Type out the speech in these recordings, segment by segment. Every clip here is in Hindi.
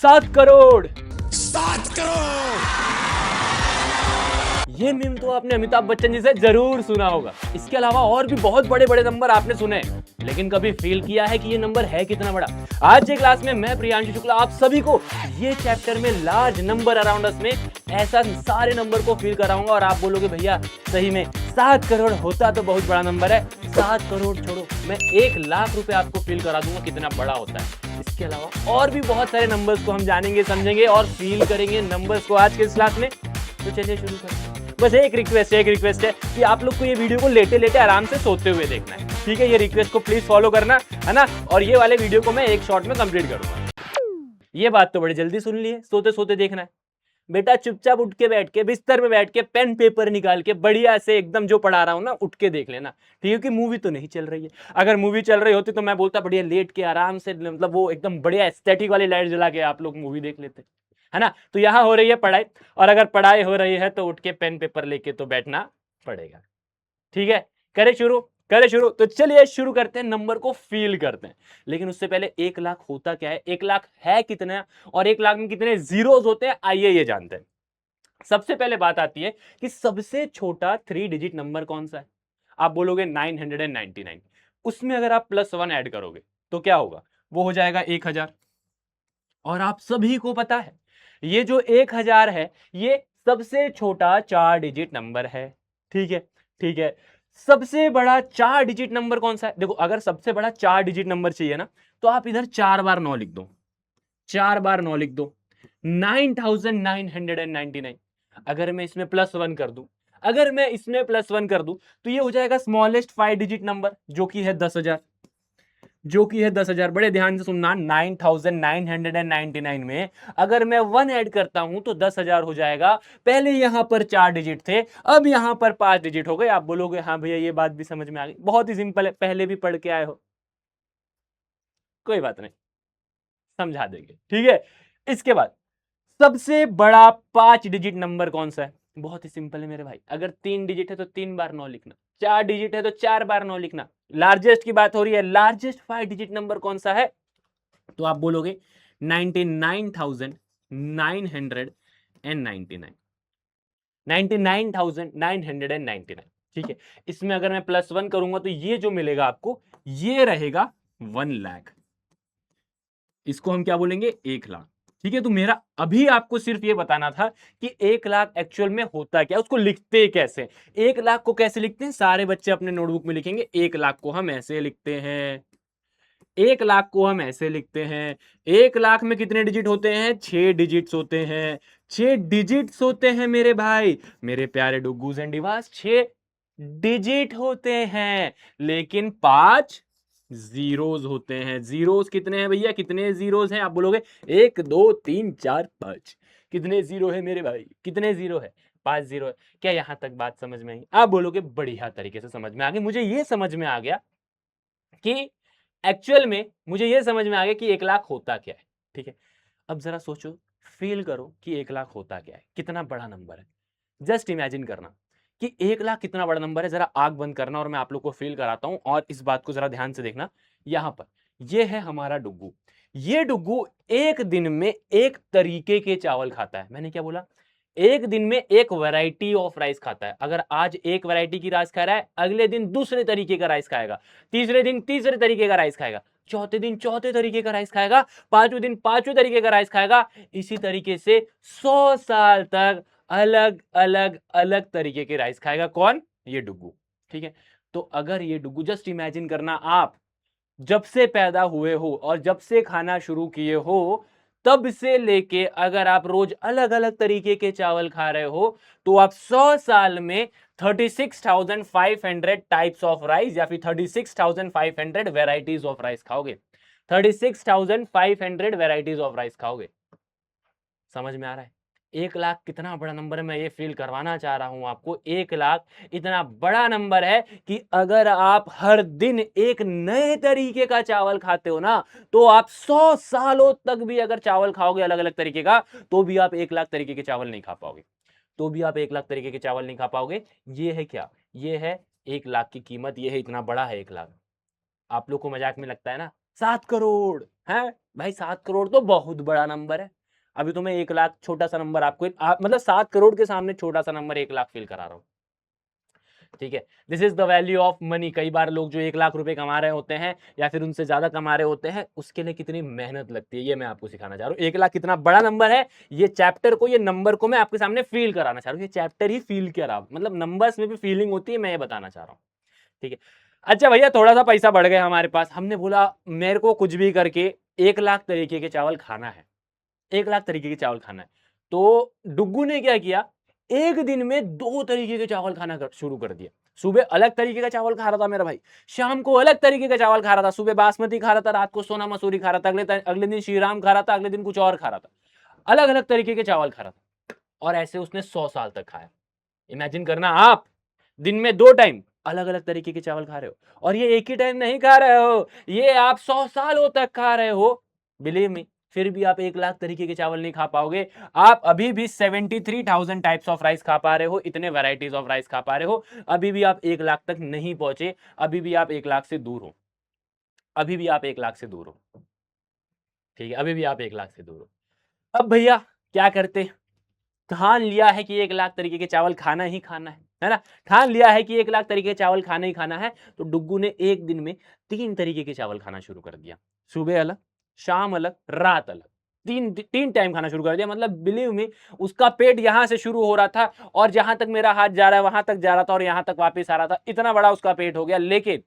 7 करोड़। 7 करोड़। ये मीम तो आपने अमिताभ बच्चन जी से जरूर सुना होगा। इसके अलावा और भी बहुत बड़े बड़े नंबर आपने सुने, लेकिन कभी फील किया है कि ये नंबर है कितना बड़ा? आज के क्लास में मैं प्रियांशु शुक्ला आप सभी को ये चैप्टर में लार्ज नंबर अराउंड अस में ऐसा सारे नंबर को फील कराऊंगा और आप बोलोगे भैया सही में 7 करोड़ होता तो बहुत बड़ा नंबर है। 7 करोड़ छोड़ो, मैं 1 लाख रुपए आपको फील करा दूंगा कितना बड़ा होता है। इसके अलावा और भी बहुत सारे नंबर्स को हम जानेंगे, समझेंगे और फील करेंगे नंबर्स को आज के इस क्लास में। तो चलिए शुरू करते हैं। बस एक रिक्वेस्ट है कि आप लोग को ये वीडियो को लेटे लेटे आराम से सोते हुए देखना है, ठीक है? ये रिक्वेस्ट को प्लीज फॉलो करना, है ना? और ये वाले वीडियो को मैं एक शॉट में कंप्लीट करूंगा। ये बात तो बड़ी जल्दी सुन ली है, सोते सोते देखना है। बेटा चुपचाप उठ के बैठ के बिस्तर में बैठ के पेन पेपर निकाल के बढ़िया से एकदम जो पढ़ा रहा हूं ना उठ के देख लेना, ठीक है? कि मूवी तो नहीं चल रही है। अगर मूवी चल रही होती तो मैं बोलता बढ़िया लेट के आराम से, मतलब वो एकदम बढ़िया एस्थेटिक वाली लाइट जला के आप लोग मूवी देख लेते, है ना? तो यहां हो रही है पढ़ाई, और अगर पढ़ाई हो रही है तो उठ के पेन पेपर लेके तो बैठना पड़ेगा, ठीक है? करे शुरू। तो चलिए शुरू करते हैं, नंबर को फील करते हैं। लेकिन उससे पहले 1 लाख होता क्या है, 1 लाख है कितना, और 1 लाख में कितने जीरोस होते हैं, आइए ये जानते हैं। सबसे पहले बात आती है कि सबसे छोटा 3 डिजिट नंबर कौन सा है? आप बोलोगे 999। उसमें अगर आप +1 ऐड करोगे तो क्या होगा? वो हो जाएगा 1000। और आप सभी को पता है ये जो 1000 है ये सबसे छोटा 4 डिजिट नंबर है, ठीक है? ठीक है। सबसे बड़ा 4 डिजिट नंबर कौन सा है? देखो, अगर सबसे बड़ा 4 डिजिट नंबर चाहिए ना तो आप इधर 4 बार 9 लिख दो, 4 बार 9 लिख दो, 9999। अगर मैं इसमें +1 कर दूं, अगर मैं इसमें +1 कर दूं तो ये हो जाएगा स्मॉलेस्ट 5 डिजिट नंबर जो कि है 10,000, जो कि है 10,000। बड़े ध्यान से सुनना, 9999 में अगर मैं 1 ऐड करता हूं तो 10,000 हो जाएगा। पहले यहां पर 4 डिजिट थे, अब यहां पर 5 डिजिट हो गए। आप बोलोगे हाँ भैया ये बात भी समझ में आ गई, बहुत ही सिंपल है, पहले भी पढ़ के आए हो, कोई बात नहीं, समझा देंगे, ठीक है? इसके बाद सबसे बड़ा 5 डिजिट नंबर कौन सा है? बहुत ही सिंपल है मेरे भाई। अगर 3 डिजिट है तो 3 बार 9 लिखना, 4 डिजिट है तो 4 बार 9 लिखना। लार्जेस्ट की बात हो रही है, लार्जेस्ट 5 डिजिट नंबर कौन सा है? तो आप बोलोगे 99,999, 99,999, ठीक है? इसमें अगर मैं +1 करूंगा तो ये जो मिलेगा आपको ये रहेगा 1 लाख। इसको हम क्या बोलेंगे? 1 लाख, ठीक है? तो मेरा अभी आपको सिर्फ ये बताना था कि 1 लाख एक्चुअल में होता क्या, उसको लिखते कैसे। 1 लाख को कैसे लिखते हैं? सारे बच्चे अपने नोटबुक में लिखेंगे। 1 लाख को हम ऐसे लिखते हैं, 1 लाख को हम ऐसे लिखते हैं। 1 लाख में कितने डिजिट होते हैं? 6 डिजिट्स होते हैं, 6 डिजिट्स होते हैं मेरे भाई, मेरे प्यारे डुग्गूज एंड डिवास, 6 डिजिट होते हैं, लेकिन 5 जीरोस होते हैं। जीरोस कितने हैं भैया? कितने जीरोस हैं? आप बोलोगे 1 2 3 4 5। कितने जीरो है मेरे भाई? कितने जीरो है? 5 जीरो है। क्या यहां तक बात समझ में आई? आप बोलोगे बढ़िया तरीके से समझ में आ गई। मुझे ये समझ में आ गया कि एक्चुअल में मुझे ये समझ में आ गया कि 1 लाख होता क्या है, ठीक है? अब जरा सोचो, फील करो कि 1 लाख होता क्या है, कितना बड़ा नंबर है। जस्ट इमेजिन करना कि 1 लाख कितना बड़ा नंबर है। जरा आंख बंद करना और मैं आप लोग को फील कराता हूं, और इस बात को जरा ध्यान से देखना। यहां पर ये है हमारा डुग्गू। ये डुग्गू एक दिन में एक तरीके के चावल खाता है। मैंने क्या बोला? एक दिन में एक वैरायटी ऑफ राइस खाता है। अगर आज एक वैरायटी की राइस खा रहा है, अगले दिन दूसरे तरीके का राइस खाएगा, तीसरे दिन तीसरे तरीके का राइस खाएगा, चौथे दिन चौथे तरीके का राइस खाएगा, पांचवें दिन पांचवें तरीके का राइस खाएगा। इसी तरीके से 100 साल तक अलग अलग अलग तरीके के राइस खाएगा। कौन? ये डुग्गू, ठीक है? तो अगर ये डुग्गू, जस्ट इमेजिन करना, आप जब से पैदा हुए हो और जब से खाना शुरू किए हो तब से लेके अगर आप रोज अलग अलग तरीके के चावल खा रहे हो तो आप 100 साल में 36,500 टाइप्स ऑफ राइस या फिर 36,500 वेराइटीज ऑफ राइस खाओगे। 36,500 वेराइटीज ऑफ राइस खाओगे। समझ में आ रहा है? 1 लाख कितना बड़ा नंबर है, मैं ये फील करवाना चाह रहा हूं आपको। 1 लाख इतना बड़ा नंबर है कि अगर आप हर दिन एक नए तरीके का चावल खाते हो ना तो आप 100 सालों तक भी अगर चावल खाओगे अलग अलग तरीके का तो भी आप 1 लाख तरीके के चावल नहीं खा पाओगे, तो भी आप 1 लाख तरीके के चावल नहीं खा पाओगे। ये है क्या? ये है 1 लाख की कीमत, ये है, इतना बड़ा है 1 लाख। आप लोग को मजाक में लगता है ना 7 करोड़ है, भाई 7 करोड़ तो बहुत बड़ा नंबर है। अभी तो मैं 1 लाख छोटा सा नंबर आपको मतलब 7 करोड़ के सामने छोटा सा नंबर 1 लाख फील करा रहा हूँ। ठीक है, this is the value of money. कई बार लोग जो 1 लाख रुपए कमा रहे होते हैं या फिर उनसे ज्यादा कमा रहे होते हैं, उसके लिए कितनी मेहनत लगती है, ये मैं आपको सिखाना चाह रहा हूँ। 1 लाख कितना बड़ा नंबर है, ये चैप्टर को, ये नंबर को मैं आपके सामने फील कराना चाह रहा हूँ। ये चैप्टर ही फील करा, मतलब नंबर्स में भी फीलिंग होती है, मैं ये बताना चाह रहा हूँ। ठीक है, अच्छा भैया थोड़ा सा पैसा बढ़ गया हमारे पास, हमने बोला मेरे को कुछ भी करके 1 लाख तरीके के चावल खाना है, 1 लाख तरीके के चावल खाना है। तो डुग्गू ने क्या किया, एक दिन में 2 तरीके के चावल खाना शुरू कर दिया। सुबह अलग तरीके का चावल खा रहा था मेरा भाई, शाम को अलग तरीके का चावल खा रहा था। सुबह बासमती खा रहा था, रात को सोना मसूरी खा रहा था, अगले दिन श्रीराम खा रहा था, अगले दिन कुछ और खा रहा था। अलग अलग तरीके के चावल खा रहा था, और ऐसे उसने 100 साल तक खाया। इमेजिन करना, आप दिन में 2 टाइम अलग अलग तरीके के चावल खा रहे हो, और ये एक ही टाइम नहीं खा रहे हो, ये आप 100 सालों तक खा रहे हो। बिलीव मी, फिर भी आप 1 लाख तरीके के चावल नहीं खा पाओगे। आप अभी भी 73,000 टाइप्स ऑफ राइस खा पा रहे हो, इतने वैरायटीज ऑफ राइस खा पा रहे हो। अभी भी आप 1 लाख तक नहीं पहुंचे, अभी भी आप 1 लाख से दूर हो, अभी भी आप 1 लाख से दूर हो। ठीक है, अभी भी आप 1 लाख से दूर हो। अब भैया क्या करते, ठान लिया है कि 1 लाख तरीके के चावल खाना ही खाना है ना, ठान लिया है कि 1 लाख तरीके के चावल खाना ही खाना है। तो डुग्गू ने एक दिन में 3 तरीके के चावल खाना शुरू कर दिया। सुबह अलग, शाम अलग, रात अलग, 3 टाइम खाना शुरू कर दिया। मतलब बिलीव मी, उसका पेट यहां से शुरू हो रहा था और जहां तक मेरा हाथ जा रहा है वहां तक जा रहा था, और यहां तक वापस आ रहा था। इतना बड़ा उसका पेट हो गया। लेकिन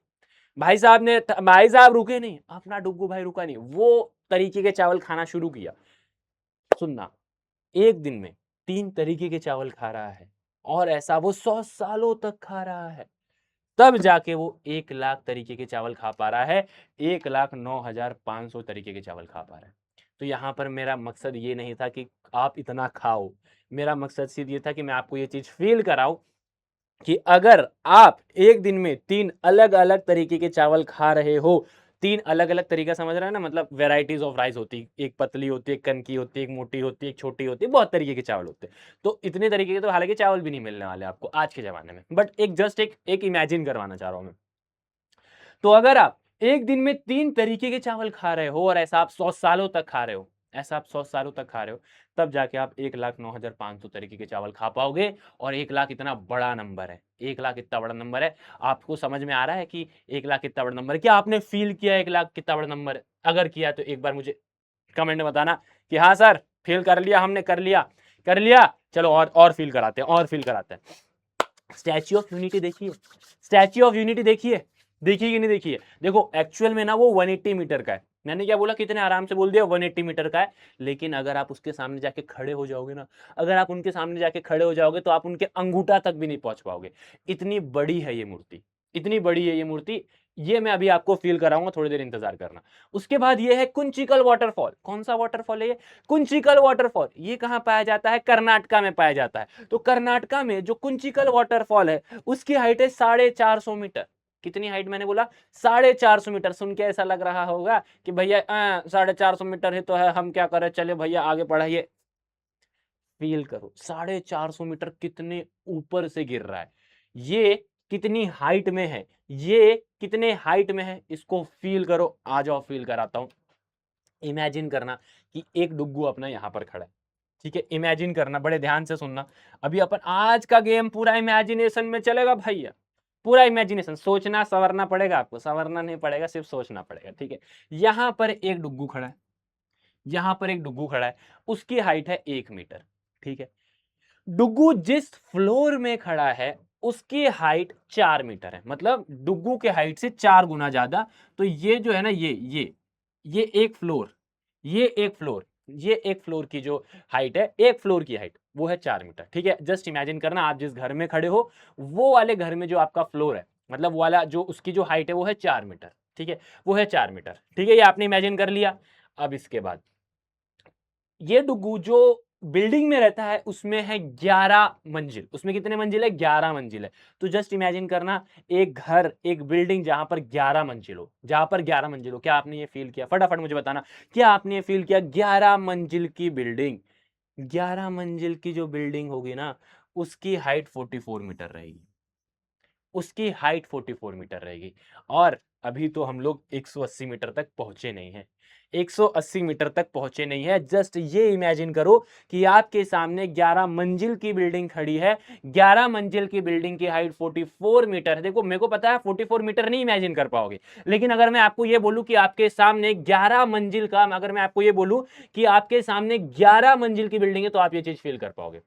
भाई साहब रुके नहीं, अपना डुग्गू भाई रुका नहीं, वो तरीके के चावल खाना शुरू किया। सुनना, एक दिन में 3 तरीके के चावल खा रहा है, और ऐसा वो 100 सालों तक खा रहा है, तब जाके वो 1 लाख तरीके के चावल खा पा रहा है। 1,09,500 तरीके के चावल खा पा रहा है। तो यहां पर मेरा मकसद ये नहीं था कि आप इतना खाओ, मेरा मकसद सिर्फ ये था कि मैं आपको ये चीज फील कराऊं कि अगर आप एक दिन में 3 अलग अलग तरीके के चावल खा रहे हो, 3 अलग अलग तरीका, समझ रहे हैं ना, मतलब वेराइटीज ऑफ राइस होती है, एक पतली होती है, एक कनकी होती है, एक मोटी होती है, एक छोटी होती है, बहुत तरीके के चावल होते हैं। तो इतने तरीके के तो हालांकि चावल भी नहीं मिलने वाले आपको आज के जमाने में, बट एक जस्ट एक इमेजिन करवाना चाह रहा हूं मैं। तो अगर आप एक दिन में 3 तरीके के चावल खा रहे हो, और ऐसा आप 100 सालों तक खा रहे हो, ऐसा आप 100 सालों तक खा रहे हो, तब जाके आप 1,09,500 तरीके के चावल खा पाओगे। और 1 लाख इतना बड़ा नंबर है, 1 लाख इतना बड़ा नंबर है। आपको समझ में आ रहा है कि 1 लाख कितना बड़ा नंबर है? क्या आपने फील किया 1 लाख कितना बड़ा नंबर है? अगर किया तो एक बार मुझे कमेंट में बताना कि हाँ सर, फील कर लिया, हमने कर लिया, कर लिया। चलो और फील कराते हैं, और फील कराते हैं। स्टैच्यू ऑफ यूनिटी देखिए, स्टैच्यू ऑफ यूनिटी देखिए, देखिए कि नहीं देखिए। देखो एक्चुअल में ना वो 180 मीटर का है। मैंने क्या बोला, कितने आराम से बोल दिया, 180 मीटर का है। लेकिन अगर आप उसके सामने जाके खड़े हो जाओगे ना, अगर आप उनके सामने जाके खड़े हो जाओगे तो आप उनके अंगूठा तक भी नहीं पहुंच पाओगे। इतनी बड़ी है ये मूर्ति, इतनी बड़ी है ये मूर्ति। ये मैं अभी आपको फील कराऊंगा, थोड़ी देर इंतजार करना। उसके बाद ये है कुंचिकल वाटरफॉल। कौन सा वाटरफॉल है ये? कुंचिकल वाटरफॉल। ये कहां पाया जाता है? कर्नाटका में पाया जाता है। तो कर्नाटका में जो कुंचिकल वाटरफॉल है, उसकी हाइट है 450 मीटर। कितनी हाइट मैंने बोला? 450 मीटर। सुन के ऐसा लग रहा होगा कि भैया 450 मीटर ही तो है, हम क्या करें, चले भैया आगे बढ़ाइए। फील करो, 450 मीटर कितने ऊपर से गिर रहा है, ये कितनी हाइट में है, ये कितने हाइट में है, इसको फील करो। आ जाओ फील कराता हूं। इमेजिन करना कि एक डुग्गू अपना यहां पर खड़ा है। ठीक है, इमेजिन करना, बड़े ध्यान से सुनना। अभी अपन आज का गेम पूरा इमेजिनेशन में चलेगा भैया, पूरा इमेजिनेशन। सोचना सवरना पड़ेगा आपको, सवरना नहीं पड़ेगा, सिर्फ सोचना पड़ेगा। ठीक है, यहां पर एक डुग्गू खड़ा है, यहां पर एक डुग्गू खड़ा है, उसकी हाइट है 1 मीटर। ठीक है, डुग्गू जिस फ्लोर में खड़ा है उसकी हाइट 4 मीटर है, मतलब डुग्गू के हाइट से 4 गुना ज्यादा। तो ये जो है ना, ये एक फ्लोर, ये एक फ्लोर, ये एक फ्लोर की जो हाइट है, एक फ्लोर की हाइट वो है 4 मीटर। ठीक है, जस्ट इमेजिन करना, आप जिस घर में खड़े हो वो वाले घर में जो आपका फ्लोर है, मतलब वो वाला जो उसकी जो हाइट है वो है 4 मीटर। ठीक है, वो है 4 मीटर। ठीक है, ये आपने इमेजिन कर लिया। अब इसके बाद ये डुग्गू जो बिल्डिंग में रहता है उसमें है 11 मंजिल। उसमें कितने मंजिल है? 11 मंजिल है। तो जस्ट इमेजिन करना, एक घर, एक बिल्डिंग जहां पर 11 मंजिल हो, जहां पर 11 मंजिल हो। क्या आपने ये फील किया? फटाफट मुझे बताना, क्या आपने ये फील किया? 11 मंजिल की बिल्डिंग, 11 मंजिल की जो बिल्डिंग होगी ना, उसकी हाइट 44 मीटर रहेगी, उसकी हाइट 44 मीटर रहेगी। और अभी तो हम लोग 180 मीटर तक पहुंचे नहीं हैं। 180 मीटर तक पहुंचे नहीं है। जस्ट ये इमेजिन करो कि आपके सामने 11 मंजिल की बिल्डिंग खड़ी है। 11 मंजिल की बिल्डिंग की हाइट 44 मीटर है। देखो मेरे को पता है 44 मीटर नहीं इमेजिन कर पाओगे, लेकिन अगर मैं आपको ये बोलूं कि आपके सामने 11 मंजिल का, अगर मैं आपको ये बोलूं कि आपके सामने 11 मंजिल की बिल्डिंग है, तो आप ये चीज फील कर पाओगे।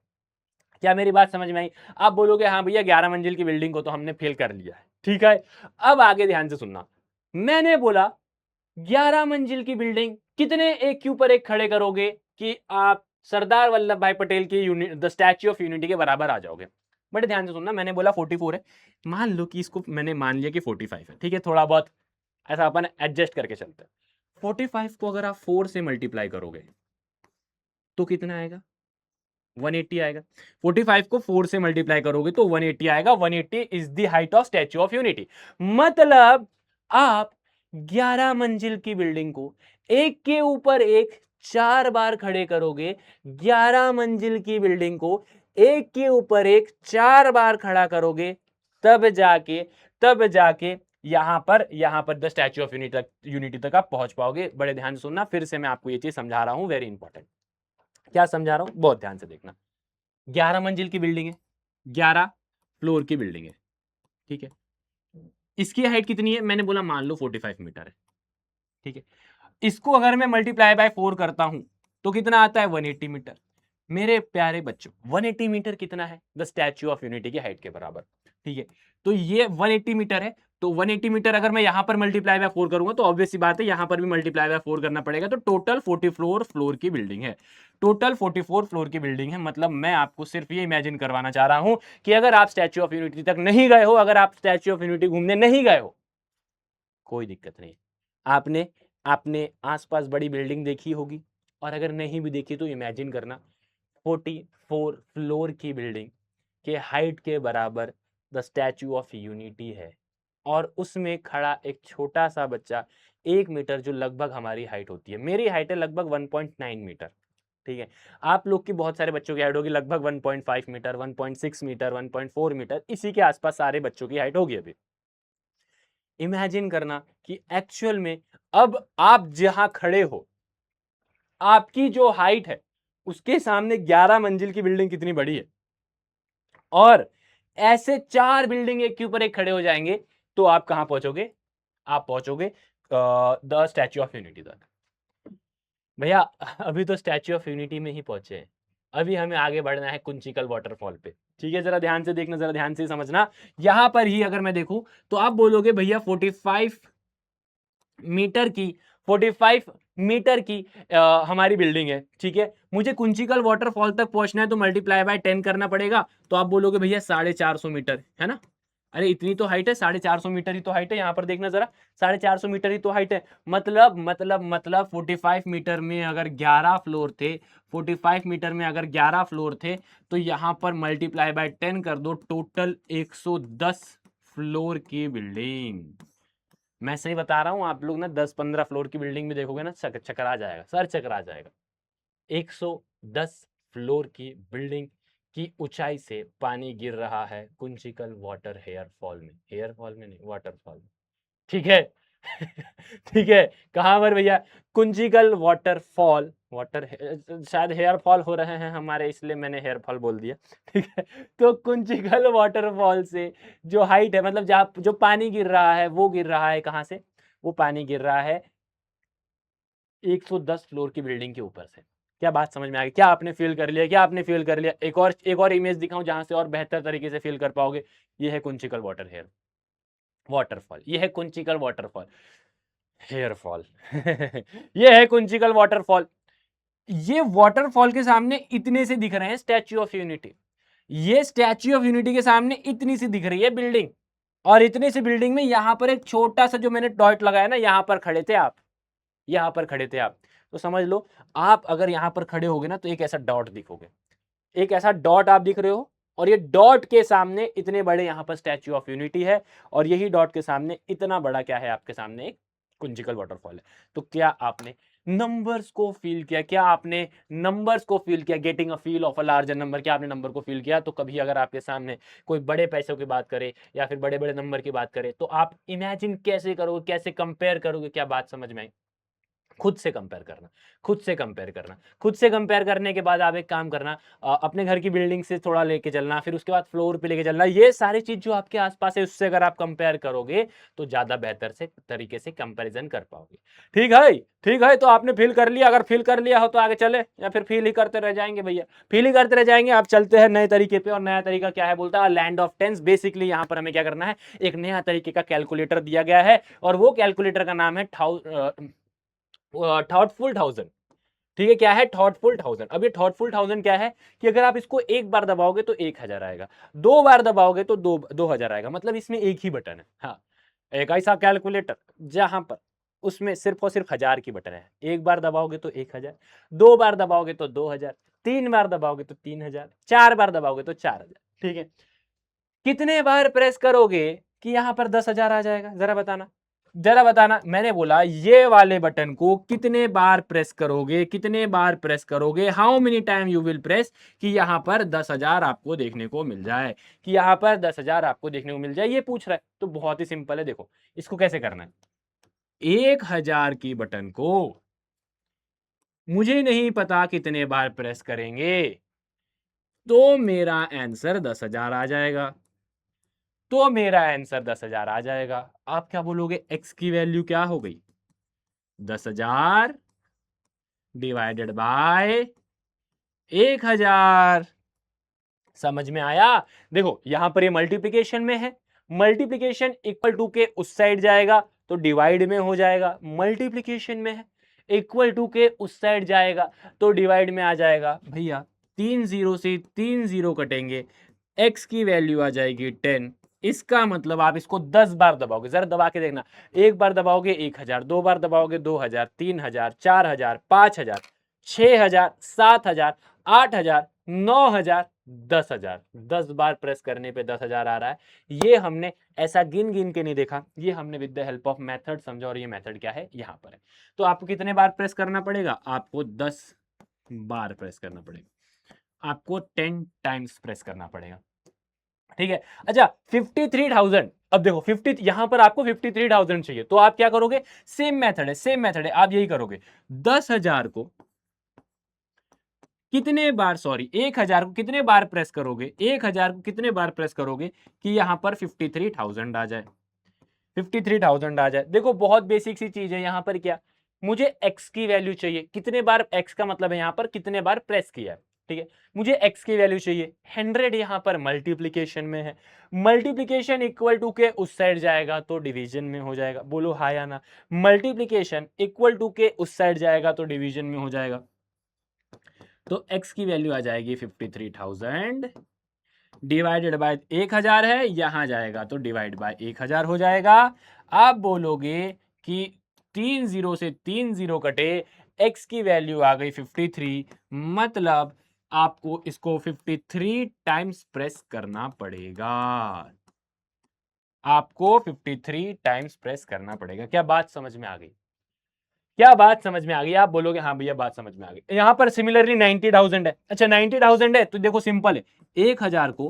क्या मेरी बात समझ में आई? आप बोलोगे हाँ भैया 11 मंजिल की बिल्डिंग को तो हमने फेल कर लिया है, ठीक है। अब आगे ध्यान से सुनना, मैंने बोला 11 मंजिल की बिल्डिंग कितने एक के ऊपर एक खड़े करोगे कि आप सरदार वल्लभ भाई पटेल की द स्टैच्यू ऑफ यूनिटी के बराबर आ जाओगे। बड़े ध्यान से सुनना, मैंने बोला 44 है, मान लो कि इसको मैंने मान लिया कि 45 है, ठीक है, थोड़ा बहुत ऐसा अपन एडजस्ट करके चलते हैं। 45 को अगर आप 4 से मल्टीप्लाई करोगे तो कितना आएगा? 180 आएगा। 45 को 4 से मल्टीप्लाई करोगे तो 180 आएगा। 180 is the height of statue of unity. मतलब आप 11 मंजिल की बिल्डिंग को एक के ऊपर एक 4 बार खड़े करोगे। 11 मंजिल की बिल्डिंग को एक के ऊपर एक 4 बार खड़ा करोगे, तब जाके यहां पर द स्टैच्यू ऑफ यूनिटी तक आप पहुंच पाओगे। बड़े ध्यान से सुनना, फिर से मैं आपको ये चीज समझा रहा हूं, वेरी इंपॉर्टेंट। क्या समझा रहा हूं, बहुत ध्यान से देखना। 11 मंजिल की बिल्डिंग है, 11 फ्लोर की बिल्डिंग है, ठीक है। इसकी हाइट कितनी है? मैंने बोला मान लो 45 मीटर है, ठीक है। इसको अगर मैं मल्टीप्लाई बाय 4 करता हूं तो कितना आता है? 180 मीटर। मेरे प्यारे बच्चों, 180 मीटर कितना है? द स्टैच्यू ऑफ यूनिटी की हाइट के बराबर, ठीक है। तो ये 180 मीटर है, तो 180 मीटर अगर मैं यहां पर मल्टीप्लाई बाय 4 करूंगा तो ऑब्वियस सी बात है यहां पर भी मल्टीप्लाई बाय 4 करना पड़ेगा। तो टोटल 44 फ्लोर की बिल्डिंग है, टोटल 44 फ्लोर की बिल्डिंग है। मतलब मैं आपको सिर्फ ये इमेजिन करवाना चाह रहा हूं कि अगर आप स्टैच्यू ऑफ यूनिटी तक नहीं गए हो, अगर आप स्टैच्यू ऑफ यूनिटी घूमने नहीं गए हो, कोई दिक्कत नहीं। आपने आपने आसपास बड़ी बिल्डिंग देखी होगी, और अगर नहीं भी देखी तो इमेजिन करना 44 फ्लोर की बिल्डिंग के हाइट के बराबर द स्टैच्यू ऑफ यूनिटी है, और उसमें खड़ा एक छोटा सा बच्चा 1 मीटर, जो लगभग हमारी हाइट होती है। मेरी हाइट है लगभग 1.9 मीटर, ठीक है। आप लोग की, बहुत सारे बच्चों की हाइट होगी लगभग 1.5 मीटर, 1.6 मीटर, 1.4 मीटर, इसी के आसपास सारे बच्चों की हाइट होगी अभी। इमेजिन करना कि एक्चुअल में अब आप जहां खड़े हो, आपकी जो हाइट है उसके सामने 11 मंजिल की बिल्डिंग कितनी बड़ी है, और ऐसे 4 बिल्डिंग एक के ऊपर एक खड़े हो जाएंगे, तो आप कहां पहुंचोगे? आप पहुंचोगे द स्टैच्यू ऑफ यूनिटी तक। भैया अभी तो स्टैच्यू ऑफ यूनिटी में ही पहुंचे हैं, अभी हमें आगे बढ़ना है कुंचिकल वाटरफॉल पे, ठीक है। जरा ध्यान से देखना, जरा ध्यान से समझना। यहां पर ही अगर मैं देखूं तो आप बोलोगे भैया 45 मीटर की 45 मीटर की हमारी बिल्डिंग है, ठीक है। मुझे कुंचिकल वाटरफॉल तक पहुंचना है तो मल्टीप्लाई बाय 10 करना पड़ेगा। तो आप बोलोगे भैया 450 मीटर है ना? अरे इतनी तो हाइट है, 450 मीटर ही तो हाइट है। यहां पर देखना जरा, 450 मीटर ही तो हाइट है। मतलब 45 मीटर में अगर 11 फ्लोर थे, 45 मीटर में अगर 11 फ्लोर थे, तो यहां पर मल्टीप्लाई बाय 10 कर दो, टोटल 110 फ्लोर की बिल्डिंग। मैं सही बता रहा हूं, आप लोग ना 10-15 फ्लोर की बिल्डिंग में देखोगे ना, चकरा जाएगा, सर चकरा जाएगा। 110 फ्लोर की बिल्डिंग की ऊंचाई से पानी गिर रहा है कुंचिकल वाटर हेयरफॉल में, हेयरफॉल में नहीं, वाटरफॉल में, ठीक है। ठीक है, कहां पर भैया? कुंचिकल वाटरफॉल, शायद हेयर फॉल हो रहे हैं हमारे, इसलिए मैंने हेयर फॉल बोल दिया, ठीक है। तो कुंचिकल वाटरफॉल से जो हाइट है, मतलब जहाँ जो पानी गिर रहा है, वो गिर रहा है कहाँ से? वो पानी गिर रहा है 110 फ्लोर की बिल्डिंग के ऊपर से। क्या बात समझ में आ गई? क्या आपने फील कर लिया? क्या आपने फील कर लिया? एक और इमेज दिखाऊं जहां से और बेहतर तरीके से फील कर पाओगे। ये है कुंचिकल वाटरफॉल, ये है कुंचिकल वाटरफॉल, हेयर फॉल। ये है कुंचिकल वाटरफॉल। ये वाटरफॉल के सामने इतने से दिख रहे हैं स्टैच्यू ऑफ यूनिटी। ये स्टैच्यू ऑफ यूनिटी के सामने इतनी सी दिख रही है बिल्डिंग, और इतनी सी बिल्डिंग में यहां पर एक छोटा सा जो मैंने डॉट लगाया ना, यहां पर खड़े थे आप, यहां पर खड़े थे आप। तो समझ लो, आप अगर यहां पर खड़े होगे ना तो एक ऐसा डॉट दिखोगे, एक ऐसा डॉट आप दिख रहे हो, और ये डॉट के सामने इतने बड़े यहां पर स्टैच्यू ऑफ यूनिटी है, और यही डॉट के सामने इतना बड़ा क्या है? आपके सामने एक कुंचिकल वाटरफॉल है। तो क्या आपने नंबर्स को फील किया? क्या आपने नंबर्स को फील किया? Getting a feel of a larger number, क्या आपने नंबर को फील किया? तो कभी अगर आपके सामने कोई बड़े पैसों की बात करे या फिर बड़े बड़े नंबर की बात करे, तो आप इमेजिन कैसे करोगे, कैसे कंपेयर करोगे? क्या बात समझ में आई? खुद से कंपेयर करना, खुद से कंपेयर करना, खुद से कंपेयर करने के बाद आप एक काम करना, अपने घर की बिल्डिंग से थोड़ा लेके चलना, फिर उसके बाद फ्लोर पे लेके चलना। ये सारी चीज जो आपके आसपास है उससे अगर आप कंपेयर करोगे तो ज्यादा बेहतर से तरीके से कंपैरिजन कर पाओगे। ठीक है, ठीक है। तो आपने फील कर लिया, अगर फील कर लिया हो तो आगे चले, या फिर फील ही करते रह जाएंगे भैया, फील ही करते रह जाएंगे। आप चलते हैं नए तरीके पे, और नया तरीका क्या है बोलता है लैंड ऑफ टेंस। बेसिकली यहाँ पर हमें क्या करना है, एक नया तरीके का कैलकुलेटर दिया गया है, और वो कैलकुलेटर का नाम है थॉटफुल थाउजेंड। ठीक है, क्या है थॉटफुल थाउजेंड। अब ये थॉटफुल थाउजेंड क्या है कि अगर आप इसको एक बार दबाओगे तो 1000 आएगा, 2 बार दबाओगे तो 2000 आएगा। मतलब इसमें एक ही बटन है। हाँ, एक ऐसा कैलकुलेटर जहां पर उसमें सिर्फ और सिर्फ 1000 की बटन है। एक बार दबाओगे तो 1000, 2 बार दबाओगे तो 2000, 3 बार दबाओगे तो 3000, 4 बार दबाओगे तो 4000। ठीक है, कितने बार प्रेस करोगे कि यहां पर 10,000 आ जाएगा, जरा बताना, जरा बताना। मैंने बोला ये वाले बटन को कितने बार प्रेस करोगे, कितने बार प्रेस करोगे, how many time you will press, कि यहां पर 10,000 आपको देखने को मिल जाए, कि यहां पर 10,000 आपको देखने को मिल जाए, ये पूछ रहा है। तो बहुत ही सिंपल है, देखो इसको कैसे करना है। 1000 की बटन को मुझे नहीं पता कितने बार प्रेस करेंगे, तो मेरा आंसर 10,000 आ जाएगा, तो मेरा आंसर 10,000 आ जाएगा। आप क्या बोलोगे, x की वैल्यू क्या हो गई, 10,000 डिवाइडेड बाय 1000। समझ में आया। देखो यहां पर ये मल्टीप्लिकेशन में है, मल्टीप्लिकेशन इक्वल टू के उस साइड जाएगा तो डिवाइड में हो जाएगा, मल्टीप्लिकेशन में है इक्वल टू के उस साइड जाएगा तो डिवाइड में आ जाएगा। भैया 3 0 से 3 0 कटेंगे, x की वैल्यू आ जाएगी 10। इसका मतलब आप इसको 10 बार दबाओगे, जरा दबा के देखना। एक बार दबाओगे 1000, 2 बार दबाओगे 2000, 3000, 4000, 5000, 6000, 7000, 8000, 9000, 10,000। 10 बार प्रेस करने पे 10,000 आ रहा है। ये हमने ऐसा गिन गिन के नहीं देखा, ये हमने with the help of method समझा, और ये मेथड क्या है यहाँ पर है। तो आपको कितने बार प्रेस करना पड़ेगा, आपको 10 बार प्रेस करना पड़ेगा, आपको 10 टाइम्स प्रेस करना पड़ेगा। ठीक है, अच्छा 53,000। अब देखो 50, यहां पर आपको 53,000 चाहिए, तो आप क्या करोगे, सेम मेथड है, सेम मेथड है, आप यही करोगे। 10,000 को कितने बार, सॉरी 1000 को कितने बार प्रेस करोगे, 1000 को कितने बार प्रेस करोगे कि यहां पर 53,000 आ जाए, 53,000 आ जाए। देखो बहुत बेसिक सी चीज है यहां पर, क्या मुझे x की वैल्यू चाहिए, कितने बार, x का मतलब है यहां पर कितने बार प्रेस किया है। ठीक है, मुझे x की वैल्यू चाहिए, 100 यहां पर मल्टीप्लीकेशन में है, मल्टीप्लीकेशन इक्वल टू के उस साइड जाएगा तो डिवीजन में हो जाएगा। बोलो हाँ या ना, मल्टीप्लीकेशन इक्वल टू के उस साइड जाएगा तो डिवीजन में हो जाएगा। तो x की वैल्यू आ जाएगी 53,000 डिवाइडेड बाय 1000 है, यहां जाएगा तो डिवाइड बाय 1000 हो जाएगा। आप बोलोगे कि 3 0 से 3 0 कटे, x की वैल्यू आ गई 53, मतलब आपको इसको 53 टाइम्स प्रेस करना पड़ेगा, आपको 53 टाइम्स प्रेस करना पड़ेगा। क्या बात समझ में आ गई, क्या बात समझ में आ गई। आप बोलोगे हाँ भैया बात समझ में आ गई। यहां पर सिमिलरली 90,000 है, अच्छा 90,000 है तो देखो सिंपल है, 1000 को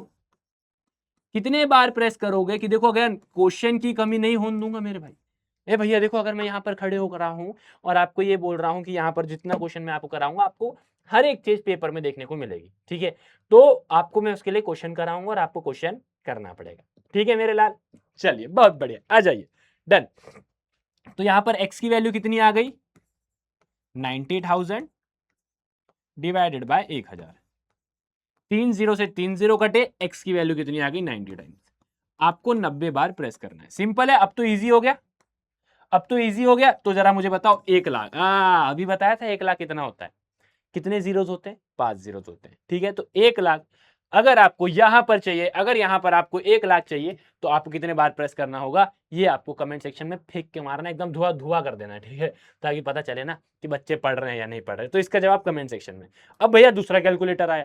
कितने बार प्रेस करोगे, कि देखो अगर क्वेश्चन की कमी नहीं होने दूंगा मेरे भाई। ए भैया देखो, अगर मैं यहाँ पर खड़े होकर रहा हूँ और आपको ये बोल रहा हूँ कि यहाँ पर जितना क्वेश्चन मैं आपको कराऊंगा, आपको हर एक चीज पेपर में देखने को मिलेगी। ठीक है, तो आपको मैं उसके लिए क्वेश्चन कराऊंगा और आपको क्वेश्चन करना पड़ेगा। ठीक है मेरे लाल, चलिए बहुत बढ़िया, आ जाइए, डन। तो यहाँ पर x की वैल्यू कितनी आ गई, 90,000 डिवाइडेड बाय 1000। 3 0 से 3 0 कटे, x की वैल्यू कितनी आ गई, 90 टाइम्स। आपको 90 बार प्रेस करना है। सिंपल है, अब तो इजी हो गया, अब तो इजी हो गया। तो जरा मुझे बताओ 1 लाख, अभी बताया था 1 लाख कितना होता है, कितने जीरोस होते हैं, 5 जीरोस होते हैं। ठीक है, तो 1 लाख अगर आपको यहां पर चाहिए, अगर यहां पर आपको 1 लाख चाहिए तो आपको कितने बार प्रेस करना होगा, ये आपको कमेंट सेक्शन में फेंक के मारना, एकदम धुआं धुआं कर देना है। ठीक है, ताकि पता चले ना कि बच्चे पढ़ रहे हैं या नहीं पढ़ रहे। तो इसका जवाब कमेंट सेक्शन में। अब भैया दूसरा कैलकुलेटर आया,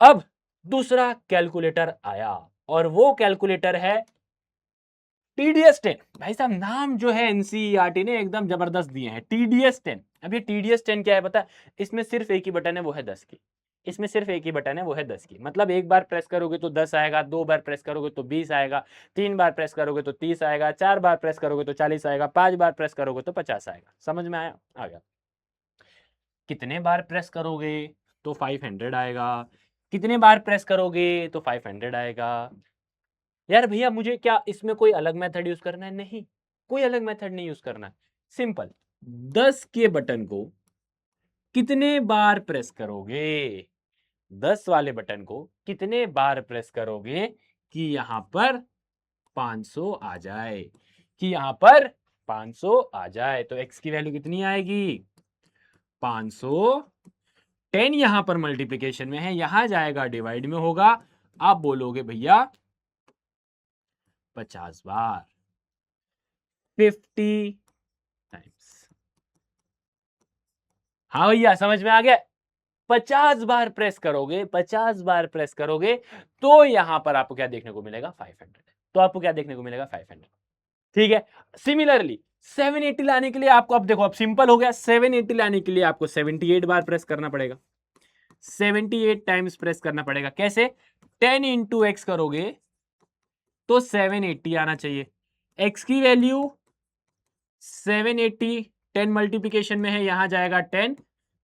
अब दूसरा कैलकुलेटर आया, और वो कैलकुलेटर है TDS 10। भाई साहब नाम जो है NCERT ने एकदम जबरदस्त दिए हैं, TDS 10। अब ये TDS 10 क्या है पता है, इसमें सिर्फ एक ही बटन है, वो है 10 की। इसमें सिर्फ एक ही बटन है, वो है 10 की। मतलब एक बार प्रेस करोगे तो 10 आएगा, 2 बार प्रेस करोगे तो 20 आएगा, 3 बार प्रेस करोगे तो 30 आएगा, 4 बार प्रेस करोगे तो 40 आएगा, 5 बार प्रेस करोगे तो 50 आएगा। समझ में आया? आ गया। कितने बार प्रेस करोगे तो 500 आएगा, कितने बार प्रेस करोगे तो 500 आएगा। यार भैया मुझे क्या इसमें कोई अलग मेथड यूज करना है? नहीं, कोई अलग मेथड नहीं यूज करना है। सिंपल, 10 के बटन को कितने बार प्रेस करोगे, 10 वाले बटन को कितने बार प्रेस करोगे कि यहां पर 500 आ जाए, कि यहां पर 500 आ जाए। तो x की वैल्यू कितनी आएगी? 500। 10 यहां पर मल्टीप्लिकेशन में है, यहां जाएगा डिवाइड में होगा। आप बोलोगे भैया 50 बार, 50 टाइम्स। हाँ भैया समझ में आ गया? 50 बार प्रेस करोगे, 50 बार प्रेस करोगे तो यहां पर आपको क्या देखने को मिलेगा? 500। तो आपको क्या देखने को मिलेगा? 500। ठीक है। सिमिलरली 780 लाने के लिए आपको, अब देखो अब सिंपल हो गया, 780 लाने के लिए आपको 78 बार प्रेस करना पड़ेगा, 78 टाइम्स प्रेस करना पड़ेगा। कैसे? 10 इंटू एक्स करोगे तो 780 आना चाहिए। एक्स की वैल्यू 780, 10 मल्टीप्लिकेशन में है, यहां जाएगा 10,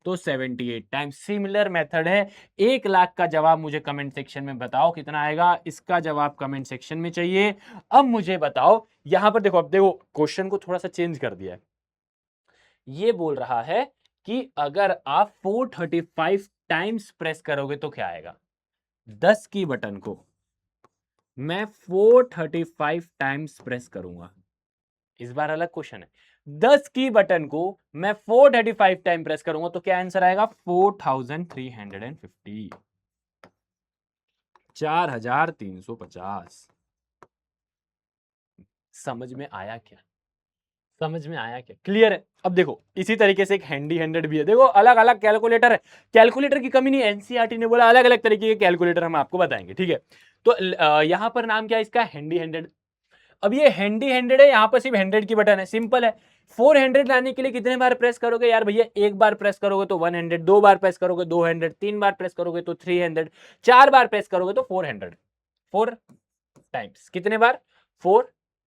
तो 78 टाइम्स। सिमिलर मेथड है। 1 लाख का जवाब मुझे कमेंट सेक्शन में बताओ कितना आएगा, इसका जवाब कमेंट सेक्शन में चाहिए। अब मुझे बताओ, यहां पर देखो, अब देखो क्वेश्चन को थोड़ा सा चेंज कर दिया है। ये बोल रहा है कि अगर आप 435 टाइम्स प्रेस करोगे तो क्या आएगा? 10 की बटन को मैं 435 टाइम्स प्रेस करूंगा। इस बार अलग क्वेश्चन है। 10 की बटन को मैं 435 टाइम प्रेस करूंगा तो क्या आंसर आएगा? 4350, 4350। समझ में आया क्या? समझ में आया क्या? क्लियर है? अब देखो इसी तरीके से एक हैंडी 100 भी है। देखो अलग अलग कैलकुलेटर है, कैलकुलेटर की कमी नहीं। एनसीईआरटी ने बोला अलग अलग तरीके के कैलकुलेटर हम आपको बताएंगे, ठीक है। तो यहां पर नाम क्या है इसका? हैंडी 100। अब ये हैंडी 100 है, यहां पर सिर्फ 100 की बटन है, सिंपल है। 400 लाने के लिए कितने बार प्रेस करोगे? यार भैया एक बार प्रेस करोगे तो 100, 2 बार प्रेस करोगे 200, 3 बार प्रेस करोगे तो 300, 4 बार प्रेस करोगे तो 400। 4 टाइम्स। कितने बार? 4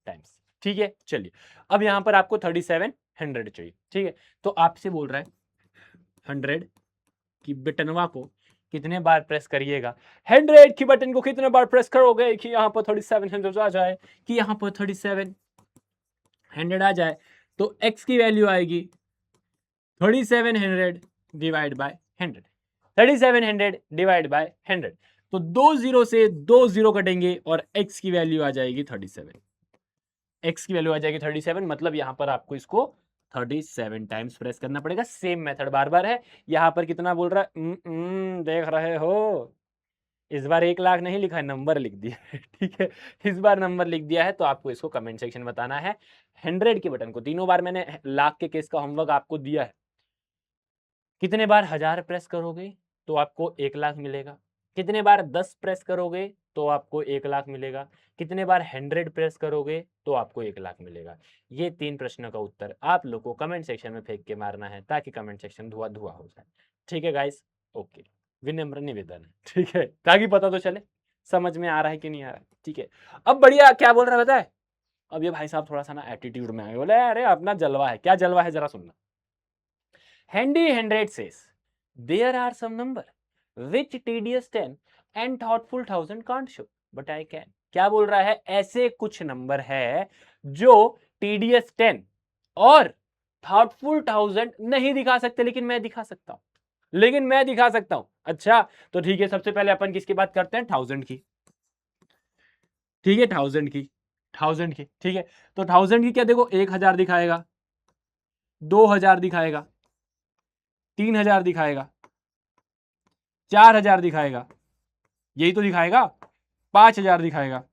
टाइम्स। ठीक है, चलिए अब यहां पर आपको 3700 चाहिए, ठीक है। तो आपसे बोल रहा है 100 की बटनवा को कितने बार प्रेस करिएगा। 100 की बटन को कितने बार प्रेस करोगे कि यहां पर 3700 आ जाए, कि यहां पर 3700 आ जाए। तो x की वैल्यू आएगी 3700 डिवाइड बाय 100। 3700 डिवाइड बाय 100, तो 2 जीरो से 2 जीरो कटेंगे और x की वैल्यू आ जाएगी 37। x की वैल्यू आ जाएगी 37, मतलब यहां पर आपको इसको 37 टाइम्स प्रेस करना पड़ेगा। सेम मेथड बार बार है। यहां पर कितना बोल रहा है? देख रहे हो, इस बार 1 लाख नहीं लिखा है, नंबर लिख दिया है। ठीक है, इस बार नंबर लिख दिया है। तो आपको इसको कमेंट सेक्शन में बताना है। 100 के बटन को तीनों बार, मैंने लाख के केस का होमवर्क आपको दिया है। कितने बार 1000 प्रेस करोगे तो आपको 1 लाख मिलेगा, कितने बार 10 प्रेस करोगे तो आपको 1 लाख मिलेगा, कितने बार 100 प्रेस करोगे तो आपको 1 लाख मिलेगा। ये 3 प्रश्नों का उत्तर आप लोग को कमेंट सेक्शन में फेंक के मारना है, ताकि कमेंट सेक्शन धुआं धुआं हो जाए। ठीक है गाइस, ओके, विनम्र निवेदन है, ठीक है, ताकि पता तो चले समझ में आ रहा है कि नहीं आ रहा है। ठीक है, अब बढ़िया क्या बोल रहा है बताए। अब ये भाई साहब थोड़ा सा ना एटीट्यूड में आए, बोले अरे अपना जलवा है। क्या जलवा है जरा सुनना। Handy 100 says, there are some number which tedious 10 and thoughtful 1000 can't show, but I can. क्या बोल रहा है? ऐसे कुछ नंबर है जो tedious 10 और thoughtful 1000 नहीं दिखा सकते, लेकिन मैं दिखा सकता हूं, लेकिन मैं दिखा सकता हूं। अच्छा, तो ठीक है, सबसे पहले अपन किसकी बात करते हैं? 1000 की। ठीक है, 1000 की, 1000 की, ठीक है। तो 1000 की क्या, देखो 1000 दिखाएगा, 2000 दिखाएगा, 3000 दिखाएगा, 4000 दिखाएगा, यही तो दिखाएगा, 5000 दिखाएगा।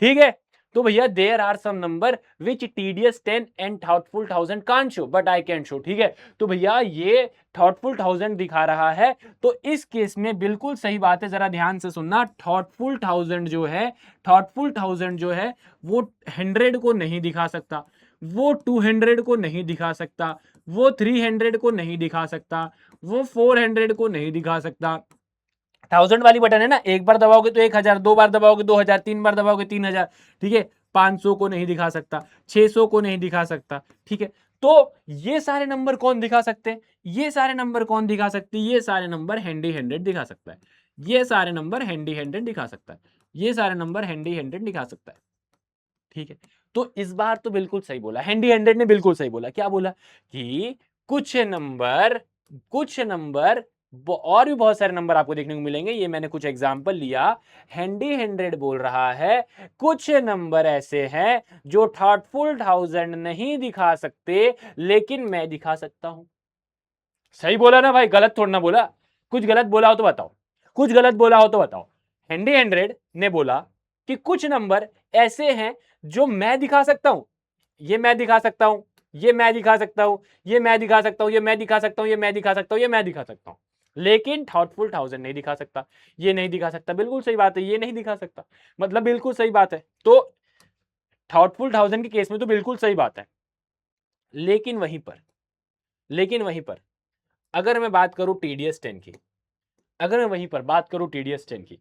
ठीक है, तो भैया there are some number which tedious 10 and thoughtful 1000 can't show but I can show. ठीक है, तो भैया ये थॉटफुल 1000 दिखा रहा है, तो इस केस में बिल्कुल सही बात है, जरा ध्यान से सुनना। थॉटफुल 1000 जो है, थॉटफुल 1000 जो है वो 100 को नहीं दिखा सकता, वो 200 को नहीं दिखा सकता, वो 300 को नहीं दिखा सकता, वो 400 को नहीं दिखा सकता। 1000 वाली बटन है ना, एक बार दबाओगे तो 1000, दो बार दबाओगे 2000, तीन बार दबाओगे 3000, ठीक है। 500 को नहीं दिखा सकता, 600 को नहीं दिखा सकता, ठीक है। तो ये सारे नंबर कौन दिखा सकते हैं? ये सारे नंबर कौन दिखा सकते हैं? ये सारे नंबर हैंडी हैंडेड दिखा सकता है, ये सारे नंबर हैंडी हैंडेड दिखा सकता है, ये सारे नंबर हैंडी हैंडेड दिखा सकता है, ठीक है। तो इस बार तो बिल्कुल सही बोला, हैंडी हैंडेड ने बिल्कुल सही बोला। क्या बोला कि कुछ नंबर और भी बहुत सारे नंबर आपको देखने को मिलेंगे, ये मैंने कुछ एग्जांपल लिया। हैंडी हैंडेड बोल रहा है कुछ नंबर ऐसे हैं जो थॉटफुल थाउजेंड नहीं दिखा सकते, लेकिन मैं दिखा सकता हूं। सही बोला ना भाई, गलत थोड़ा ना बोला। कुछ गलत बोला हो तो बताओ, कुछ गलत बोला हो तो बताओ। हैंडी हैंड्रेड ने बोला कि कुछ नंबर ऐसे हैं जो मैं दिखा सकता हूं, ये मैं दिखा सकता हूं, ये मैं दिखा सकता हूं, ये मैं दिखा सकता हूं, ये मैं दिखा सकता हूं, ये मैं दिखा सकता हूं, ये मैं दिखा सकता हूं, लेकिन थॉटफुल थाउजेंड नहीं दिखा सकता। ये नहीं दिखा सकता, बिल्कुल सही बात है, ये नहीं दिखा सकता, मतलब बिल्कुल सही बात है। तो थॉटफुल थाउजेंड के केस में तो बिल्कुल सही बात है। लेकिन वहीं पर अगर मैं बात करूं TDS 10 की, अगर मैं वहीं पर बात करूं TDS 10 की,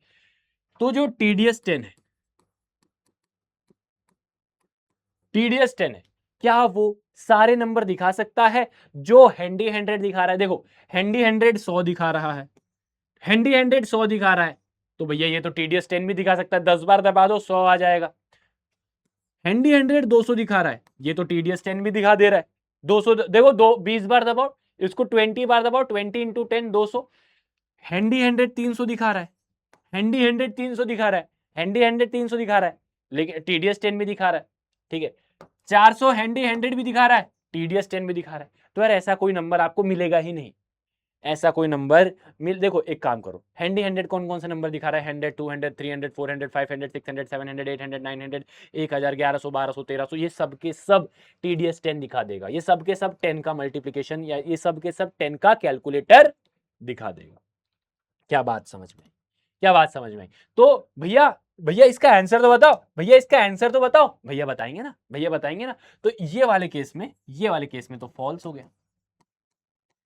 तो जो TDS 10 है, TDS 10 है, क्या वो सारे नंबर दिखा सकता है जो हैंडी हैंड्रेड दिखा रहा है? देखो, हैंडी हैंड्रेड 100 दिखा रहा है, हैंडी हैंड्रेड 100 दिखा रहा है, तो भैया ये तो TDS 10 भी दिखा सकता है। 10 बार दबा दो 100 आ जाएगा। हैंडी हैंड्रेड 200 दिखा रहा है, ये तो TDS 10 भी दिखा दे रहा है। 200 देखो, 20 बार दबाओ, इसको 20 बार दबाओ, 20 इंटू 10 200। हैंडी हैंड्रेड 300 दिखा रहा है, हैंडी हैंड्रेड 300 दिखा रहा है, हैंडी हैंड्रेड 300 दिखा रहा है, लेकिन TDS 10 भी दिखा रहा है, ठीक है। 400 हैंडी हैंड्रेड भी दिखा रहा है, TDS 10 भी दिखा रहा है। तो यार ऐसा कोई नंबर आपको मिलेगा ही नहीं, ऐसा कोई नंबर देखो एक काम करो, हैंडी हैंड्रेड कौन कौन से नंबर दिखा रहा है? 100, 200, 300, 400, 500, 600, 700, 800, 900, 1000, 1100, 1200, 1300, ये सब के सब TDS 10 दिखा देगा। ये सब के सब 10 का मल्टीप्लीकेशन या ये सब के सब 10 का कैलकुलेटर दिखा देगा। क्या बात समझ में, क्या बात समझ में? तो भैया भैया इसका आंसर तो बताओ, भैया इसका आंसर तो बताओ। भैया बताएंगे ना, भैया बताएंगे ना। तो ये वाले केस में तो फॉल्स हो गया,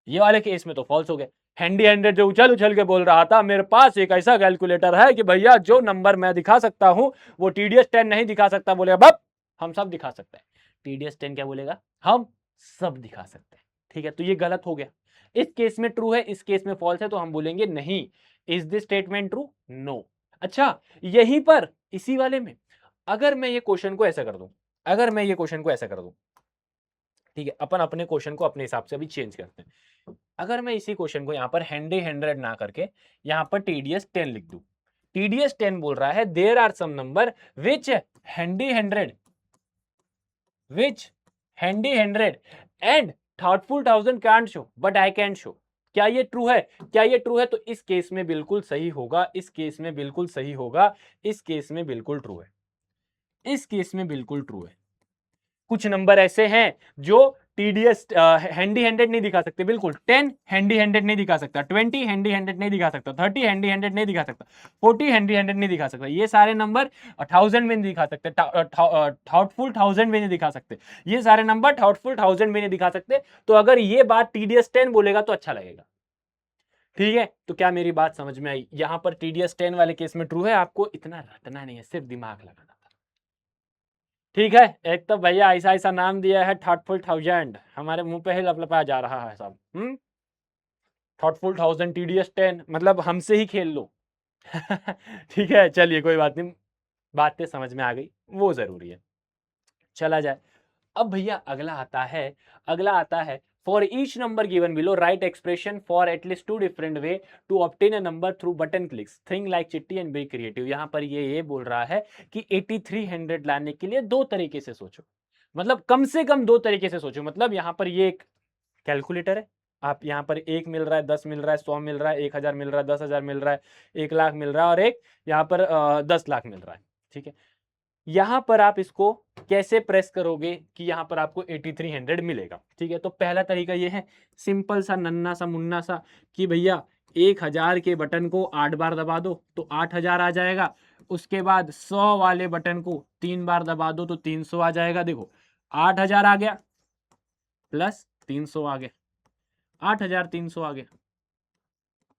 ये वाले केस में तो फॉल्स हो गया। हैंडी हैंडेड जो उछल उछल के बोल रहा था मेरे पास एक ऐसा कैलकुलेटर है कि भैया जो नंबर मैं दिखा सकता हूं वो TDS 10 नहीं दिखा सकता, बोले बब हम सब दिखा सकते हैं। TDS 10 क्या बोलेगा? हम सब दिखा सकते हैं, ठीक है। तो ये गलत हो गया, इस केस में ट्रू है, इस केस में फॉल्स है, तो हम बोलेंगे नहीं। Is this statement true? No. अच्छा, यहीं पर इसी वाले में अगर मैं ये क्वेश्चन को ऐसा कर दूं, अगर मैं ये क्वेश्चन को ऐसा कर दूं, ठीक है, अपन अपने क्वेश्चन को अपने हिसाब से अभी चेंज करते हैं। अगर मैं इसी क्वेश्चन को यहाँ पर हैंडी हैंड्रेड ना करके यहाँ पर TDS 10 लिख दूं, TDS 10 बोल रहा है there are some number which handy hundred and thoughtful thousand can't show but I can show. क्या ये ट्रू है? क्या ये ट्रू है? तो इस केस में बिल्कुल सही होगा, इस केस में बिल्कुल सही होगा, इस केस में बिल्कुल ट्रू है, इस केस में बिल्कुल ट्रू है। कुछ नंबर ऐसे हैं जो TDS हैंडी हैंडेड नहीं दिखा सकते, बिल्कुल। 10 हैंडी हैंडेड नहीं दिखा सकता, 20 हैंडी हैंडेड नहीं दिखा सकता, 30 हैंडी हैंडेड नहीं दिखा सकता, 40 हैंडी हैंडेड नहीं दिखा सकता। ये सारे नंबर 1000 में नहीं दिखा सकते, थॉटफुल 1000 में नहीं दिखा सकते, ये सारे नंबर थॉटफुल 1000 में नहीं दिखा सकते। तो अगर ये बात TDS 10 बोलेगा तो अच्छा लगेगा, ठीक है। तो क्या मेरी बात समझ में आई? यहां पर TDS 10 वाले केस में ट्रू है, आपको इतना रटना नहीं है, सिर्फ दिमाग लगाना, ठीक है। एक तो भैया ऐसा ऐसा नाम दिया है थॉटफुल थाउजेंड, हमारे मुंह पे ही लपलपाया जा रहा है सब। थॉटफुल थाउजेंड TDS 10 मतलब हमसे ही खेल लो। ठीक है, चलिए कोई बात नहीं, बातें समझ में आ गई, वो जरूरी है। चला जाए। अब भैया अगला आता है for each number given below write expression for at least 2 different way to obtain a number through button clicks, think like Chitti and be creative. यहां पर ये बोल रहा है कि 8300 लाने के लिए 2 तरीके से सोचो, मतलब कम से कम 2 तरीके से सोचो। मतलब यहां पर ये एक कैलकुलेटर है, आप यहाँ पर 1 मिल रहा है, 10 मिल रहा है, 100 मिल रहा है, 1000 मिल रहा है, 10,000 मिल रहा है, 1 लाख मिल रहा है, और एक यहाँ पर 10 लाख मिल रहा है, ठीक है। यहां पर आप इसको कैसे प्रेस करोगे कि यहां पर आपको 8300 मिलेगा, ठीक है। तो पहला तरीका ये है, सिंपल सा नन्ना सा मुन्ना सा, कि भैया 1000 के बटन को 8 बार दबा दो तो 8000 आ जाएगा। उसके बाद 100 वाले बटन को 3 बार दबा दो तो 300 आ जाएगा। देखो 8000 आ गया प्लस 300 आ गया, 8300 आ गया,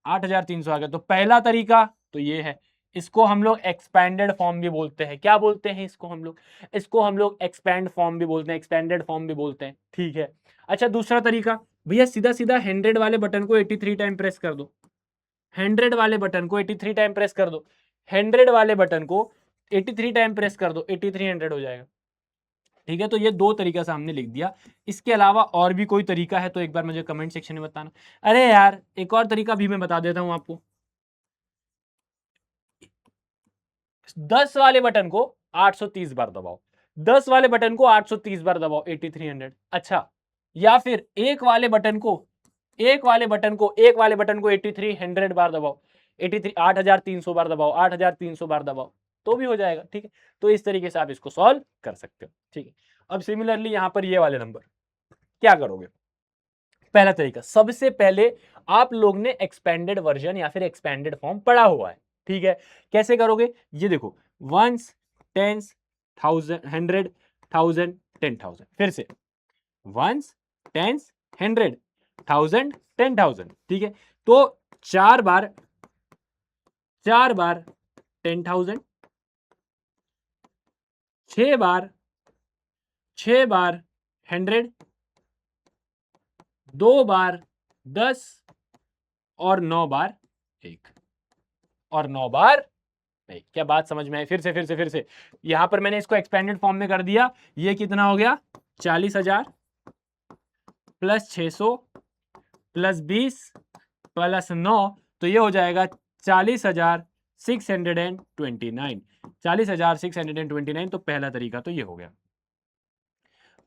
8300 आ गया। तो पहला तरीका तो ये है, इसको हम लोग एक्सपेंडेड फॉर्म भी बोलते हैं। क्या बोलते हैं इसको हम लोग? इसको हम लोग एक्सपेंड फॉर्म भी बोलते हैं, एक्सपेंडेड फॉर्म भी बोलते हैं, ठीक है। अच्छा दूसरा तरीका भैया, सीधा सीधा 100 वाले बटन को 83 टाइम प्रेस कर दो, 100 वाले बटन को 83 टाइम प्रेस कर दो, 100 वाले बटन को 83 टाइम प्रेस कर दो, 8300 हो जाएगा, ठीक है। तो ये दो तरीका सामने लिख दिया। इसके अलावा और भी कोई तरीका है तो एक बार मुझे कमेंट सेक्शन में बताना। अरे यार एक और तरीका भी मैं बता देता हूं आपको, 10 वाले बटन को 830 बार दबाओ, 10 वाले बटन को 830 बार दबाओ, 8300। अच्छा, या फिर एक वाले बटन को 8300 बार दबाओ, 8300 बार दबाओ, 8300 बार दबाओ, तो भी हो जाएगा, ठीक है। तो इस तरीके से आप इसको सॉल्व कर सकते हो, ठीक है। अब सिमिलरली यहां पर ये वाले नंबर क्या करोगे? पहला तरीका, सबसे पहले आप लोग ने एक्सपेंडेड वर्जन या फिर एक्सपेंडेड फॉर्म पढ़ा हुआ है, ठीक है। कैसे करोगे? ये देखो, वंस, टेंस, थाउजेंड, 100, 1000, 10,000। फिर से वंस, टेंस, 100, 1000, 10,000, ठीक है। तो 4 बार 10,000, 6 बार 100, 2 बार 10 और 9 बार 1 और 9 बार नहीं। क्या बात समझ में आई? फिर से यहां पर मैंने इसको एक्सपेंडेड फॉर्म में कर दिया। ये कितना हो गया? 40,000 प्लस 600 प्लस 20 प्लस 9, तो ये हो जाएगा 40,629, 40,629। तो पहला तरीका तो ये हो गया,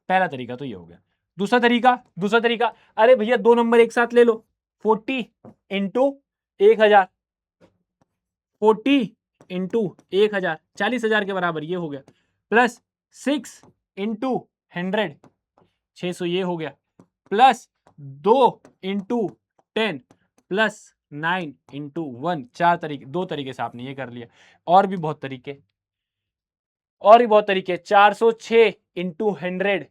पहला तरीका तो ये हो गया। दूसरा तरीका, अरे भैया दो नंबर एक साथ ले लो, 40 इंटू 1000, 40 इंटू 1000, 40,000 के बराबर ये हो गया, प्लस 6 इंटू 100, 600 ये हो गया, प्लस 2 इंटू 10 प्लस 9 इंटू 1। दो तरीके से आपने ये कर लिया। और भी बहुत तरीके, 406 इंटू 100,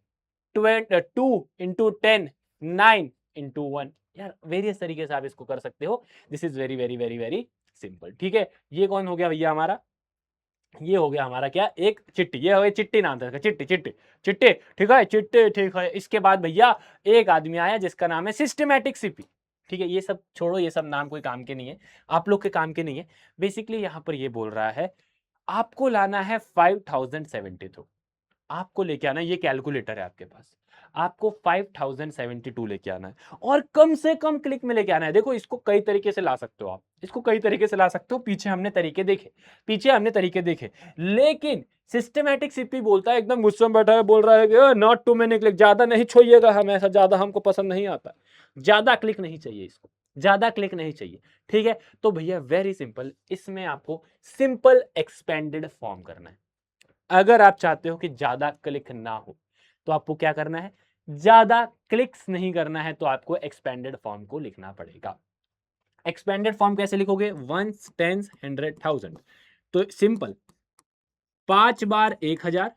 2 इंटू 10, 9 इंटू 1। यार वेरियस तरीके से आप इसको कर सकते हो। This is very very very very simple, ठीक है। ये कौन हो गया भैया हमारा? ये हो गया हमारा क्या? एक चिट्टी। ये हो गई चिट्टी, नाम था इसका, चिट्टी चिट्टी चिट्टी, ठीक है, चिट्टी, ठीक है। इसके बाद भैया एक आदमी आया जिसका नाम है सिस्टमैटिक सीपी, ठीक है। ये सब छोड़ो, ये सब नाम कोई काम के नहीं है, आप लोग के काम के नहीं है। बेसिकली यहां पर ये बोल रहा है आपको लाना है 5072, आपको लेके आना है, ये कैलकुलेटर है आपके पास, आपको 5072 लेके आना है और कम से कम क्लिक में लेके आना है। देखो इसको कई तरीके से ला सकते हो आप, इसको कई तरीके से ला सकते हो। पीछे हमने तरीके देखे, लेकिन सिस्टमैटिक सीपी बोलता है, एकदम गुस्से में बैठा है, बोल रहा है कि नॉट टू मेनी क्लिक, ज्यादा नहीं छोइएगा, हम ऐसा ज्यादा हमको पसंद नहीं आता, ज्यादा क्लिक नहीं चाहिए इसको, ज्यादा क्लिक नहीं चाहिए, ठीक है। तो भैया वेरी सिंपल, इसमें आपको सिंपल एक्सपेंडेड फॉर्म करना है। अगर आप चाहते हो कि ज्यादा क्लिक ना हो तो आपको क्या करना है? ज्यादा क्लिक्स नहीं करना है तो आपको एक्सपेंडेड फॉर्म को लिखना पड़ेगा। एक्सपेंडेड फॉर्म कैसे लिखोगे? Ones, tens, 100, 1000। तो सिंपल, 5 बार 1000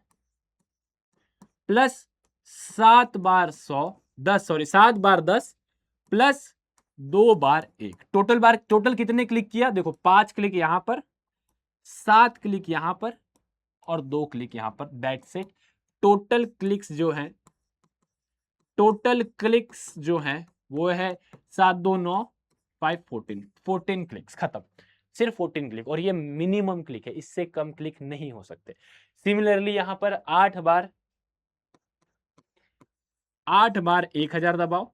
प्लस 7 बार 100, 7 बार 10 प्लस 2 बार 1। टोटल कितने क्लिक किया? देखो 5 क्लिक यहां पर, 7 क्लिक यहां पर और 2 क्लिक यहां पर, दैट्स इट। टोटल क्लिक्स जो हैं वो है 7 2 9 5 14, 14 क्लिक्स, खत्म। सिर्फ 14 क्लिक, और ये मिनिमम क्लिक है, इससे कम क्लिक नहीं हो सकते। सिमिलरली यहां पर 8 बार 1000 दबाओ,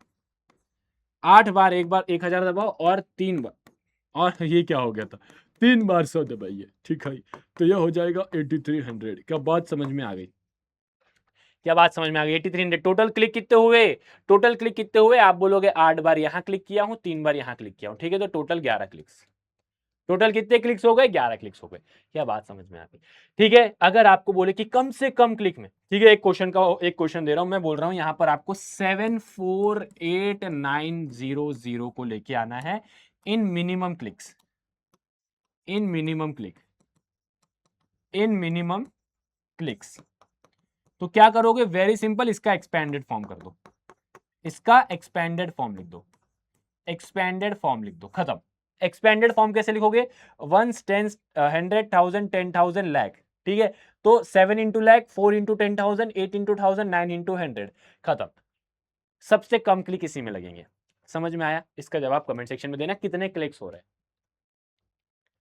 8 बार 1000 दबाओ और 3 बार, और ये क्या हो गया था? 3 बार 100 दबाइए, ठीक है। तो ये हो जाएगा 8300। क्या बात समझ में आ गई? क्या बात समझ में आ गई? 8300। टोटल क्लिक कितने हुए? आप बोलोगे 8 बार यहां क्लिक किया हूं, 3 बार यहां क्लिक किया हूं, ठीक है। तो टोटल 11 क्लिक्स। टोटल कितने क्लिक्स हो गए? 11 क्लिक्स हो गए। क्या बात समझ में आ गई? ठीक है। अगर आपको बोले कि कम से कम क्लिक में, ठीक है, एक क्वेश्चन दे रहा हूं, मैं बोल रहा हूं यहां पर आपको 748,900 को लेके आना है इन मिनिमम क्लिक्स, इन मिनिमम क्लिक्स, तो क्या करोगे, वेरी सिंपल, इसका एक्सपेंडेड फॉर्म कर दो, इसका एक्सपेंडेड फॉर्म लिख दो, एक्सपेंडेड फॉर्म लिख दो, खत्म। एक्सपेंडेड फॉर्म कैसे लिखोगे, 1 10 100,000 10,000 लाख, ठीक है। तो 7 into lakh, 4 into 10,000, 8 into 1000, 9 into 100, खत्म। सबसे कम क्लिक इसी में लगेंगे। समझ में आया? इसका जवाब कमेंट सेक्शन में देना, कितने क्लिक्स हो रहे हैं।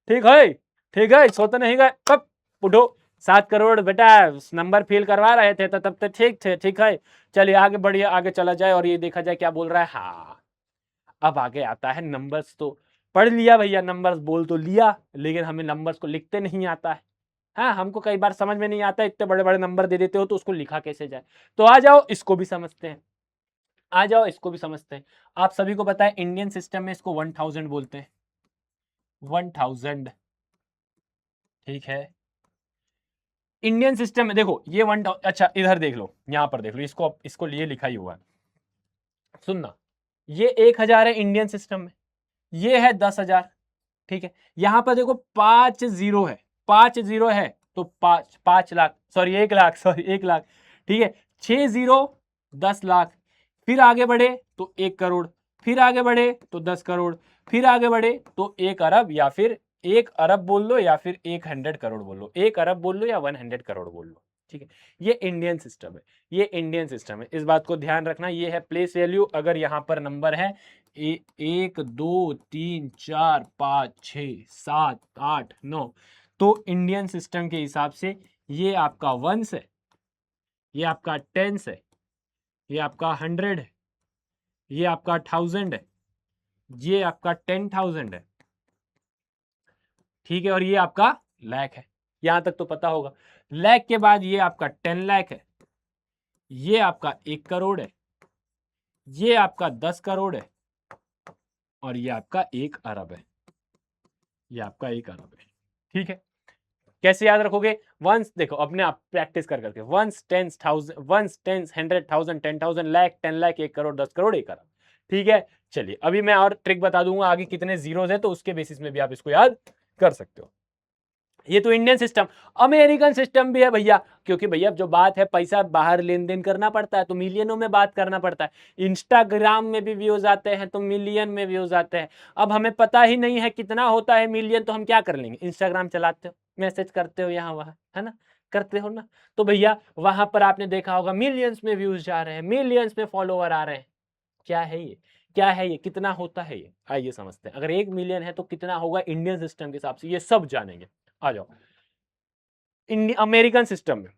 ठीक है, ठीक है, सो तो नहीं गए, कब उठो। 7 करोड़ बेटा नंबर फिल करवा रहे थे तो तब तक ठीक थे, ठीक है। चलिए आगे बढ़िए, आगे चला जाए और ये देखा जाए क्या बोल रहा है। हाँ, अब आगे आता है नंबर्स। तो पढ़ लिया भैया, नंबर्स बोल तो लिया, लेकिन हमें नंबर्स को लिखते नहीं आता है। हाँ, हमको कई बार समझ में नहीं आता, इतने बड़े बड़े नंबर दे देते हो तो उसको लिखा कैसे जाए। तो आ जाओ इसको भी समझते हैं, आ जाओ इसको भी समझते हैं। आप सभी को पता है इंडियन सिस्टम में इसको 1000 बोलते हैं, 1000, ठीक है। इंडियन सिस्टम में देखो ये 1000, अच्छा इधर देख लो, यहां पर देख लो, इसको लिए लिखा ही हुआ है। सुनना, ये 1000 है इंडियन सिस्टम में, ये है 10,000, ठीक है। यहां पर देखो 5 जीरो है, 5 जीरो है तो 5 लाख, सॉरी 1 लाख, सॉरी 1 लाख, ठीक है। 6 जीरो 10 लाख, फिर आगे बढ़े तो 1 करोड़, फिर आगे बढ़े तो 10 करोड़, फिर आगे बढ़े तो 1 अरब, या फिर 1 अरब बोल लो या फिर 100 करोड़ बोल लो, 1 अरब बोल लो या 100 करोड़ बोल लो, ठीक है। ये इंडियन सिस्टम है, ये इंडियन सिस्टम है, इस बात को ध्यान रखना। ये है प्लेस वैल्यू। अगर यहां पर नंबर है 1 2 3 4 5 6 7 8 9, तो इंडियन सिस्टम के हिसाब से ये आपका वंस है, ये आपका टेंस है, ये आपका 100 है, ये आपका 1000 है, ये आपका 10,000 है, ठीक है। और ये आपका लाख है, यहां तक तो पता होगा। लाख के बाद ये आपका 10 लाख है, ये आपका 1 करोड़ है, ये आपका 10 करोड़ है, और ये आपका 1 अरब है, ये आपका 1 अरब है, ठीक है। कैसे याद रखोगे, वंस देखो अपने आप प्रैक्टिस कर करके, वंस 10,000, वंस 10, 100,000, 10,000, लाख, 10 लाख, 1 करोड़, 10 करोड़, 1 अरब, ठीक है। चलिए अभी मैं और ट्रिक बता दूंगा आगे कितने जीरोस है, तो उसके बेसिस में भी आप इसको याद कर सकते हो। ये तो इंडियन सिस्टम। अमेरिकन सिस्टम भी है भैया, क्योंकि भैया जो बात है पैसा बाहर लेन देन करना पड़ता है तो मिलियनों में बात करना पड़ता है। इंस्टाग्राम में भी व्यूज आते हैं तो मिलियन में व्यूज आते हैं। अब हमें पता ही नहीं है कितना होता है मिलियन, तो हम क्या कर लेंगे, इंस्टाग्राम चलाते हो, मैसेज करते हो यहाँ वहां, है ना, करते हो ना। तो भैया वहां पर आपने देखा होगा मिलियंस में व्यूज जा रहे हैं, मिलियंस में फॉलोवर आ रहे हैं। क्या है ये, क्या है ये, कितना होता है ये, आइए समझते हैं। अगर 1 मिलियन है तो कितना होगा इंडियन सिस्टम के हिसाब से, ये सब जानेंगे। आ जाओ अमेरिकन सिस्टम में,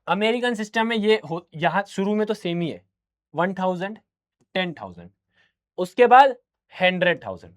अमेरिकन सिस्टम में ये यहां शुरू में तो सेम ही है, 1000, 10,000, उसके बाद 100,000,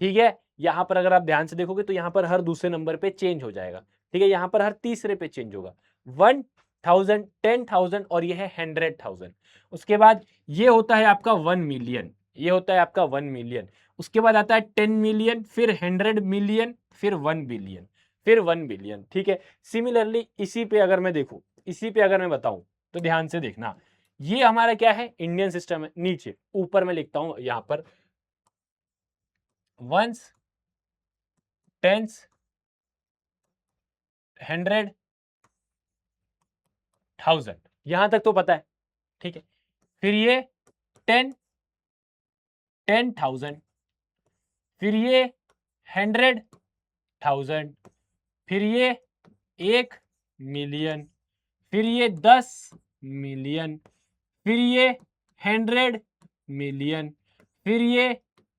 ठीक है। यहां पर अगर आप ध्यान से देखोगे तो यहां पर हर दूसरे नंबर पे चेंज हो जाएगा, ठीक है। यहां पर हर तीसरे पे चेंज होगा, 1000, 10,000 और ये है 100,000। उसके बाद ये होता है आपका 1 मिलियन, ये होता है आपका 1 मिलियन। उसके बाद आता है 10 मिलियन, फिर 100 मिलियन, फिर 1 बिलियन, फिर 1 बिलियन, ठीक है। सिमिलरली इसी पे अगर मैं देखूं, इसी पे अगर मैं बताऊं तो ध्यान से देखना, ये हमारा क्या है, इंडियन सिस्टम है। नीचे ऊपर मैं लिखता हूं यहां पर वंस, टेंस, 100, 1000, यहां तक तो पता है, ठीक है। फिर ये 10, 10,000, फिर ये 100,000, फिर ये 1 मिलियन, फिर ये 10 मिलियन, फिर ये 100 मिलियन, फिर ये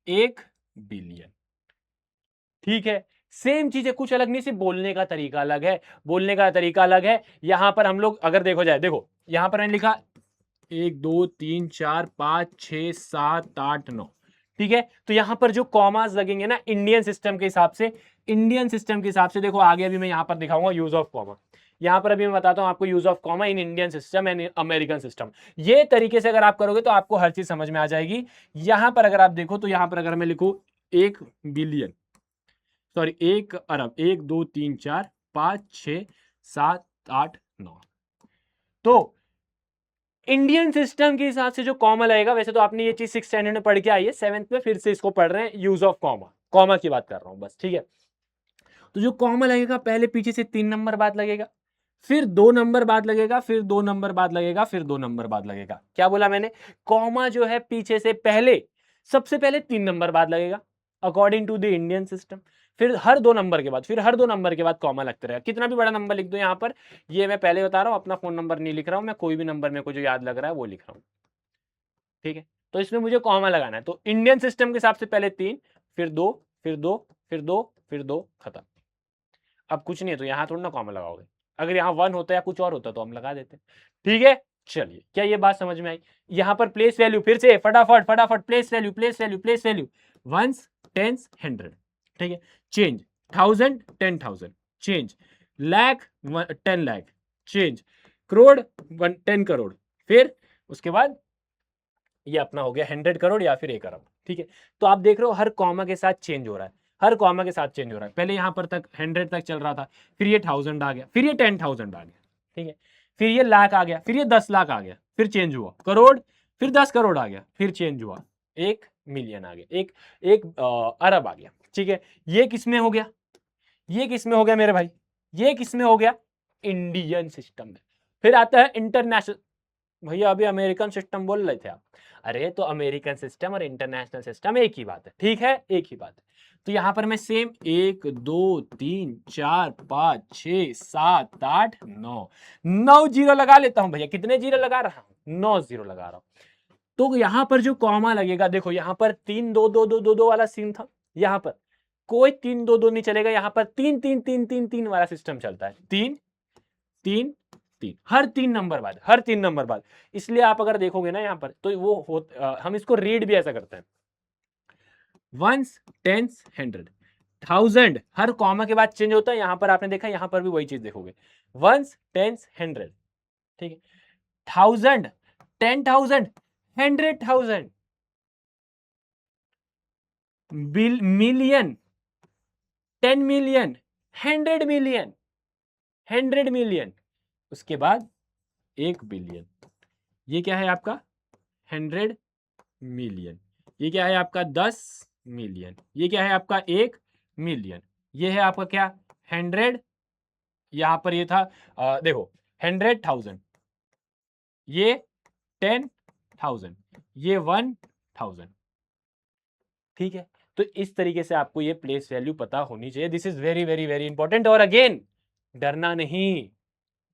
1 बिलियन, ठीक है। सेम चीज है, कुछ अलग नहीं, सिर्फ बोलने का तरीका अलग है, बोलने का तरीका अलग है। यहां पर हम लोग अगर देखो जाए, देखो यहां पर मैंने लिखा 1 2 3 4 5 6 7 8 9, ठीक है। तो यहां पर जो कॉमास लगेंगे ना इंडियन सिस्टम के हिसाब से, इंडियन सिस्टम के हिसाब से देखो आगे अभी मैं यहां पर दिखाऊंगा यूज ऑफ कॉमा। यहां पर अभी मैं बताता हूं आपको use of comma in Indian system and American system. ये तरीके से अगर आप करोगे तो आपको हर चीज समझ में आ जाएगी। यहां पर अगर आप देखो तो यहां पर अगर मैं लिखूं 1 बिलियन, सॉरी 1 अरब, 1 2 3 4 5 6 7 8 9, तो इंडियन सिस्टम के हिसाब से जो कॉमा लगेगा, वैसे तो आपने ये चीज 6th स्टैंडर्ड में पढ़ के आई है, 7th में फिर से इसको पढ़ रहे हैं, यूज ऑफ कॉमा, कॉमा की बात कर रहा हूं बस, ठीक है। तो जो कॉमा लगेगा पहले पीछे से 3 नंबर बाद लगेगा, फिर 2 नंबर बाद लगेगा, फिर 2 नंबर बाद लगेगा, फिर 2 नंबर बाद लगेगा। क्या बोला मैंने? कॉमा जो है पीछे से पहले, सबसे पहले 3 नंबर बाद लगेगा according to the Indian system. फिर हर 2 नंबर के बाद, फिर हर 2 नंबर के बाद कॉमा लगते रहेगा। कितना भी बड़ा नंबर लिख दो यहाँ पर, ये मैं पहले बता रहा हूँ, अपना फोन नंबर नहीं लिख रहा हूँ मैं, कोई भी नंबर मेरे को जो याद लग रहा है वो लिख रहा हूँ, ठीक है। तो इसमें मुझे कॉमा लगाना है। तो इंडियन सिस्टम के हिसाब से पहले 3, फिर 2, फिर 2, फिर 2, फिर 2, खत्म। अब कुछ नहीं है तो यहाँ थोड़ा ना कॉमा लगाओगे। अगर यहाँ 1 होता या कुछ और होता तो हम लगा देते, ठीक है। चलिए, क्या ये बात समझ में आई? यहाँ पर प्लेस वैल्यू फिर से फटाफट फटाफट, place value place value place value, ones, tens, 100, ठीक है। Change 1000, 10,000, change lakh, 10 lakh, change crore, 10 crore, फिर उसके बाद ये अपना हो गया 100 करोड़ या फिर 1 अरब, ठीक है। तो आप देख रहे हो हर कॉमा के साथ चेंज हो रहा है, हर कॉमा के साथ चेंज हो रहा है। पहले यहाँ पर तक 100 तक चल रहा था, फिर ये 1000 आ गया, फिर ये 10,000 आ गया, ठीक है। फिर ये लाख आ गया, फिर ये 10 लाख आ गया, फिर चेंज हुआ करोड़, फिर 10 करोड़ आ गया, फिर चेंज हुआ 1 मिलियन आ गया, एक अरब आ गया, ठीक है। ये किसमें हो गया? ये किसमें हो गया मेरे भाई? ये किसमें हो गया? इंडियन सिस्टम में। फिर आता है इंटरनेशनल। भैया अभी अमेरिकन सिस्टम बोल रहे थे आप। अरे तो अमेरिकन सिस्टम और इंटरनेशनल सिस्टम एक ही बात है, ठीक है, एक ही बात है। तो यहां पर मैं सेम 1 2 3 4 5 6 7 8 9 9 जीरो लगा लेता हूं भैया। कितने जीरो लगा रहा हूं? 9 जीरो लगा रहा हूं। तो यहां पर जो कॉमा लगेगा, देखो यहां पर 3 2 2 2 2 2 वाला सीन था, यहां पर कोई 3 2 2 नहीं चलेगा, यहां पर 3 3 3 3 3 वाला सिस्टम चलता है। 3 3 3, हर 3 नंबर बाद, हर 3 नंबर बाद। इसलिए आप अगर देखोगे ना यहाँ पर, तो हम इसको रीड भी ऐसा करते हैं, वंस, टेंस, 100, 1000 हर कॉमा के बाद चेंज होता है। यहां पर आपने देखा, यहां पर भी वही चीज देखोगे, वंस, टेंस, 100, ठीक है। 1000, 10,000, 100,000, मिलियन, 10 मिलियन, 100 मिलियन, 100 मिलियन, उसके बाद 1 बिलियन। ये क्या है आपका? 100 मिलियन। ये क्या है आपका? 10 मिलियन। ये क्या है आपका? 1 मिलियन। ये है आपका क्या? 100, यहां पर ये था देखो 100,000, ये 10,000, ये 1,000, ठीक है। तो इस तरीके से आपको ये प्लेस वैल्यू पता होनी चाहिए। This is very very very important. और अगेन डरना नहीं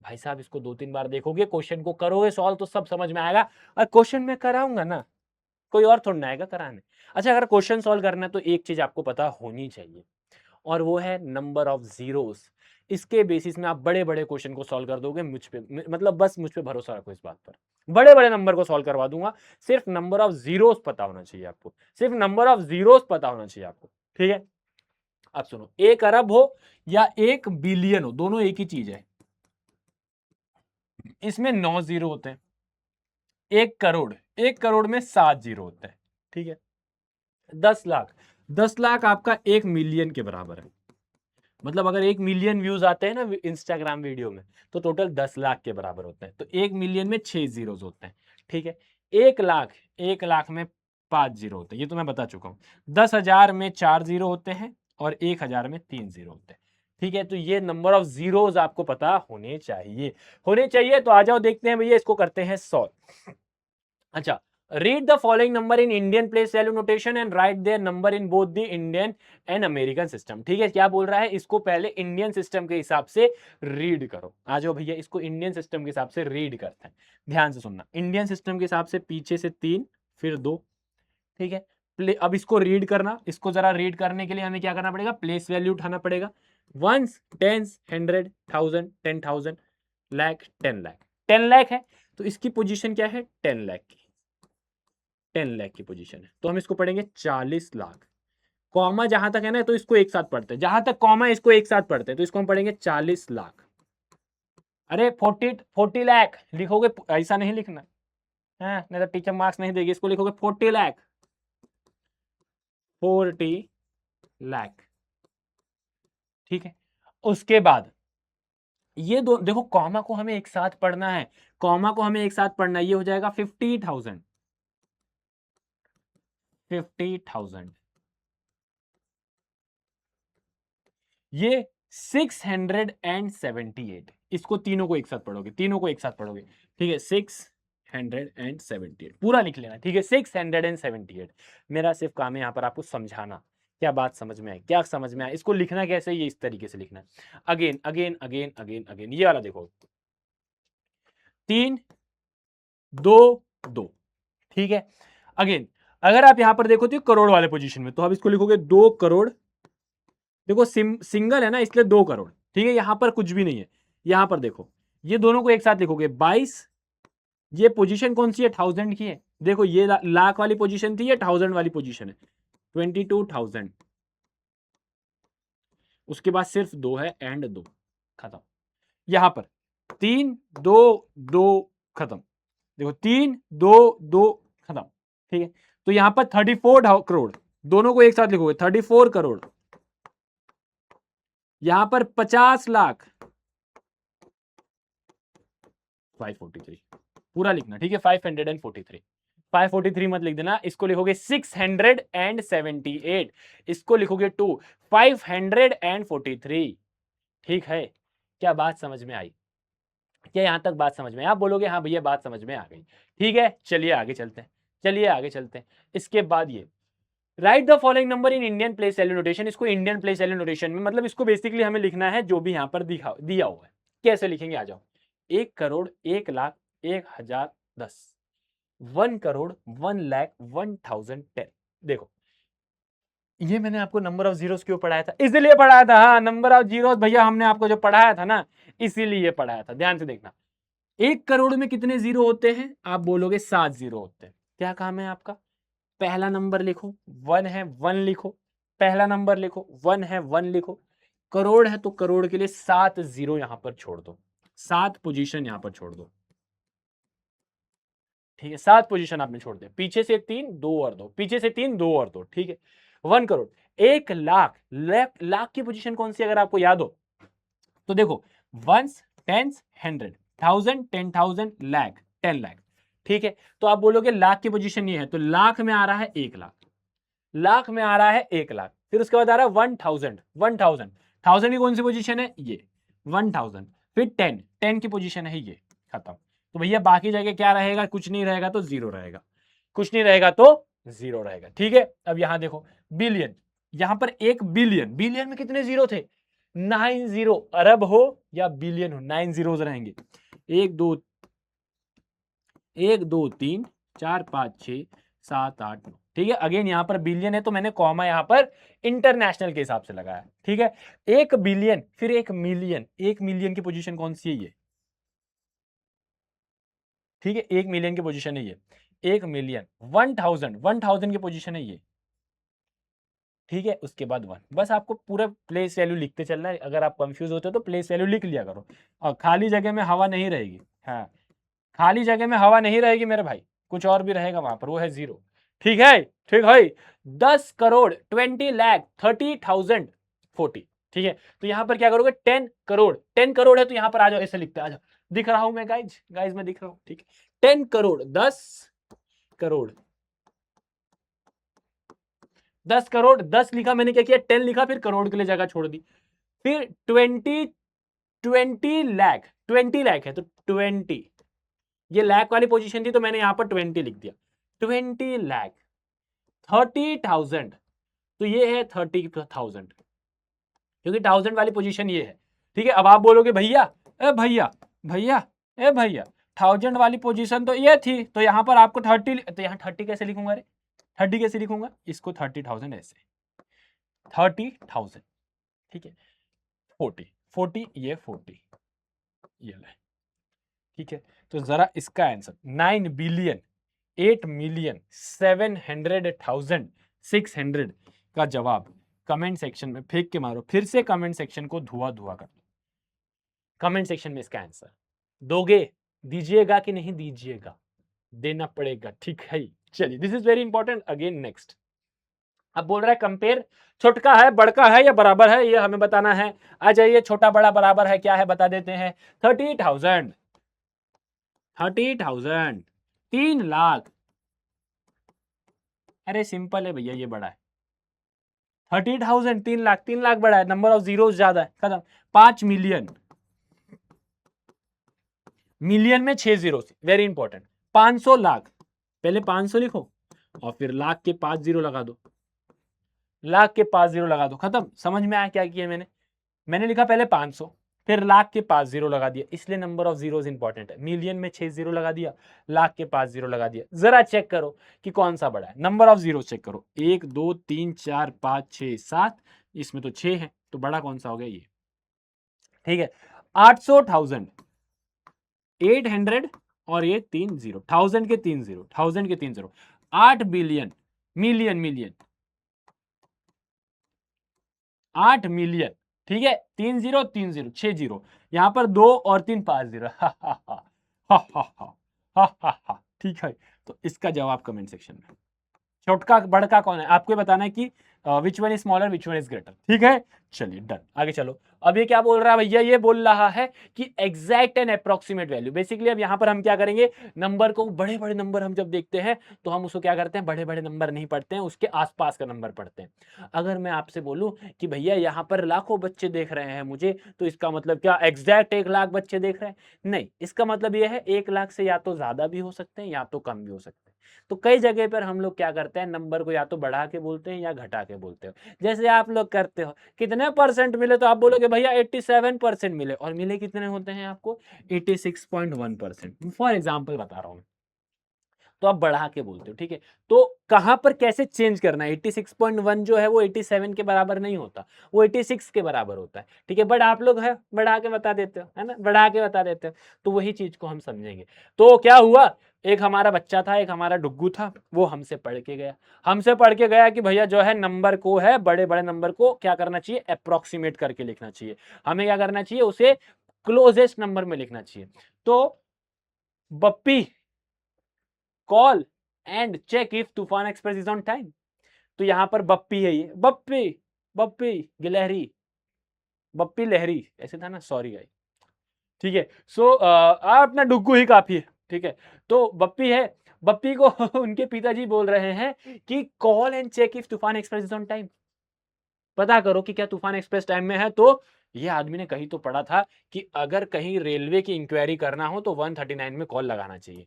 भाई साहब, इसको 2-3 बार देखोगे, क्वेश्चन को करोगे सॉल्व तो सब समझ में आएगा। और क्वेश्चन में कराऊंगा ना, कोई और थोड़ा ना आएगा कराने। अच्छा, अगर क्वेश्चन सॉल्व करना है तो एक चीज आपको पता होनी चाहिए, और वो है नंबर ऑफ जीरोस। इसके बेसिस में आप बड़े बड़े क्वेश्चन को सॉल्व कर दोगे मुझ पे, मतलब बस मुझ पे भरोसा रखो इस बात पर। बड़े बड़े नंबर को सॉल्व करवा दूंगा। सिर्फ नंबर ऑफ जीरोस पता होना चाहिए आपको, सिर्फ नंबर ऑफ जीरोस पता होना चाहिए आपको, ठीक है। अब सुनो, 1 अरब हो या 1 बिलियन हो, दोनों एक ही चीज है। इसमें 9 जीरो होते हैं। 1 करोड़, 1 करोड़ में 7 जीरो होते हैं, ठीक है। 10 लाख, 10 लाख आपका 1 मिलियन के बराबर है। मतलब अगर 1 मिलियन व्यूज आते हैं ना इंस्टाग्राम वीडियो में, तो टोटल 10 लाख के बराबर होते हैं। तो 1 मिलियन में 6 जीरोस होते हैं, ठीक है। 1 लाख, 1 लाख में 5 जीरो होते हैं, ये तो मैं बता चुका हूं। 10,000 में 4 जीरो होते हैं, और 1,000 में 3 जीरो होते हैं, ठीक है। तो ये नंबर ऑफ जीरोस आपको पता होने चाहिए, होने चाहिए। तो आ जाओ देखते हैं भैया, इसको करते हैं सॉल्व। अच्छा, read the following number in Indian place value notation and write their number in both the Indian and American system। ठीक है, क्या बोल रहा है? इसको पहले इंडियन सिस्टम के हिसाब से रीड करो। आ जाओ भैया, इसको इंडियन सिस्टम के हिसाब से रीड करते हैं। ध्यान से सुनना, इंडियन सिस्टम के हिसाब से पीछे से 3, फिर 2, ठीक है। अब इसको रीड करना, इसको जरा रीड करने के लिए हमें क्या करना पड़ेगा? प्लेस वैल्यू उठाना पड़ेगा। Ones, tens, 100, 1000, 10,000, lakh, 10 lakh. 10 लाख है तो इसकी पोजीशन क्या है? 10 लाख की, 10 लाख की पोजीशन है। तो हम इसको पढ़ेंगे 40 लाख। कॉमा जहां तक है ना, तो इसको एक साथ पढ़ते हैं, जहां तक कॉमा इसको एक साथ पढ़ते हैं, तो इसको हम पढ़ेंगे 40 लाख। अरे 40 लाख लिखोगे, ऐसा नहीं लिखना है, नहीं तो टीचर मार्क्स नहीं देगी। इसको लिखोगे 40 लाख, 40 लाख, ठीक है। उसके बाद ये दो देखो, कॉमा को हमें एक साथ पढ़ना है, कॉमा को हमें एक साथ पढ़ना है। ये हो जाएगा 50,000, 50,000, ये 678। इसको तीनों को एक साथ पढ़ोगे, तीनों को एक साथ पढ़ोगे, ठीक है। 678 पूरा लिख लेना, ठीक है। 678। मेरा सिर्फ काम है यहाँ पर आपको समझाना, क्या बात समझ में आई, क्या समझ में आया, इसको लिखना कैसे, ये इस तरीके से लिखना है। Again again again again again, ये वाला देखो, 3 2 2, ठीक है। अगेन अगर आप यहां पर देखो तो करोड़ वाले पोजीशन में, तो आप इसको लिखोगे 2 करोड़। देखो सिंगल है ना, इसलिए 2 करोड़, ठीक है। यहां पर कुछ भी नहीं है, यहां पर देखो, ये दोनों को एक साथ लिखोगे 22। ये पोजीशन कौन सी है, 1000 की है। देखो ये लाख वाली पोजीशन थी, ये 1000 वाली पोजीशन है, 22,000। उसके बाद सिर्फ 2 है, एंड 2, खत्म। यहां पर 3 2 2 खत्म। देखो 3 2 2 खत्म, ठीक है। तो यहां पर 34 करोड़, दोनों को एक साथ लिखोगे 34 करोड़। यहां पर 50 लाख, 543 पूरा लिखना, ठीक है। 543, 543 मत लिख देना, इसको लिखोगे 678, इसको लिखोगे 2 543, ठीक है। क्या बात समझ में आई, क्या यहां तक बात समझ में, आप बोलोगे हाँ भैया बात समझ में आ गई, ठीक है। चलिए आगे चलते हैं, चलिए आगे चलते हैं। इसके बाद ये right the following number in Indian place value notation, इसको इंडियन प्लेस वैल्यू नोटेशन में, मतलब इसको बेसिकली हमें लिखना है जो भी यहां पर दिया हुआ है। कैसे लिखेंगे, आ जाओ। 1 करोड़, 1 लाख, 1000, 10, 1 करोड़, 1 लाख, 1000, 10। देखो ये मैंने आपको नंबर ऑफ जीरोस क्यों पढ़ाया था, इसीलिए पढ़ाया था, हाँ नंबर ऑफ जीरोस भैया हमने आपको जो पढ़ाया था ना, इसीलिए पढ़ाया था। ध्यान से देखना, 1 करोड़ में कितने जीरो होते हैं, आप बोलोगे 7 जीरो होते हैं। क्या काम है आपका, पहला नंबर लिखो, 1 है 1 लिखो, पहला नंबर लिखो, 1 है 1 लिखो। करोड़ है तो करोड़ के लिए 7 जीरो यहां पर छोड़ दो, 7 पोजीशन यहां पर छोड़ दो, ठीक है। 7 पोजीशन आपने छोड़ दिया, पीछे से 3 2 और 2, पीछे से 3 2 और 2, ठीक है। 1 करोड़, 1 लाख, लाख की पोजीशन कौन सी अगर आपको याद हो तो देखो, वंस, टेंस, 100, 1000, 10,000, लाख, 10 लाख, ठीक है। तो आप बोलोगे लाख की पोजीशन ये है, तो लाख में आ रहा है 1 लाख, लाख में आ रहा है 1 लाख, फिर उसके बाद आ रहा है 1000, 1000, 1000 की कौन सी पोजीशन है, ये 1000, फिर 10, 10 की पोजीशन है ये, खत्म। तो भैया बाकी जगह क्या रहेगा, कुछ नहीं रहेगा तो जीरो रहेगा, कुछ नहीं रहेगा तो जीरो रहेगा, ठीक है। अब यहां देखो बिलियन, यहां पर 1 बिलियन, बिलियन में कितने जीरो थे, 9 जीरो। अरब हो या बिलियन हो, 9 जीरोज रहेंगे। 1 2 1 2 3 4 5 6 7 8 9, ठीक है। अगेन यहां पर बिलियन है तो मैंने कॉमा यहां पर इंटरनेशनल के हिसाब से लगाया, ठीक है। 1 बिलियन, फिर 1 मिलियन, 1 मिलियन की पोजीशन कौन सी है ये, ठीक है। 1 मिलियन की पोजीशन है ये, 1 मिलियन। 1000, 1000 की पोजीशन है ये, ठीक है। उसके बाद 1, बस आपको पूरा प्लेस वैल्यू लिखते चलना है। अगर आप कंफ्यूज होते हो तो प्लेस वैल्यू लिख लिया करो, और खाली जगह में हवा नहीं रहेगी, हाँ खाली जगह में हवा नहीं रहेगी मेरे भाई, कुछ और भी रहेगा वहां पर, वो है जीरो, ठीक है। ठीक है, 10 करोड़, 20 लाख, 30,000, 40, ठीक है। तो यहां पर क्या करोगे, 10 करोड़, 10 करोड़ है तो यहां पर आ जाओ, ऐसे लिखते आ जाओ, दिख रहा हूं मैं गाइज, गाइज मैं दिख रहा हूं, ठीक है। 10 करोड़, 10 करोड़, 10 करोड़, 10 लिखा मैंने, क्या किया 10 लिखा, फिर करोड़ के लिए जगह छोड़ दी। फिर 20 लाख, 20 लाख है तो 20, ये लाख वाली पोजीशन थी तो मैंने यहां पर 20 लिख दिया, 20 लाख। 30,000, तो ये है 30,000, क्योंकि 1000 वाली पोजीशन ये है, ठीक है। अब आप बोलोगे भैया, ए भैया, भैया, ए भैया, 1000 वाली पोजीशन तो ये थी, तो यहां पर आपको 30, तो यहां 30 कैसे लिखूंगा रे, 30 कैसे लिखूंगा, इसको 30,000 ऐसे, 30,000, ठीक है। 40, 40, ये 40, ये ले, ठीक है। तो जरा इसका आंसर 9 बिलियन 8 मिलियन 700,000 600 का जवाब कमेंट सेक्शन में फेंक के मारो, फिर से कमेंट सेक्शन को धुआं धुआं कर दो। कमेंट सेक्शन में इसका आंसर दोगे, दीजिएगा कि नहीं दीजिएगा, देना पड़ेगा, ठीक है। चलिए, this is very important. Again next, अब बोल रहा है कंपेयर, छोटका है बड़का है या बराबर है, ये हमें बताना है। आ जाइए, छोटा बड़ा बराबर है, क्या है बता देते हैं। 30,000, 30,000, 3 लाख, अरे सिंपल है भैया, ये बड़ा है, 30,000 3 लाख, 3 लाख बड़ा है, नंबर ऑफ जीरो ज्यादा है, खत्म। 5 मिलियन, मिलियन में 6 जीरो, वेरी इंपॉर्टेंट। 500 लाख, पहले 500 लिखो और फिर लाख के 5 जीरो लगा दो, लाख के 5 जीरो लगा दो, खत्म। समझ में आया क्या किया मैंने लिखा पहले 500, फिर लाख के 5 जीरो लगा दिया, इसलिए नंबर ऑफ जीरोस इंपॉर्टेंट है। मिलियन में 6 जीरो लगा दिया, लाख के 5 जीरो लगा दिया। जरा चेक करो कि कौन सा बड़ा है, नंबर ऑफ जीरो चेक करो। 1 2 3 4 5 6 7, इसमें तो 6 है, तो बड़ा कौन सा हो गया ये, ठीक है। 800,000, 800 और ये 3 जीरो, 1000 के 3 जीरो, 1000 के 3 zero, 8 billion, million million, 8 million, ठीक है। 3 जीरो 3 जीरो 6 जीरो, यहां पर 2 और 3 5 जीरो, हा हा हा हा हा हा हा हा, ठीक है। तो इसका जवाब कमेंट सेक्शन में। छोटका बड़का कौन है आपको बताना है कि which one is smaller which one is greater, ठीक है। चलिए डन, आगे चलो। अब ये क्या बोल रहा है भैया, ये बोल रहा है कि exact and approximate value. Basically अब यहां पर हम क्या करेंगे, नंबर को, बड़े बड़े नंबर हम जब देखते हैं तो हम उसको क्या करते हैं, बड़े बड़े नंबर नहीं पढ़ते हैं, उसके आसपास का नंबर पढ़ते हैं। अगर मैं आपसे बोलूं कि भैया यहाँ पर लाखों बच्चे देख रहे हैं मुझे, तो इसका मतलब क्या एग्जैक्ट 1 लाख बच्चे देख रहे हैं? नहीं, इसका मतलब यह है 1 लाख से या तो ज्यादा भी हो सकते हैं या तो कम भी हो सकते हैं। तो कई जगह पर हम लोग क्या करते हैं, नंबर को या तो बढ़ा के बोलते हैं या घटा के बोलते हो। जैसे आप लोग करते हो, कितने परसेंट मिले, तो आप बोलोगे भैया 87% मिले, और मिले कितने होते हैं आपको, 86.1%। फॉर एग्जाम्पल बता रहा हूं, तो आप बढ़ा के बोलते हो, ठीक है। तो कहां पर कैसे चेंज करना है, 86.1 जो है वो 87 के बराबर नहीं होता, वो 86 के बराबर होता है, ठीक है। बट आप लोग है बढ़ा के बता देते हो, है ना, बढ़ा के बता देते हो। तो वही चीज को हम समझेंगे। तो क्या हुआ, एक हमारा बच्चा था, एक हमारा डुग्गू था, वो हमसे पढ़ के गया, हमसे पढ़ के गया कि भैया जो है नंबर को है, बड़े बड़े नंबर को क्या करना चाहिए, अप्रोक्सीमेट करके लिखना चाहिए। हमें क्या करना चाहिए, उसे क्लोजेस्ट नंबर में लिखना चाहिए। तो Bappi call and check if Toofan express is on time. तो यहां पर बप्पी है, ये बप्पी, बप्पी गिलहरी, बप्पी लहरी ऐसे था ना, सॉरी गाइस, ठीक है। सो अपना डुग्गू ही काफी है, ठीक है। तो बप्पी है, बप्पी को उनके पिताजी बोल रहे हैं कि call and check if Toofan express is on time, पता करो कि क्या तूफान एक्सप्रेस टाइम में है। तो ये आदमी ने कहीं तो पढ़ा था कि अगर कहीं रेलवे की इंक्वायरी करना हो तो 139 में कॉल लगाना चाहिए।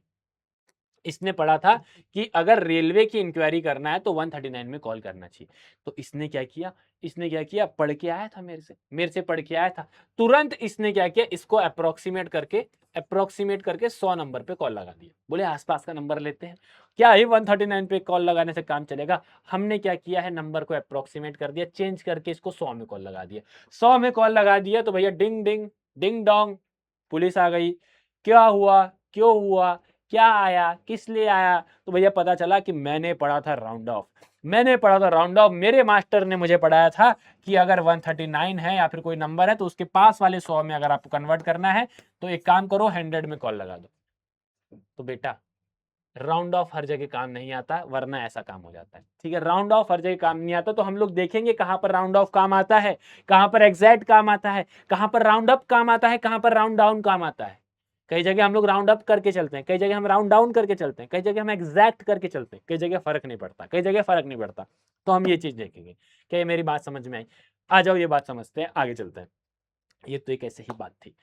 इसने पढ़ा था कि अगर रेलवे की इंक्वायरी करना है तो 139 में कॉल करना चाहिए। तो इसने क्या किया, इसने क्या किया, पढ़ के आया था मेरे से पढ़ के आया था। तुरंत इसने क्या किया, इसको अप्रोक्सीमेट करके 100 नंबर पे कॉल लगा दिया। बोले आसपास का नंबर लेते हैं, क्या ही 139 पे कॉल लगाने से काम चलेगा। हमने क्या किया है, नंबर को अप्रोक्सीमेट कर दिया, चेंज करके इसको 100 में कॉल लगा दिया। 100 में कॉल लगा दिया तो भैया डिंग डिंग डिंग डोंग, पुलिस आ गई। क्या हुआ, क्यों हुआ, क्या आया, किस लिए आया? तो भैया पता चला कि मैंने पढ़ा था राउंड ऑफ, मैंने पढ़ा था राउंड ऑफ, मेरे मास्टर ने मुझे पढ़ाया था कि अगर 139 है या फिर कोई नंबर है तो उसके पास वाले 100 में अगर आपको कन्वर्ट करना है तो एक काम करो, 100 में कॉल लगा दो। तो बेटा राउंड ऑफ हर जगह काम नहीं आता, वरना ऐसा काम हो जाता है, ठीक है। राउंड ऑफ हर जगह काम नहीं आता, तो हम लोग देखेंगे कहां पर राउंड ऑफ काम आता है, कहां पर एग्जैक्ट काम आता है, कहां पर राउंड अप काम आता है, कहां पर राउंड डाउन काम आता है। कई जगह हम लोग राउंड अप करके चलते हैं, कई जगह हम राउंड डाउन करके चलते हैं, कई जगह हम एग्जैक्ट करके चलते हैं, कई जगह फर्क नहीं पड़ता, कई जगह फर्क नहीं पड़ता। तो हम ये चीज देखेंगे। क्या ये मेरी बात समझ में आई? आ जाओ ये बात समझते हैं, आगे चलते हैं। ये तो एक ऐसे ही बात थी।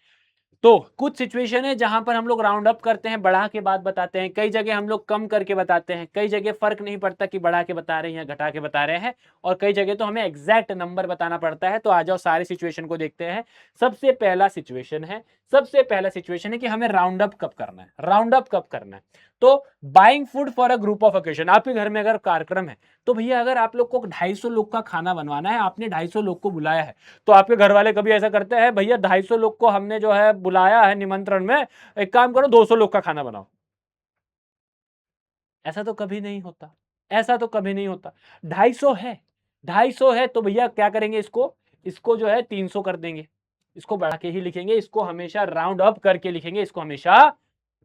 तो कुछ सिचुएशन है जहां पर हम लोग राउंड अप करते हैं, बढ़ा के बात बताते हैं, कई जगह हम लोग कम करके बताते हैं, कई जगह फर्क नहीं पड़ता कि बढ़ा के बता रहे हैं या घटा के बता रहे हैं, और कई जगह तो हमें एग्जैक्ट नंबर बताना पड़ता है। तो आ जाओ सारे सिचुएशन को देखते हैं। सबसे पहला सिचुएशन है कि हमें राउंड अप कब करना है, राउंड अप कब करना है। तो buying food for a group of occasion, आपके घर में अगर कार्यक्रम है, तो भैया अगर आप लोग को 250 लोग का खाना बनवाना है, आपने 250 लोग को बुलाया है, तो आपके घर वाले कभी ऐसा करते हैं, भैया 250 लोग को हमने जो है बुलाया है निमंत्रण में, एक काम करो 200 लोग का खाना बनाओ? ऐसा तो कभी नहीं होता, ऐसा तो कभी नहीं होता। 250 है, 250 है तो भैया क्या करेंगे, इसको जो है 300 कर देंगे, इसको बढ़ा के ही लिखेंगे, इसको हमेशा राउंड अप करके लिखेंगे, इसको हमेशा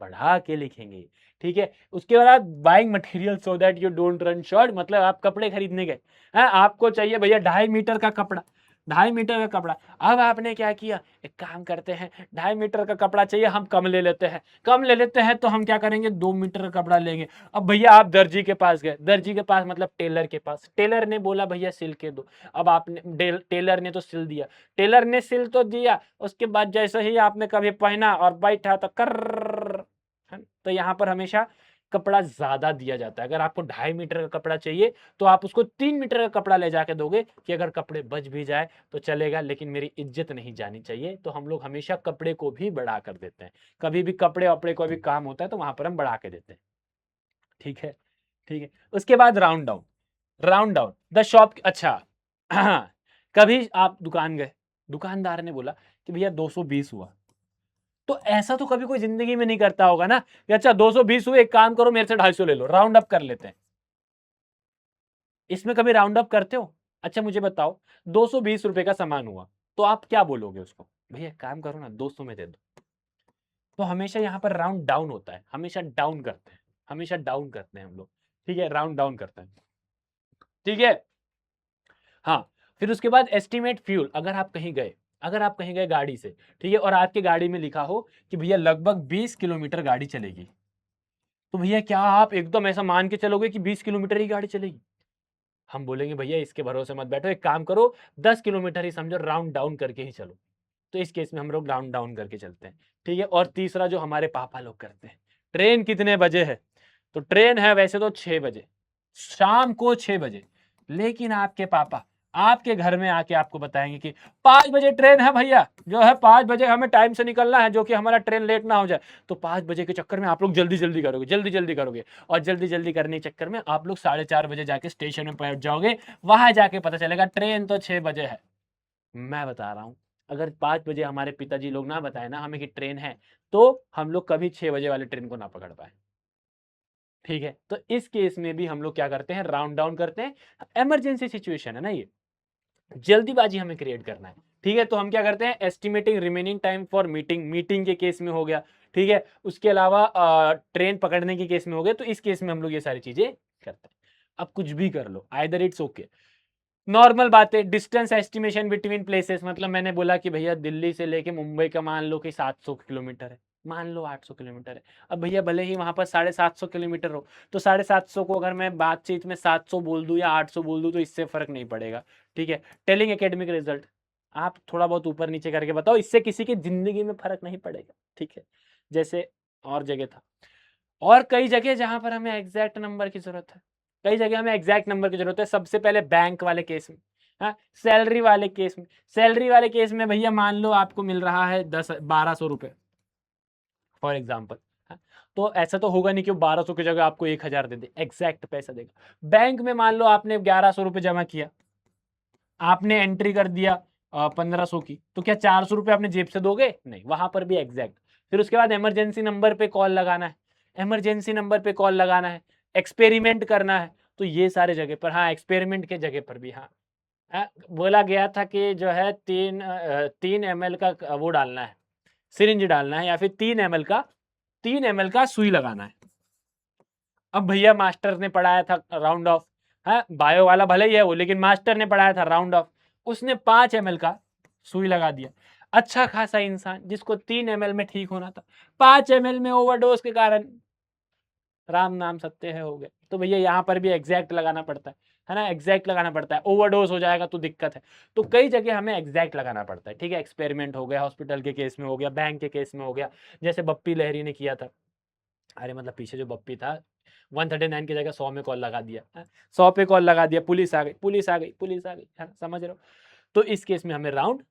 बढ़ा के लिखेंगे, ठीक है। उसके बाद buying material so that you don't run short, मतलब आप कपड़े खरीदने गए हैं, आपको चाहिए भैया 2.5 मीटर का कपड़ा, 2.5 मीटर का कपड़ा। अब आपने क्या किया, एक काम करते हैं 2.5 मीटर का कपड़ा चाहिए, हम कम ले लेते हैं, कम ले लेते हैं तो हम क्या करेंगे 2 मीटर का कपड़ा लेंगे। अब भैया आप दर्जी के पास गए, दर्जी के पास मतलब टेलर के पास, टेलर ने बोला भैया सिल के दो। अब आपने टेलर ने तो सिल दिया, टेलर ने सिल तो दिया, उसके बाद जैसे ही आपने कभी पहना और बैठा तो कर, तो यहाँ पर हमेशा कपड़ा ज्यादा दिया जाता है। अगर आपको 2.5 मीटर का कपड़ा चाहिए तो आप उसको 3 मीटर का कपड़ा ले जाके दोगे कि अगर कपड़े बच भी जाए तो चलेगा, लेकिन मेरी इज्जत नहीं जानी चाहिए। तो हम लोग हमेशा कपड़े को भी बढ़ा कर देते हैं, कभी भी कपड़े वपड़े को भी काम होता है तो वहां पर हम बढ़ा के देते हैं। ठीक है, ठीक है। उसके बाद round down, round down the shop. अच्छा कभी आप दुकान गए, दुकानदार ने बोला कि भैया 220 हुआ, तो ऐसा तो कभी कोई जिंदगी में नहीं करता होगा ना कि अच्छा 220 हुए, एक काम करो मेरे से 250 ले लो, राउंड अप कर लेते हैं। इसमें कभी राउंड अप करते हो? अच्छा मुझे बताओ 220 रुपए का सामान हुआ तो आप क्या बोलोगे उसको, भैया एक काम करो ना 200 में दे दो। तो हमेशा यहाँ पर राउंड डाउन होता है, हमेशा डाउन करते हैं, हमेशा डाउन करते हैं हम लोग। ठीक है, राउंड डाउन करते हैं। ठीक है, हाँ। फिर उसके बाद एस्टिमेट फ्यूल, अगर आप कहीं गए, अगर आप कहीं गए गाड़ी से, ठीक है, और आपकी गाड़ी में लिखा हो कि भैया लगभग 20 किलोमीटर गाड़ी चलेगी, तो भैया क्या आप एकदम ऐसा मान के चलोगे कि 20 किलोमीटर ही गाड़ी चलेगी? हम बोलेंगे भैया इसके भरोसे मत बैठो, एक काम करो 10 किलोमीटर ही समझो, राउंड डाउन करके ही चलो। तो इस केस में हम लोग राउंड डाउन करके चलते हैं। ठीक है, और तीसरा जो हमारे पापा लोग करते हैं, ट्रेन कितने बजे है, तो ट्रेन है वैसे तो 6 बजे, शाम को 6 बजे, लेकिन आपके पापा आपके घर में आके आपको बताएंगे कि 5 बजे ट्रेन है भैया, जो है 5 बजे हमें टाइम से निकलना है, जो कि हमारा ट्रेन लेट ना हो जाए। तो 5 बजे के चक्कर में आप लोग जल्दी जल्दी करोगे, जल्दी जल्दी करोगे, और जल्दी जल्दी करने के चक्कर में आप लोग 4:30 बजे जाके स्टेशन में पहुंच जाओगे। वहां जाके पता चलेगा ट्रेन तो 6 बजे है। मैं बता रहा हूँ, अगर 5 बजे हमारे पिताजी लोग ना बताए ना हमें कि ट्रेन है, तो हम लोग कभी 6 बजे वाले ट्रेन को ना पकड़ पाए। ठीक है, तो इस केस में भी हम लोग क्या करते हैं, राउंड डाउन करते हैं। इमरजेंसी सिचुएशन है ना ये, जल्दीबाजी हमें क्रिएट करना है। ठीक है, तो हम क्या करते हैं, estimating remaining time for meeting, meeting के केस में हो गया। ठीक है, उसके अलावा ट्रेन पकड़ने के केस में हो गया। तो इस केस में हम लोग ये सारी चीजें करते हैं। अब कुछ भी कर लो, आइदर इट्स ओके। नॉर्मल बात है, डिस्टेंस एस्टिमेशन बिटवीन प्लेसेस, मतलब मैंने बोला कि भैया दिल्ली से लेके मुंबई का मान लो कि 700 किलोमीटर है, मान लो 800 किलोमीटर है। अब भैया भले ही वहां पर 750 किलोमीटर हो, तो 750 को अगर मैं बातचीत में 700 बोल दूं या 800 बोल दूं तो इससे फर्क नहीं पड़ेगा। ठीक है, टेलिंग एकेडमिक रिजल्ट, आप थोड़ा बहुत ऊपर नीचे करके बताओ, इससे किसी की जिंदगी में फर्क नहीं पड़ेगा। ठीक है, जैसे और जगह था, और कई जगह जहां पर हमें एग्जैक्ट नंबर की जरूरत है, कई जगह हमें एग्जैक्ट नंबर की जरूरत है। सबसे पहले बैंक वाले केस में, हाँ, सैलरी वाले केस में, सैलरी वाले केस में भैया मान लो आपको मिल रहा है 1200 रुपए फॉर एग्जाम्पल, तो ऐसा तो होगा नहीं कि 1200 की जगह आपको 1000 दे दे, एग्जैक्ट पैसा देगा। बैंक में मान लो आपने 1100 रुपए जमा किया, आपने एंट्री कर दिया 1500 की, तो क्या 400 रुपए आपने जेब से दोगे? नहीं, वहां पर भी एग्जैक्ट। फिर उसके बाद इमरजेंसी नंबर पे कॉल लगाना है, इमरजेंसी नंबर पे कॉल लगाना है, एक्सपेरिमेंट करना है, तो ये सारे जगह पर, हाँ एक्सपेरिमेंट के जगह पर भी, हाँ बोला गया था कि जो है 3 ml का वो डालना है, सिरिंज डालना है, या फिर 3 ml का सुई लगाना है। अब भैया मास्टर ने पढ़ाया था राउंड ऑफ, है बायो वाला भले ही है वो, लेकिन मास्टर ने पढ़ाया था राउंड ऑफ, उसने 5 ml का सुई लगा दिया। अच्छा खासा इंसान जिसको 3 ml में ठीक होना था, 5 ml में ओवरडोज के कारण राम नाम सत्य है हो गए। तो भैया यहाँ पर भी एग्जैक्ट लगाना पड़ता है ना, एग्जैक्ट लगाना पड़ता है, ओवरडोज हो जाएगा तो दिक्कत है। तो कई जगह हमें एग्जैक्ट लगाना पड़ता है। ठीक है, एक्सपेरिमेंट हो गया, हॉस्पिटल के केस में हो गया, बैंक के केस में हो गया, जैसे बप्पी लहरी ने किया था। अरे मतलब पीछे जो बप्पी था 139 की जगह 100 में कॉल लगा दिया, 100 पे कॉल लगा दिया, पुलिस आ गई, पुलिस आ गई, पुलिस आ गई, है ना, समझ रहे हो? तो इस केस में हमें राउंड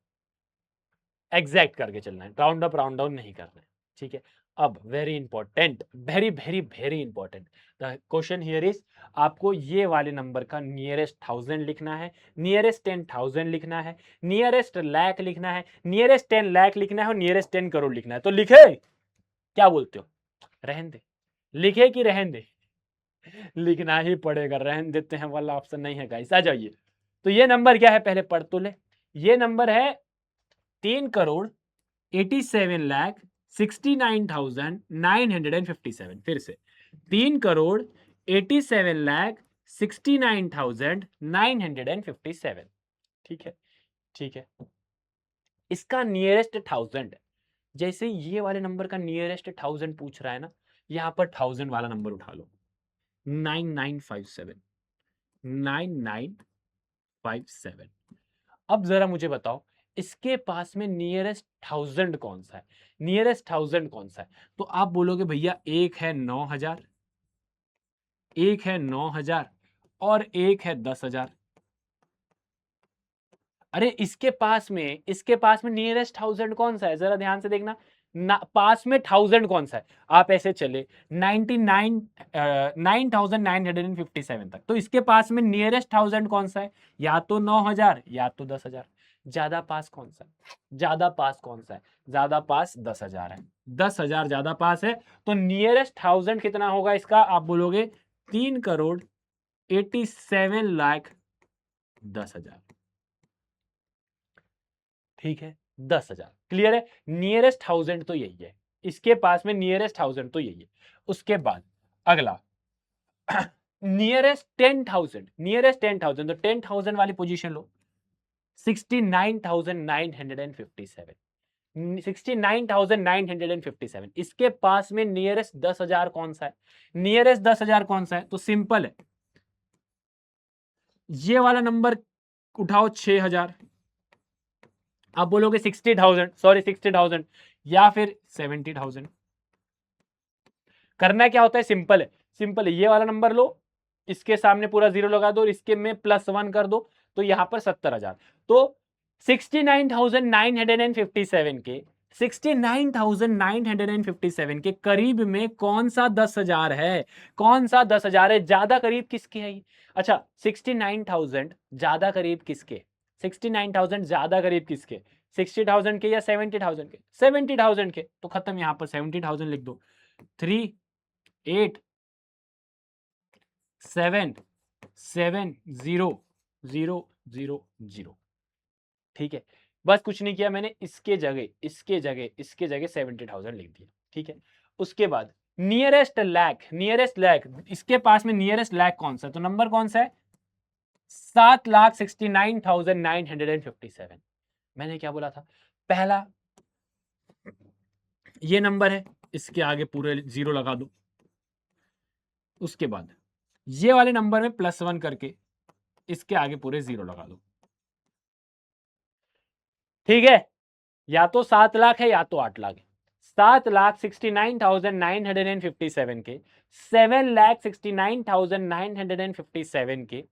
एग्जैक्ट करके चलना है, राउंड अप राउंड डाउन नहीं करना है। ठीक है, अब very important, very very very important the question here is, आपको ये वाले नंबर का नियरेस्ट 1000 लिखना है, नियरेस्ट 10,000 लिखना है, नियरेस्ट लाख लिखना है, नियरेस्ट 10 लाख लिखना है, और नियरेस्ट 10 करोड़ लिखना है। तो लिखे, क्या बोलते हो, रहन दे, लिखे कि रहन दे? लिखना ही पड़ेगा, रहन देते हैं वाला ऑप्शन नहीं है गाइस, आ जाइए। तो ये नंबर क्या है, पहले पढ़ तो ले। ये नंबर है 3,87,69,957। फिर से 3,87,69,957। ठीक है, ठीक है, इसका नियरेस्ट 1000, जैसे ये वाले नंबर का नियरेस्ट 1000 पूछ रहा है ना, यहां पर 1000 वाला नंबर उठा लो, 9957, 9957। अब जरा मुझे बताओ इसके पास में नियरेस्ट 1000 कौन सा है, नियरेस्ट 1000 कौन सा है? तो आप बोलोगे भैया एक है 9000, एक है 9000 और एक है 10000। अरे इसके पास में नियरेस्ट 1000 कौन सा है, जरा ध्यान से देखना ना, पास में 1000 कौन सा है? आप ऐसे चले 9957 तक, तो इसके पास में नियरेस्ट 1000 कौन सा है? या तो 9000 या तो 10000। ज्यादा पास कौन सा है? ज्यादा पास कौन सा है? ज्यादा पास 10000 है, 10000 ज्यादा पास है, तो नियरेस्ट 1000 कितना होगा इसका? आप बोलोगे 3,87,10,000। ठीक है, 10,000। क्लियर है? नियरेस्ट 1000 तो यही है, इसके पास में नियरेस्ट 1000 तो यही है। उसके बाद अगला नियरेस्ट 10,000, नियरेस्ट 10,000, तो 10,000 वाली पोजीशन लो, 69,957, 69,957। इसके पास में नियरेस्ट 10,000 कौन सा है? नियरेस्ट 10,000 कौन सा है? तो सिंपल है, ये वाला नंबर उठाओ 6,000, आप बोलोगे 60,000, सॉरी 60,000 या फिर 70,000। करना क्या होता है? सिंपल है, सिंपल है, ये वाला नंबर लो, इसके सामने पूरा जीरो लगा दो और इसके में +1 कर दो, तो यहां पर 70,000। तो 69,957 के 69,957 के करीब में कौन सा 10,000 है? कौन सा 10,000 है? ज्यादा करीब किसके है ये? अच्छा, 69,000 ज्यादा करीब किसके? 69,000 ज्यादा करीब किसके? 60,000 के या 70,000 के? 70,000 के, तो खत्म, यहां पर 70,000 लिख दो। 3 8 7 7 0 0 0 0। ठीक है, बस कुछ नहीं किया मैंने, इसके जगह 70,000 लिख दिया। ठीक है, उसके बाद नियरेस्ट लैक, नियरेस्ट लैक, इसके पास में नियरेस्ट लैक कौन सा है? तो नंबर कौन सा है? 7,69,957। मैंने क्या बोला था? पहला ये नंबर है, इसके आगे पूरे जीरो लगा दो। उसके बाद ये वाले नंबर में +1 करके इसके आगे पूरे जीरो लगा दो। ठीक है, या तो 7 लाख है या तो 8 लाख है। 7,69,957 के 7,69,957 के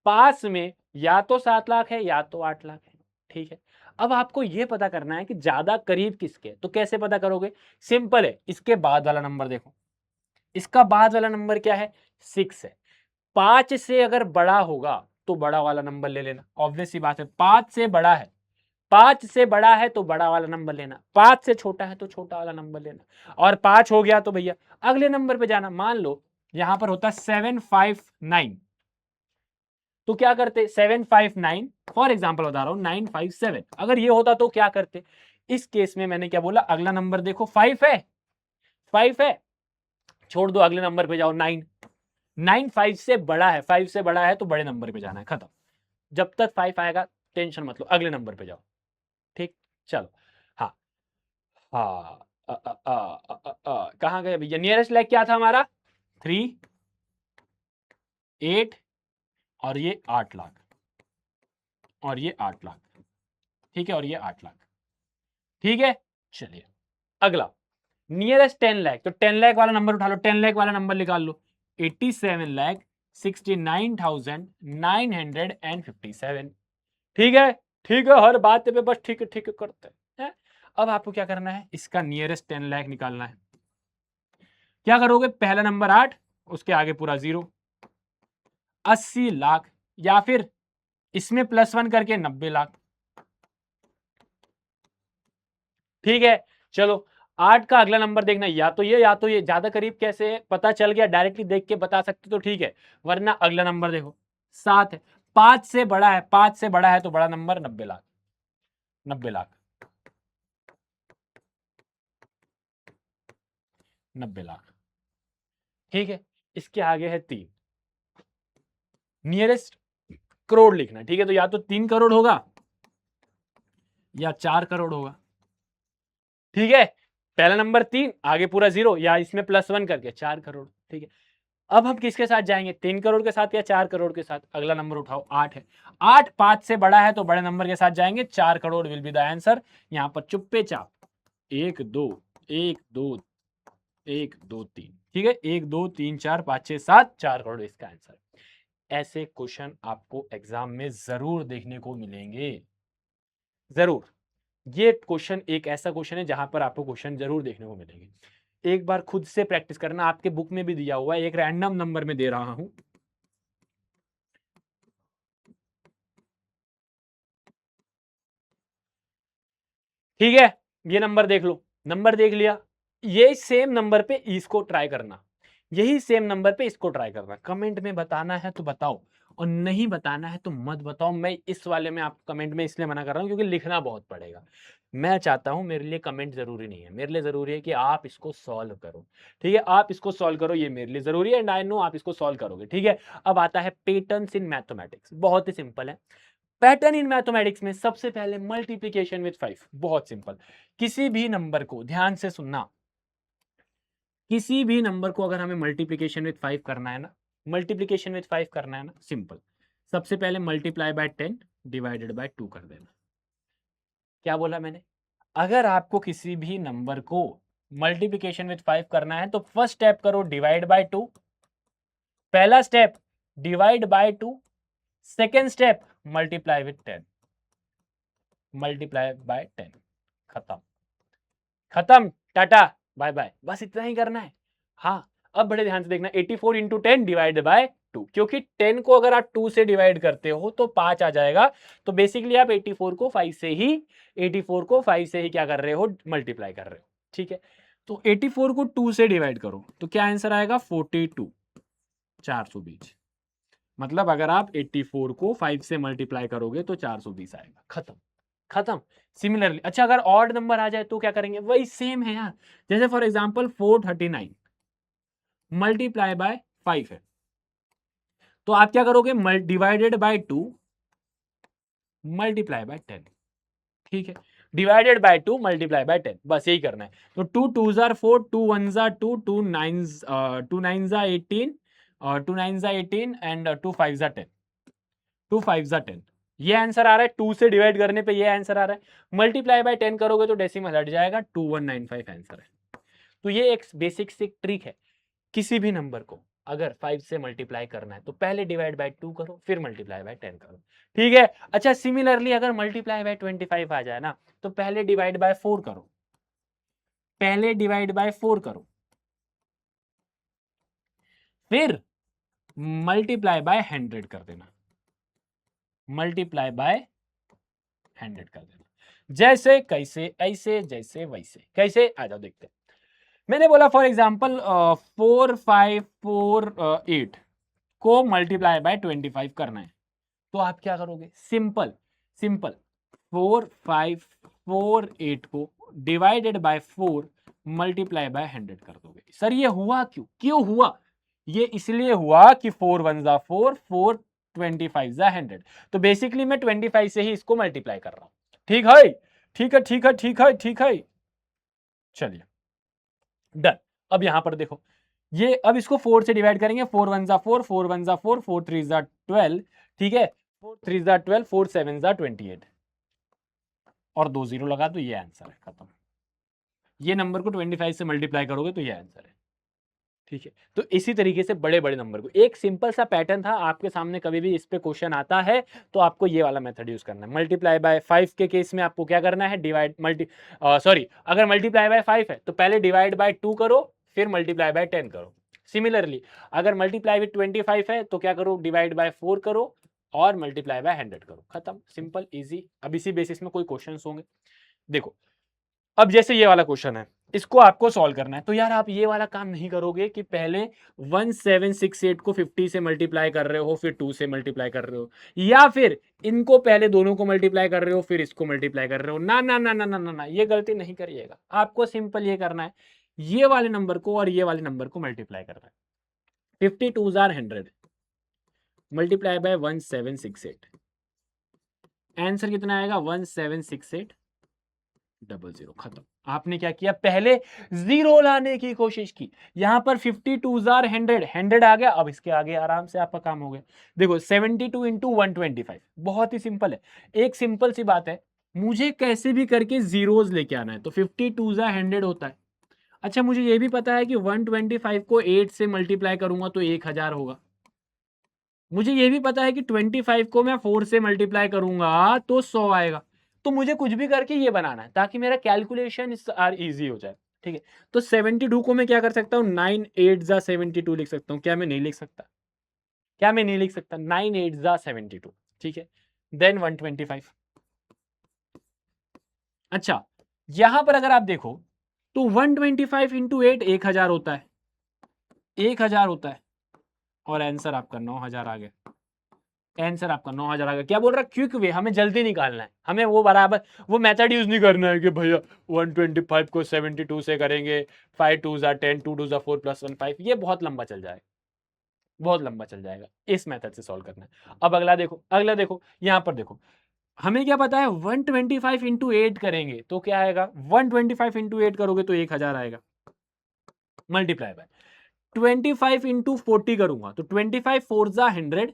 पास में या तो 7 लाख है या तो 8 लाख है। ठीक है, अब आपको यह पता करना है कि ज्यादा करीब किसके, तो कैसे पता करोगे? सिंपल है, इसके बाद वाला नंबर देखो, इसका बाद वाला नंबर क्या है? 6 है। 5 से अगर बड़ा होगा तो बड़ा वाला नंबर ले लेना, ऑब्वियस सी बात है, 5 से बड़ा है, 5 से बड़ा है तो बड़ा वाला नंबर लेना, 5 से छोटा है तो छोटा वाला नंबर लेना, और 5 हो गया तो भैया अगले नंबर पे जाना। मान लो यहां पर होता 759, तो क्या करते? 759, फॉर एग्जाम्पल बता रहा हूं, 957, अगर ये होता तो क्या करते? इस केस में मैंने क्या बोला? अगला नंबर देखो, 5 है, 5 है, छोड़ दो, अगले नंबर पे जाओ, 9। 9 5 से बड़ा है, 5 से बड़ा है तो बड़े नंबर पे जाना है, खत्म। जब तक 5 आएगा टेंशन मत लो, अगले नंबर पे जाओ। ठीक, चलो। हाँ हाँ, कहाँ गए भैया? नियरेस्ट लैग क्या था हमारा? 3 8 और ये 8 लाख, और ये 8 लाख। ठीक है, और ये 8 लाख। ठीक है, चलिए अगला नियरेस्ट 10 लाख, तो 10 लाख वाला नंबर उठा लो, 10 लाख वाला नंबर निकाल लो, 87,69,957। ठीक है, ठीक है, हर बात पे बस ठीक है करते हैं। अब आपको क्या करना है? इसका नियरेस्ट 10 लाख निकालना है। क्या करोगे? पहला नंबर 8, उसके आगे पूरा जीरो, 80 लाख, या फिर इसमें +1 करके 90 लाख। ठीक है, चलो 8 का अगला नंबर देखना, या तो ये या तो ये, ज्यादा करीब कैसे है? पता चल गया, डायरेक्टली देख के बता सकते तो ठीक है, वरना अगला नंबर देखो 7 है, 5 से बड़ा है, 5 से बड़ा है तो बड़ा नंबर 90 लाख, 90 लाख, 90 लाख। ठीक है, इसके आगे है 3, नियरेस्ट करोड़ लिखना। ठीक है, तो या तो 3 करोड़ होगा या 4 करोड़ होगा। ठीक है, पहला नंबर 3, आगे पूरा 0, या इसमें +1 करके 4 करोड़। ठीक है, अब हम किसके साथ जाएंगे, 3 करोड़ के साथ या 4 करोड़ के साथ। अगला नंबर उठाओ, 8 है। 8 5 से बड़ा है तो बड़े नंबर के साथ जाएंगे, 4 crore will be the answer. यहां पर चुप्पे चाप 1 2 1 2 1 2 3, ठीक है, 1 2 3 4 5 6 7, 4 करोड़ इसका आंसर। ऐसे क्वेश्चन आपको एग्जाम में जरूर देखने को मिलेंगे, जरूर। ये क्वेश्चन एक ऐसा क्वेश्चन है जहां पर आपको क्वेश्चन जरूर देखने को मिलेंगे। एक बार खुद से प्रैक्टिस करना, आपके बुक में भी दिया हुआ है, एक रैंडम नंबर में दे रहा हूं। ठीक है, ये नंबर देख लो, नंबर देख लिया, ये सेम नंबर पे इसको ट्राई करना, यही सेम नंबर पे इसको ट्राई करना। कमेंट में बताना है तो बताओ, और नहीं बताना है तो मत बताओ। मैं इस वाले में आपको कमेंट में इसलिए मना कर रहा हूं क्योंकि लिखना बहुत पड़ेगा। मैं चाहता हूं, मेरे लिए कमेंट जरूरी नहीं है, मेरे लिए जरूरी है कि आप इसको सॉल्व करो। ठीक है, आप इसको सॉल्व करो, ये मेरे लिए जरूरी है, एंड आई नो आप इसको सॉल्व करोगे। ठीक है, अब आता है पैटर्न्स इन मैथमेटिक्स। बहुत ही सिंपल है पैटर्न इन मैथमेटिक्स में। सबसे पहले मल्टीप्लिकेशन विद 5, बहुत सिंपल। किसी भी नंबर को ध्यान से सुनना, किसी भी नंबर को अगर हमें मल्टीप्लिकेशन विद 5 करना है ना, मल्टीप्लिकेशन विद 5 करना है ना, सिंपल। सबसे पहले मल्टीप्लाई बाय 10 डिवाइडेड बाय 2 कर देना। क्या बोला मैंने, अगर आपको किसी भी नंबर को मल्टीप्लिकेशन विद 5 करना है तो फर्स्ट स्टेप करो डिवाइड बाय 2, पहला step divide by 2, second step multiply with 10, multiply by 10, खत्म, खत्म, टाटा बाय बाय, बस इतना ही करना है। हाँ, अब बड़े ध्यान से देखना, 84 इंटू 10 डिवाइड बाय 2, क्योंकि 10 को अगर आप 2 से डिवाइड करते हो तो 5 आ जाएगा। तो बेसिकली आप 84 को 5 से ही, 84 को 5 से ही क्या कर रहे हो, मल्टीप्लाई कर रहे हो। ठीक है, तो 84 को 2 से डिवाइड करो तो क्या आंसर आएगा, 42, 420। मतलब अगर आप 84 को 5 से मल्टीप्लाई करोगे तो 420 आएगा, खत्म, खत्म। सिमिलरली, अच्छा अगर ऑड नंबर आ जाए तो क्या करेंगे, वही सेम है यार। जैसे फॉर एग्जांपल 439 मल्टीप्लाई बाय 5 है, तो आप क्या करोगे, डिवाइडेड बाय 2 मल्टीप्लाई बाय 10। ठीक है, डिवाइडेड बाय 2 मल्टीप्लाई बाय 10, बस यही करना है। तो 2 2 जार 4, 2 1 जार 2, 2 9 2 9 जार 18, और 2 9 जार 18 एंड 2 5 जार 10, 2 5 जार 10, ये आंसर आ रहा है। 2 से डिवाइड करने पे ये आंसर आ रहा है, मल्टीप्लाई बाय 10 करोगे तो डेसिमल हट जाएगा, 2195 आंसर है। तो ये एक बेसिक सी ट्रिक है, किसी भी नंबर को अगर 5 से मल्टीप्लाई करना है तो पहले डिवाइड बाय 2 करो, फिर मल्टीप्लाई बाय 10 करो। ठीक है, अच्छा सिमिलरली अगर मल्टीप्लाई बाय 25 आ जाए ना तो पहले डिवाइड बाय 4 करो, पहले डिवाइड बाय 4 करो, फिर मल्टीप्लाई बाय 100 कर देना, मल्टीप्लाई बाय 100 कर देना। जैसे कैसे, ऐसे जैसे वैसे, कैसे आ जाओ देखते हैं। मैंने बोला फॉर एग्जांपल 4548 को मल्टीप्लाई बाय 25 करना है, तो आप क्या करोगे, सिंपल सिंपल 4548 को डिवाइडेड बाय 4 मल्टीप्लाई बाय 100 कर दोगे। सर ये हुआ क्यों, क्यों हुआ, ये इसलिए हुआ कि 4 1 जा 4, 4 25 जा 100, तो बेसिकली मैं 25 से ही इसको मल्टीप्लाई कर रहा हूं। ठीक है, ठीक है, ठीक है, ठीक है, ठीक है, चलिए डन। अब यहां पर देखो, ये अब इसको 4 से डिवाइड करेंगे, 4 1 जा 4, 4 1 जा 4, 4 3 जा 12, ठीक है, 4 3 जा 12, 4 7 जा 28, और 2 0 लगा तो ये आंसर है, खत्म। ये नंबर को 25 से मल्टीप्लाई करोगे तो ये आंसर है। ठीक है, तो इसी तरीके से बड़े बड़े नंबर को, एक सिंपल सा पैटर्न था आपके सामने, कभी भी इस पे क्वेश्चन आता है तो आपको ये वाला मेथड यूज करना है। मल्टीप्लाई बाय 5 के केस में आपको क्या करना है, डिवाइड सॉरी, अगर मल्टीप्लाई बाय 5 है तो पहले डिवाइड बाय 2 करो, फिर मल्टीप्लाई बाय 10 करो। सिमिलरली अगर मल्टीप्लाई विद 25 है तो क्या करो, डिवाइड बाय 4 करो और मल्टीप्लाई बाय 100 करो, खत्म, सिंपल इजी। अब इसी बेसिस में कोई क्वेश्चन होंगे, देखो अब जैसे ये वाला क्वेश्चन है, इसको आपको सॉल्व करना है, तो यार आप ये वाला काम नहीं करोगे कि पहले 1768 को 50 से मल्टीप्लाई कर रहे हो, फिर 2 से मल्टीप्लाई कर रहे हो, या फिर इनको पहले दोनों को मल्टीप्लाई कर रहे हो फिर इसको मल्टीप्लाई कर रहे हो। ना ना ना ना ना ना ना, ये गलती नहीं करिएगा। आपको सिंपल ये करना है, ये वाले नंबर को और ये वाले नंबर को मल्टीप्लाई करना है। 52 जार 100 मल्टीप्लाई बाय 1768, आंसर कितना आएगा, 1768 00 खत्म। आपने क्या किया, पहले 0 लाने की कोशिश की। यहां पर 52 आर 100 आ गया। अब इसके आगे आराम से आपका काम हो गया। देखो 72 इंटू 125, बहुत ही सिंपल है। एक सिंपल सी बात है, मुझे कैसे भी करके जीरोज लेके आना है। तो 52 100 होता है। अच्छा, मुझे ये भी पता है कि 125 को 8 से मल्टीप्लाई करूंगा तो 1000 होगा। मुझे ये भी पता है कि 25 को मैं 4 से मल्टीप्लाई करूंगा तो 100 आएगा। तो मुझे कुछ भी करके ये बनाना है ताकि मेरा कैलकुलेशन इजी हो जाए। ठीक है, तो 72 को मैं क्या कर सकता हूँ, 9 8 जा 72 लिख सकता हूँ। क्या मैं नहीं लिख सकता? क्या मैं नहीं लिख सकता? 9 8 जा 72। ठीक है, देन 125। अच्छा, यहां पर अगर आप देखो तो 125 इंटू 8 1000 होता है, 1000 होता है। और आंसर आपका 9000 आ गया। आंसर आपका 9000 आ गया। क्या बोल रहा है, क्विक वे, हमें जल्दी निकालना है। हमें वो बराबर वो मेथड यूज नहीं करना है कि भैया 125 को 72 से करेंगे, 5 2 जा 10, 2 2 जा 4 प्लस 1 5। ये बहुत लंबा चल जाएगा, बहुत लंबा चल जाएगा। इस मेथड से सॉल्व करना है। अब अगला देखो, अगला देखो, यहां पर देखो, हमें क्या पता है, 125 इंटू 8 करेंगे तो क्या आएगा, 125 इंटू 8 करोगे तो 1000 आएगा। मल्टीप्लाई बाय 25 इंटू 40 करूंगा तो 25 4 जा 100,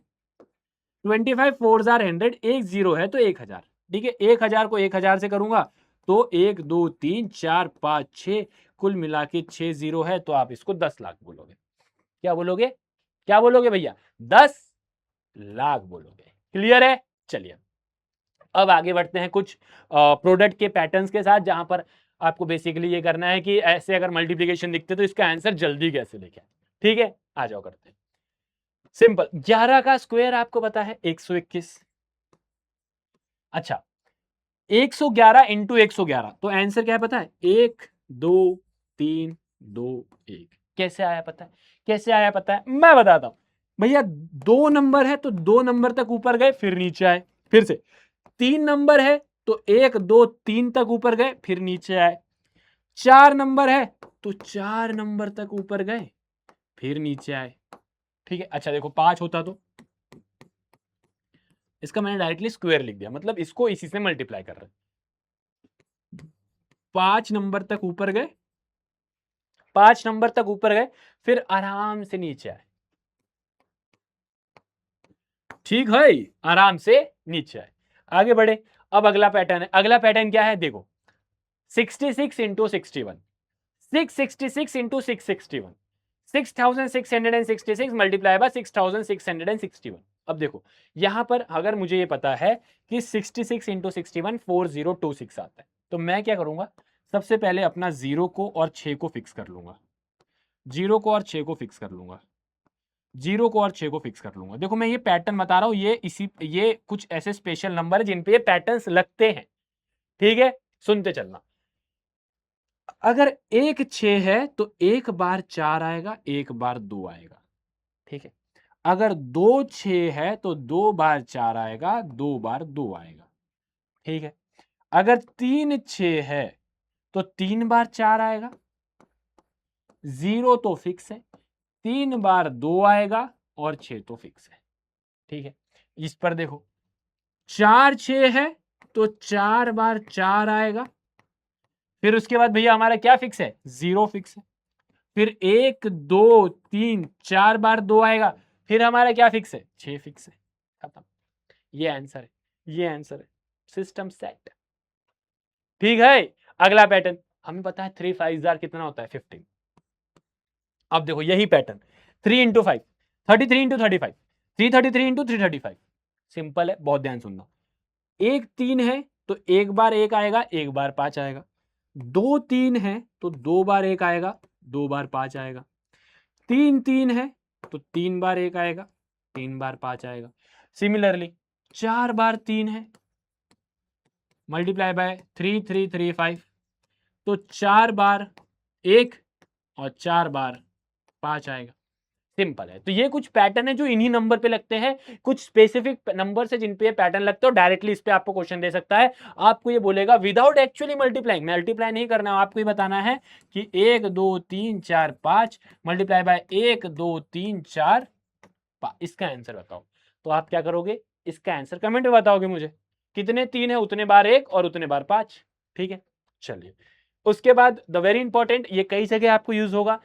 25 4 जार 100, एक जीरो है तो 1000। ठीक है, 1000 को 1000 से करूंगा तो 1 2 3 4 5 6, कुल मिला के 6 जीरो है। तो आप इसको 10 लाख बोलोगे। क्या बोलोगे, क्या बोलोगे भैया, 10 लाख बोलोगे। क्लियर है? चलिए अब आगे बढ़ते हैं कुछ प्रोडक्ट के पैटर्न्स के साथ, जहां पर आपको बेसिकली ये करना है कि ऐसे अगर मल्टीप्लीकेशन दिखते तो इसका आंसर जल्दी कैसे लिखें। ठीक है, आ जाओ करते हैं। सिंपल, 11 का स्क्वायर आपको पता है 121। अच्छा, 111 इंटू 111 तो आंसर क्या है पता है, 1 2 3 2 1। कैसे आया पता है, कैसे आया पता है, मैं बताता हूं भैया। 2 नंबर है तो 2 नंबर तक ऊपर गए फिर नीचे आए, फिर से 3 नंबर है तो 1 2 3 तक ऊपर गए फिर नीचे आए, 4 नंबर है तो 4 नंबर तक ऊपर गए फिर नीचे आए। ठीक है, अच्छा देखो 5 होता तो इसका मैंने डायरेक्टली स्क्वायर लिख दिया, मतलब इसको इसी से मल्टीप्लाई कर रहे हैं। 5 नंबर तक ऊपर गए, 5 नंबर तक ऊपर गए फिर आराम से नीचे आए। ठीक है, आराम से नीचे आए। आगे बढ़े, अब अगला पैटर्न है। अगला पैटर्न क्या है देखो, 66 इंटू 61, 666 इंटू 661, 6666 मल्टीप्लाई बाय 6661। अब देखो यहां पर अगर मुझे ये पता है कि 66 इंटू 61 4026 आता है, तो मैं क्या करूंगा, सबसे पहले अपना 0 को और 6 को फिक्स कर लूंगा, 0 को और 6 को फिक्स कर लूंगा, 0 को और 6 को फिक्स कर लूंगा। देखो मैं ये पैटर्न बता रहा हूं, ये कुछ ऐसे स्पेशल नंबर है जिन पे ये पैटर्न्स लगते हैं। ठीक है, सुनते चलना। अगर एक 6 है तो एक बार 4 आएगा, एक बार 2 आएगा। ठीक है, अगर 2 6 है तो 2 बार 4 आएगा, 2 बार 2 आएगा। ठीक है, अगर 3 6 है तो 3 बार 4 आएगा, 0 तो फिक्स है, 3 बार 2 आएगा और 6 तो फिक्स है। ठीक है, इस पर देखो 4 6 है तो 4 बार 4 आएगा, फिर उसके बाद भैया हमारा क्या फिक्स है, 0 फिक्स है। फिर 1 2 3 4 बार 2 आएगा, फिर हमारा क्या फिक्स है, 6 फिक्स है। खत्म, ये आंसर है, ये आंसर है, सिस्टम सेट। ठीक है, अगला पैटर्न हमें पता है 3 5 जार कितना होता है, 15। अब देखो यही pattern, 3 into 5 33 into 35, 333 into 335। Simple है, बहुत ध्यान सुनना। एक 3 है तो एक बार 1 आएगा, एक बार 5 आएगा। 2 3 है तो 2 बार 1 आएगा, 2 बार 5 आएगा। 3 3 है तो 3 बार 1 आएगा, 3 बार 5 आएगा। सिमिलरली 4 बार 3 है, मल्टीप्लाई बाय 3 3 3 5, तो 4 बार 1 और 4 बार 5 आएगा। सिंपल है। तो ये कुछ पैटर्न है जो इन्हीं नंबर पे लगते हैं, कुछ स्पेसिफिक नंबर से जिन पे पैटर्न लगता है, डायरेक्टली इस पे आपको क्वेश्चन दे सकता है। आपको ये बोलेगा विदाउट एक्चुअली मल्टीप्लाइंग, मल्टीप्लाई नहीं करना, आपको ये बताना है कि 1 2 3 4 5 मल्टीप्लाई बाय 1 2 3 4 5, इसका आंसर बताओ। तो आप क्या करोगे, इसका आंसर कमेंट में बताओगे मुझे, कितने 3 है उतने बार 1 और उतने बार 5। ठीक है, चलिए, उसके बाद द वेरी इंपॉर्टेंट, ये कई जगह आपको यूज होगा,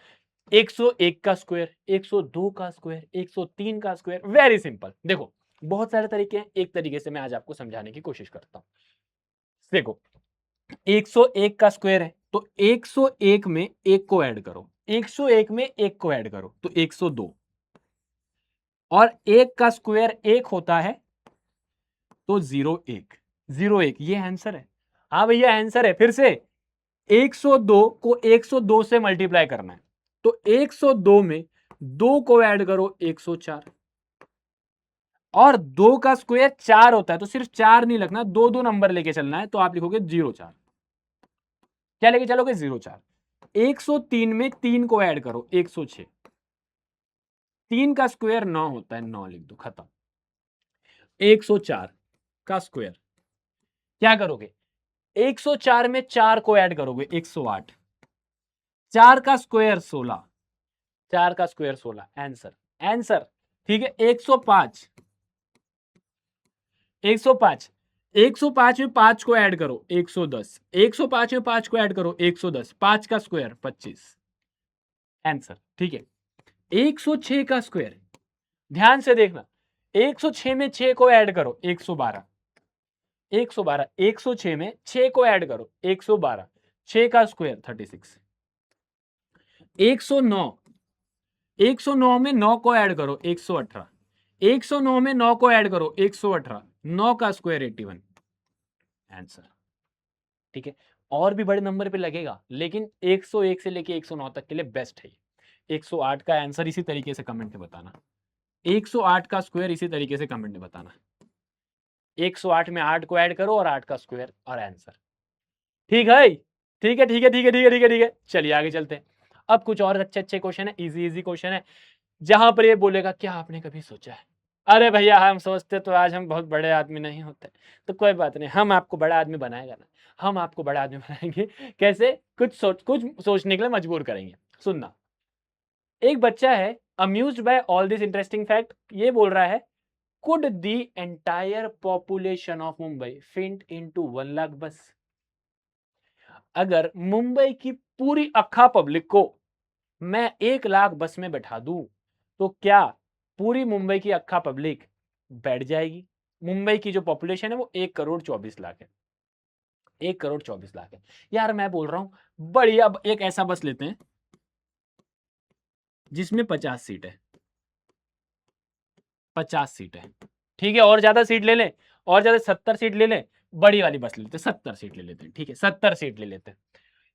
101 का स्क्वायर, 102 का स्क्वायर, 103 का स्क्वायर। वेरी सिंपल, देखो बहुत सारे तरीके हैं, एक तरीके से मैं आज आपको समझाने की कोशिश करता हूं। देखो 101 का स्क्वायर है, तो 101 में एक को ऐड करो, 101 में एक को ऐड करो तो 102, और एक का स्क्वायर एक होता है तो 01, 01 ये आंसर है। हाँ भैया आंसर है। फिर से 102 को 102 से मल्टीप्लाई करना है, तो 102 में 2 को ऐड करो 104, और 2 का स्क्वायर 4 होता है, तो सिर्फ 4 नहीं लिखना, दो दो नंबर लेके चलना है, तो आप लिखोगे 04। क्या लेके चलोगे? 04। 103 में 3 को ऐड करो 106, 3 का स्क्वायर 9 होता है, 9 लिख दो, खत्म। 104 का स्क्वायर क्या करोगे? 104 में 4 को ऐड करोगे 108, 4 का स्क्वायर 16, 4 का स्क्वायर 16, आंसर, आंसर। ठीक है, 105, 105, 105 में 5 को ऐड करो 110, 105 में 5 को ऐड करो 110, 5 का स्क्वायर 25, आंसर। ठीक है, 106 का स्क्वायर, ध्यान से देखना, 106 में 6 को ऐड करो 112, 112, 106 में 6 को ऐड करो 112, 6 का स्क्वायर 36, 109, 109 में 9 को ऐड करो 118, 109 में 9 को ऐड करो 118, 9 का स्क्वायर 81, आंसर। ठीक है, और भी बड़े नंबर पे लगेगा, लेकिन 101 से लेके 109 तक के लिए बेस्ट है। 108 का आंसर इसी तरीके से कमेंट में बताना, 108 का स्क्वायर इसी तरीके से कमेंट में बताना, 108 में 8 को ऐड करो और 8 का स्क्वायर और आंसर। ठीक है, ठीक है, ठीक है, ठीक है, ठीक है, ठीक है, ठीक है। चलिए आगे चलते हैं। अब कुछ और अच्छे अच्छे क्वेश्चन है, इजी इजी क्वेश्चन है, जहां पर ये बोलेगा क्या आपने कभी सोचा है? अरे भैया हम सोचते तो आज हम बहुत बड़े आदमी नहीं होते। तो कोई बात नहीं, हम आपको बड़ा आदमी बनाएगा ना, हम आपको बड़ा आदमी बनाएंगे। कैसे? कुछ सोचने के लिए मजबूर करेंगे। सुनना, एक बच्चा है amused by all this interesting fact, ये बोल रहा है could the entire population of Mumbai fit into 1 lakh bus? अगर मुंबई की पूरी अक्खा पब्लिक को मैं 1 लाख बस में बैठा दूं, तो क्या पूरी मुंबई की अक्खा पब्लिक बैठ जाएगी? मुंबई की जो पॉपुलेशन है वो 1,24,00,000 है, 1,24,00,000 है। यार मैं बोल रहा हूं बढ़िया, एक ऐसा बस लेते हैं जिसमें 50 सीट है, 50 सीट है, ठीक है, और ज्यादा सीट ले लें, और ज्यादा 70 सीट ले लें, बड़ी वाली बस ले लेते हैं, 70 सीट ले लेते हैं, ठीक है, 70 सीट ले लेते हैं।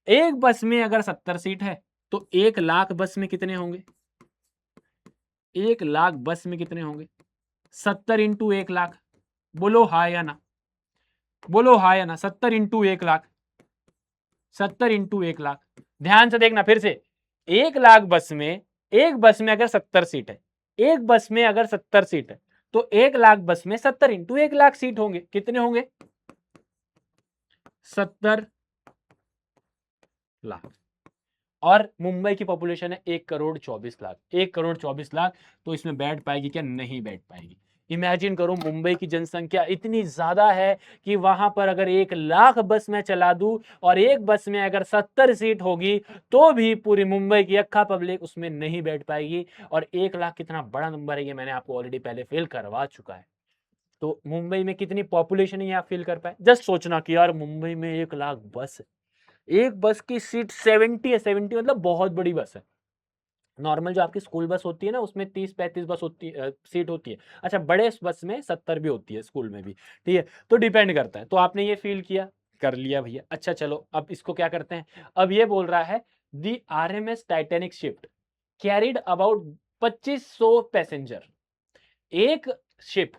एक बस में अगर 70 सीट है तो 1 लाख बस में कितने होंगे? 1 लाख बस में कितने होंगे? 70 इंटू 1 लाख, बोलो हाँ या ना, बोलो हाँ या ना। 70 इंटू 1 लाख, 70 इंटू 1 लाख। ध्यान से देखना फिर से, 1 लाख बस में, एक बस में अगर 70 सीट है, एक बस में अगर 70 सीट है, तो 1 लाख बस में 70 इंटू 1 लाख सीट होंगे, कितने होंगे? 70 लाख। और मुंबई की पॉपुलेशन है 1,24,00,000, 1,24,00,000, तो इसमें बैठ पाएगी क्या? नहीं बैठ पाएगी। इमेजिन करो मुंबई की जनसंख्या इतनी ज्यादा है कि वहां पर अगर 1 लाख बस में चला दूं और एक बस में अगर 70 सीट होगी, तो भी पूरी मुंबई की अक्खा पब्लिक उसमें नहीं बैठ पाएगी। और 1 लाख कितना बड़ा नंबर है, ये मैंने आपको ऑलरेडी पहले फेल करवा चुका है। तो मुंबई में कितनी पॉपुलेशन है ये आप फील कर पाए? जस्ट सोचना कि यार मुंबई में 1 लाख बस है, एक बस की सीट 70 है, 70 मतलब बहुत बड़ी बस है। नॉर्मल जो आपकी स्कूल बस होती है ना, उसमें 30-35 बस होती है, सीट होती है। अच्छा, बड़े बस में 70 भी होती है, स्कूल में भी, ठीक है। तो डिपेंड करता है। तो आपने ये फील किया, कर लिया भैया। अच्छा चलो, अब इसको क्या करते हैं, अब ये बोल रहा है the RMS Titanic ship carried about 2500 passenger. एक शिप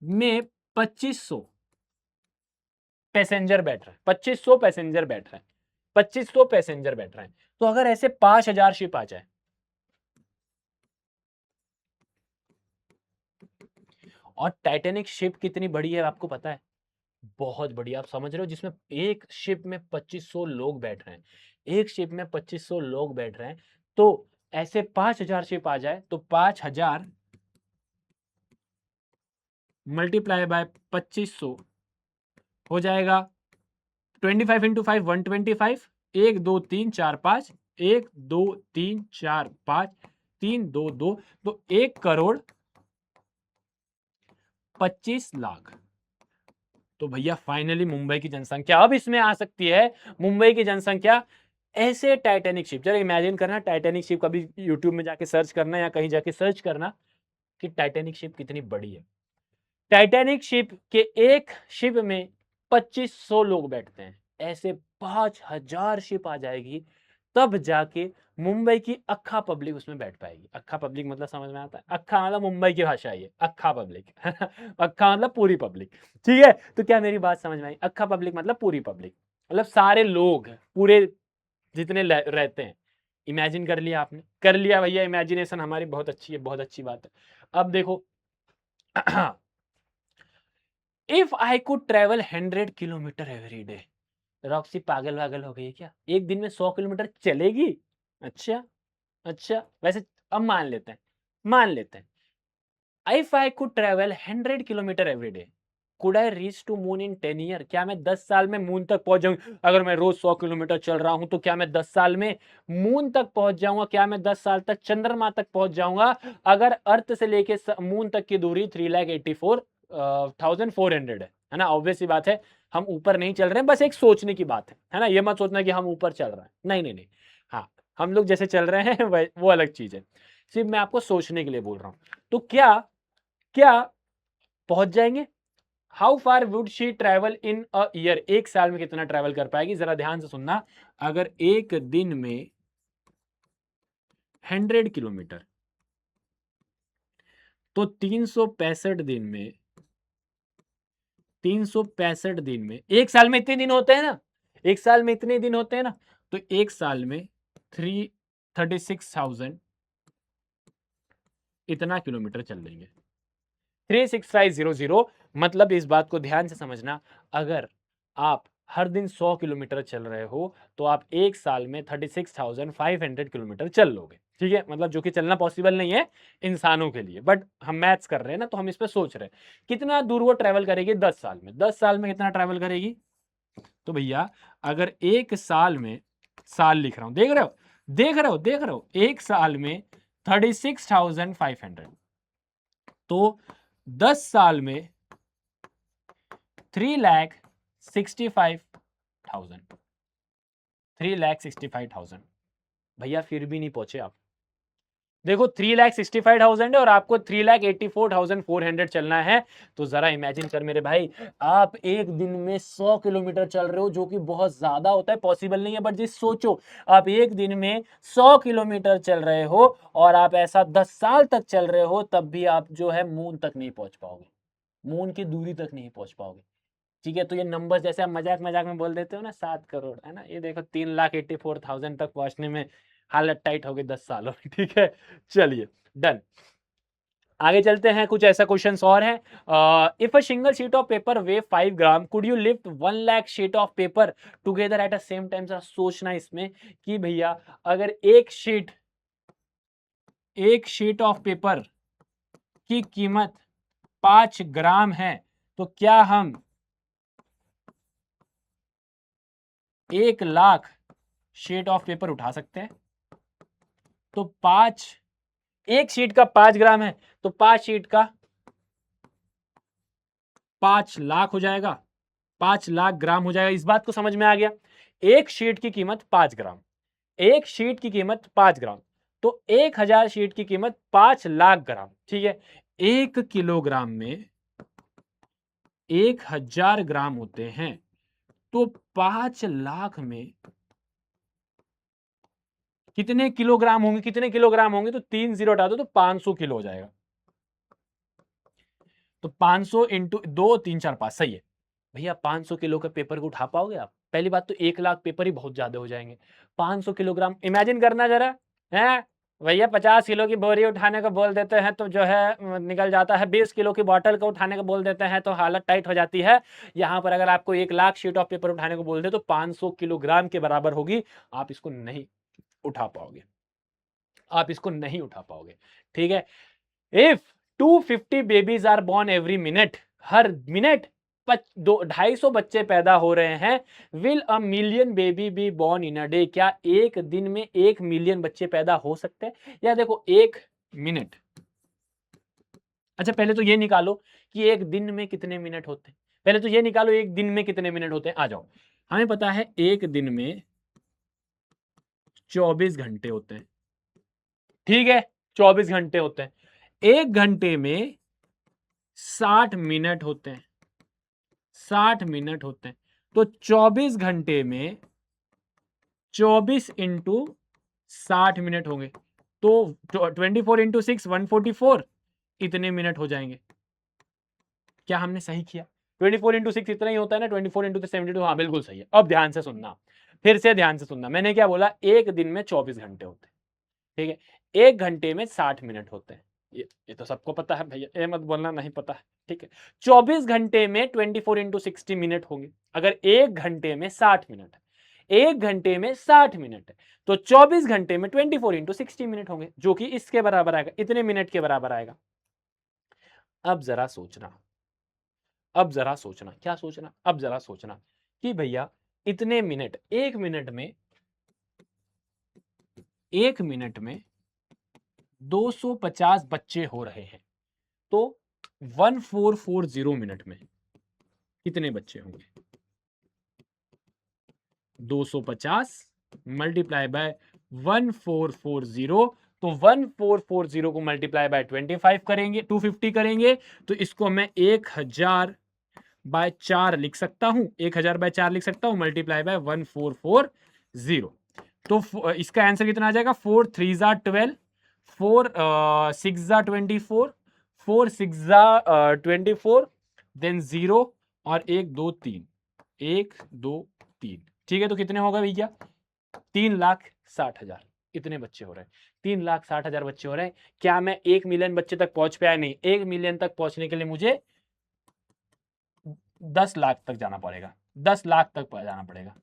में 2500 पैसेंजर बैठ रहे हैं, 2500 पैसेंजर बैठ रहे हैं, 2500 पैसेंजर बैठ रहे हैं। तो अगर ऐसे 5000 शिप आ जाए, और टाइटैनिक शिप कितनी बड़ी है आपको पता है? बहुत बड़ी, आप समझ रहे हो, जिसमें एक शिप में 2500 लोग बैठ रहे हैं, एक शिप में 2500 लोग बैठ रहे हैं। तो ऐसे 5000 शिप आ जाए, तो 5000 मल्टीप्लाई बाय 2500 हो जाएगा 25 इंटू 5 125, 1 2 3 4 5, 1 2 3 4 5, 3 2 2, तो 1,25,00,000। तो भैया फाइनली मुंबई की जनसंख्या अब इसमें आ सकती है। मुंबई की जनसंख्या ऐसे टाइटैनिक शिप, जरा इमेजिन करना टाइटैनिक शिप, कभी यूट्यूब में जाके सर्च करना या कहीं जाके सर्च करना कि टाइटैनिक शिप कितनी बड़ी है। टाइटैनिक शिप के एक शिप में 2500 लोग बैठते हैं। ऐसे 5000 शिप आ जाएगी तब जाके मुंबई की अक्खा पब्लिक उसमें बैठ पाएगी। अक्खा पब्लिक मतलब समझ में आता है? अक्खा मतलब मुंबई की भाषा है ये, अक्खा पब्लिक। अक्खा मतलब पूरी पब्लिक। ठीक है, तो क्या मेरी बात समझ में आई? अक्खा पब्लिक मतलब पूरी पब्लिक, मतलब सारे लोग पूरे जितने रहते हैं। इमेजिन कर लिया आपने? कर लिया भैया, इमेजिनेशन हमारी बहुत अच्छी है, बहुत अच्छी बात है। अब देखो if I could travel 100 kilometre every day. Roxy पागल वागल हो गई है क्या? एक दिन में 100 किलोमीटर चलेगी? अच्छा, अच्छा, वैसे अब मान लेते हैं if I could travel 100 kilometre every day, could I reach to moon in 10 year? क्या मैं 10 साल में मून तक पहुंच जाऊंगा? अगर मैं रोज 100 किलोमीटर चल रहा हूं तो क्या मैं 10 साल में मून तक पहुंच जाऊंगा? क्या मैं 10 साल तक चंद्रमा तक पहुंच जाऊंगा? अगर अर्थ से लेके मून तक की दूरी 3,84,400 है ना? ऑब्वियस सी बात है, हम ऊपर नहीं चल रहे हैं, बस एक सोचने की बात है ना? ये मत सोचना कि हम ऊपर चल रहे हैं, नहीं नहीं नहीं। हाँ, हम लोग जैसे चल रहे हैं वो अलग चीज है, सिर्फ मैं आपको सोचने के लिए बोल रहा हूं। तो क्या क्या पहुंच जाएंगे? How far would she travel in a year? एक साल में कितना ट्रेवल कर पाएगी? जरा ध्यान से सुनना। अगर एक दिन में 100 किलोमीटर, तो 365 दिन में एक साल में इतने दिन होते हैं ना, एक साल में इतने दिन होते हैं ना, तो एक साल में 36,000 इतना किलोमीटर चल लेंगे। 36500, मतलब इस बात को ध्यान से समझना, अगर आप हर दिन 100 किलोमीटर चल रहे हो तो आप एक साल में 36,500 किलोमीटर चल लोगे। ठीक है, मतलब जो कि चलना पॉसिबल नहीं है इंसानों के लिए, बट हम मैथ्स कर रहे हैं ना, तो हम इस पे सोच रहे हैं कितना दूर वो ट्रेवल करेगी 10 साल में। 10 साल में कितना ट्रेवल करेगी? तो भैया अगर एक साल में, साल लिख रहा हूं, देख रहे हो देख रहे हो, एक साल में 36,500, तो 10 साल में 3,65,000, 3,65,000। भैया फिर भी नहीं पहुंचे आप। देखो 3,65,000 है और आपको 3,84,400 चलना है। तो जरा इमेजिन कर मेरे भाई, आप एक दिन में 100 किलोमीटर चल रहे हो, जो कि बहुत ज्यादा होता है, पॉसिबल नहीं है, बट जिस सोचो आप एक दिन में 100 किलोमीटर चल रहे हो और आप ऐसा 10 साल तक चल रहे हो, तब भी आप जो है मून तक नहीं पहुंच पाओगे, मून की दूरी तक नहीं पहुंच पाओगे। ठीक है, तो ये नंबर जैसे आप मजाक मजाक में बोल देते हो ना 7 करोड़, है ना, ये देखो 3,84,000 तक पहुंचने में हालत टाइट हो गई 10 सालों में। ठीक है, चलिए डन। आगे चलते हैं, कुछ ऐसा क्वेश्चंस और हैं। If a single sheet of paper way 5 gram, could you lift 1 lakh sheet of paper together at a same time? सोचना इसमें कि भैया अगर एक शीट ऑफ पेपर की कीमत 5 ग्राम है, तो क्या हम 1 लाख शीट ऑफ पेपर उठा सकते हैं? तो एक शीट का 5 ग्राम है, तो 5 शीट का 5 लाख हो जाएगा, 5 लाख ग्राम हो जाएगा। इस बात को समझ में आ गया? एक शीट की कीमत 5 ग्राम, एक शीट की कीमत 5 ग्राम, तो 1000 शीट की कीमत 5 लाख ग्राम। ठीक है, 1 किलोग्राम में 1000 ग्राम होते हैं, तो 5 लाख में कितने किलोग्राम होंगे? कितने किलोग्राम होंगे? तो 3 जीरो हटा दो तो 500 किलो हो जाएगा। तो 500 इंटू 2 3 4 5, सही है भैया। 500 किलो के पेपर को उठा पाओगे आप? पहली बात तो 1 लाख पेपर ही बहुत ज्यादा हो जाएंगे। 500 किलोग्राम इमेजिन करना जरा, है भैया। 50 किलो की बोरी उठाने को बोल देते हैं तो जो है निकल जाता है, 20 किलो की बोतल को उठाने को बोल देते हैं तो हालत टाइट हो जाती है। यहाँ पर अगर आपको 1 लाख शीट ऑफ पेपर उठाने को बोल दे तो 500 किलोग्राम के बराबर होगी, आप इसको नहीं उठा पाओगे, आप इसको नहीं उठा पाओगे। ठीक है, if 250 babies are born every minute, हर मिनट 250 बच्चे पैदा हो रहे हैं, will a million baby be born in a day, क्या एक दिन में 1 मिलियन बच्चे पैदा हो सकते हैं? या देखो 1 मिनट, अच्छा पहले तो ये निकालो कि एक दिन में कितने मिनट होते हैं, पहले तो ये निकालो एक दिन में कितने मिनट होते हैं। आ जाओ, हमें पता है एक दिन में 24 घंटे होते हैं, ठीक है, 24 घंटे होते हैं। एक घंटे में 60 मिनट होते हैं, 60 मिनट होते हैं, तो 24 घंटे में 24 इंटू 60 मिनट होंगे, तो 24 इंटू 6 144 इतने मिनट हो जाएंगे। क्या हमने सही किया? 24 इंटू 6 इतना ही होता है ना, 24 इंटू 72, हाँ बिल्कुल सही है। अब ध्यान से सुनना, फिर से ध्यान से सुनना, मैंने क्या बोला, एक दिन में 24 घंटे होते हैं, ठीक है, एक घंटे में 60 मिनट होते हैं, ये तो सबको पता है भैया, ये मत बोलना नहीं पता है, ठीक है। 24 घंटे में 24 इंटू 60 मिनट होंगे, अगर एक घंटे में 60 मिनट है, एक घंटे में 60 मिनट है, तो 24 घंटे में 24 इंटू 60 मिनट होंगे, जो कि इसके बराबर आएगा, इतने मिनट के बराबर आएगा। अब जरा सोचना, अब जरा सोचना, क्या सोचना, अब जरा सोचना कि भैया इतने मिनट, एक मिनट में, एक मिनट में 250 बच्चे हो रहे हैं, तो 1440 मिनट में कितने बच्चे होंगे? 250 मल्टीप्लाई बाय 1440, तो 1440 को मल्टीप्लाई बाय 25 करेंगे, 250 करेंगे, तो इसको मैं 1000 बाय 4 लिख सकता हूं, 1000 बाय 4 लिख सकता हूं, मल्टीप्लाई बाय 1440, तो इसका आंसर कितना आ जाएगा? 4 3 ज़ा 12, 4 6 ज़ा 24, 4 6 ज़ा 24, देन 0 और 1 2 3, 1 2 3, ठीक है, तो कितने होगा भैया? 3,60,000 इतने बच्चे हो रहे हैं, 3,60,000 बच्चे हो रहे हैं। क्या मैं 1 मिलियन बच्चे तक पहुंच पाया? नहीं, 1 मिलियन तक पहुंचने के लिए मुझे 10 लाख तक जाना पड़ेगा, 10 लाख तक जाना पड़ेगा।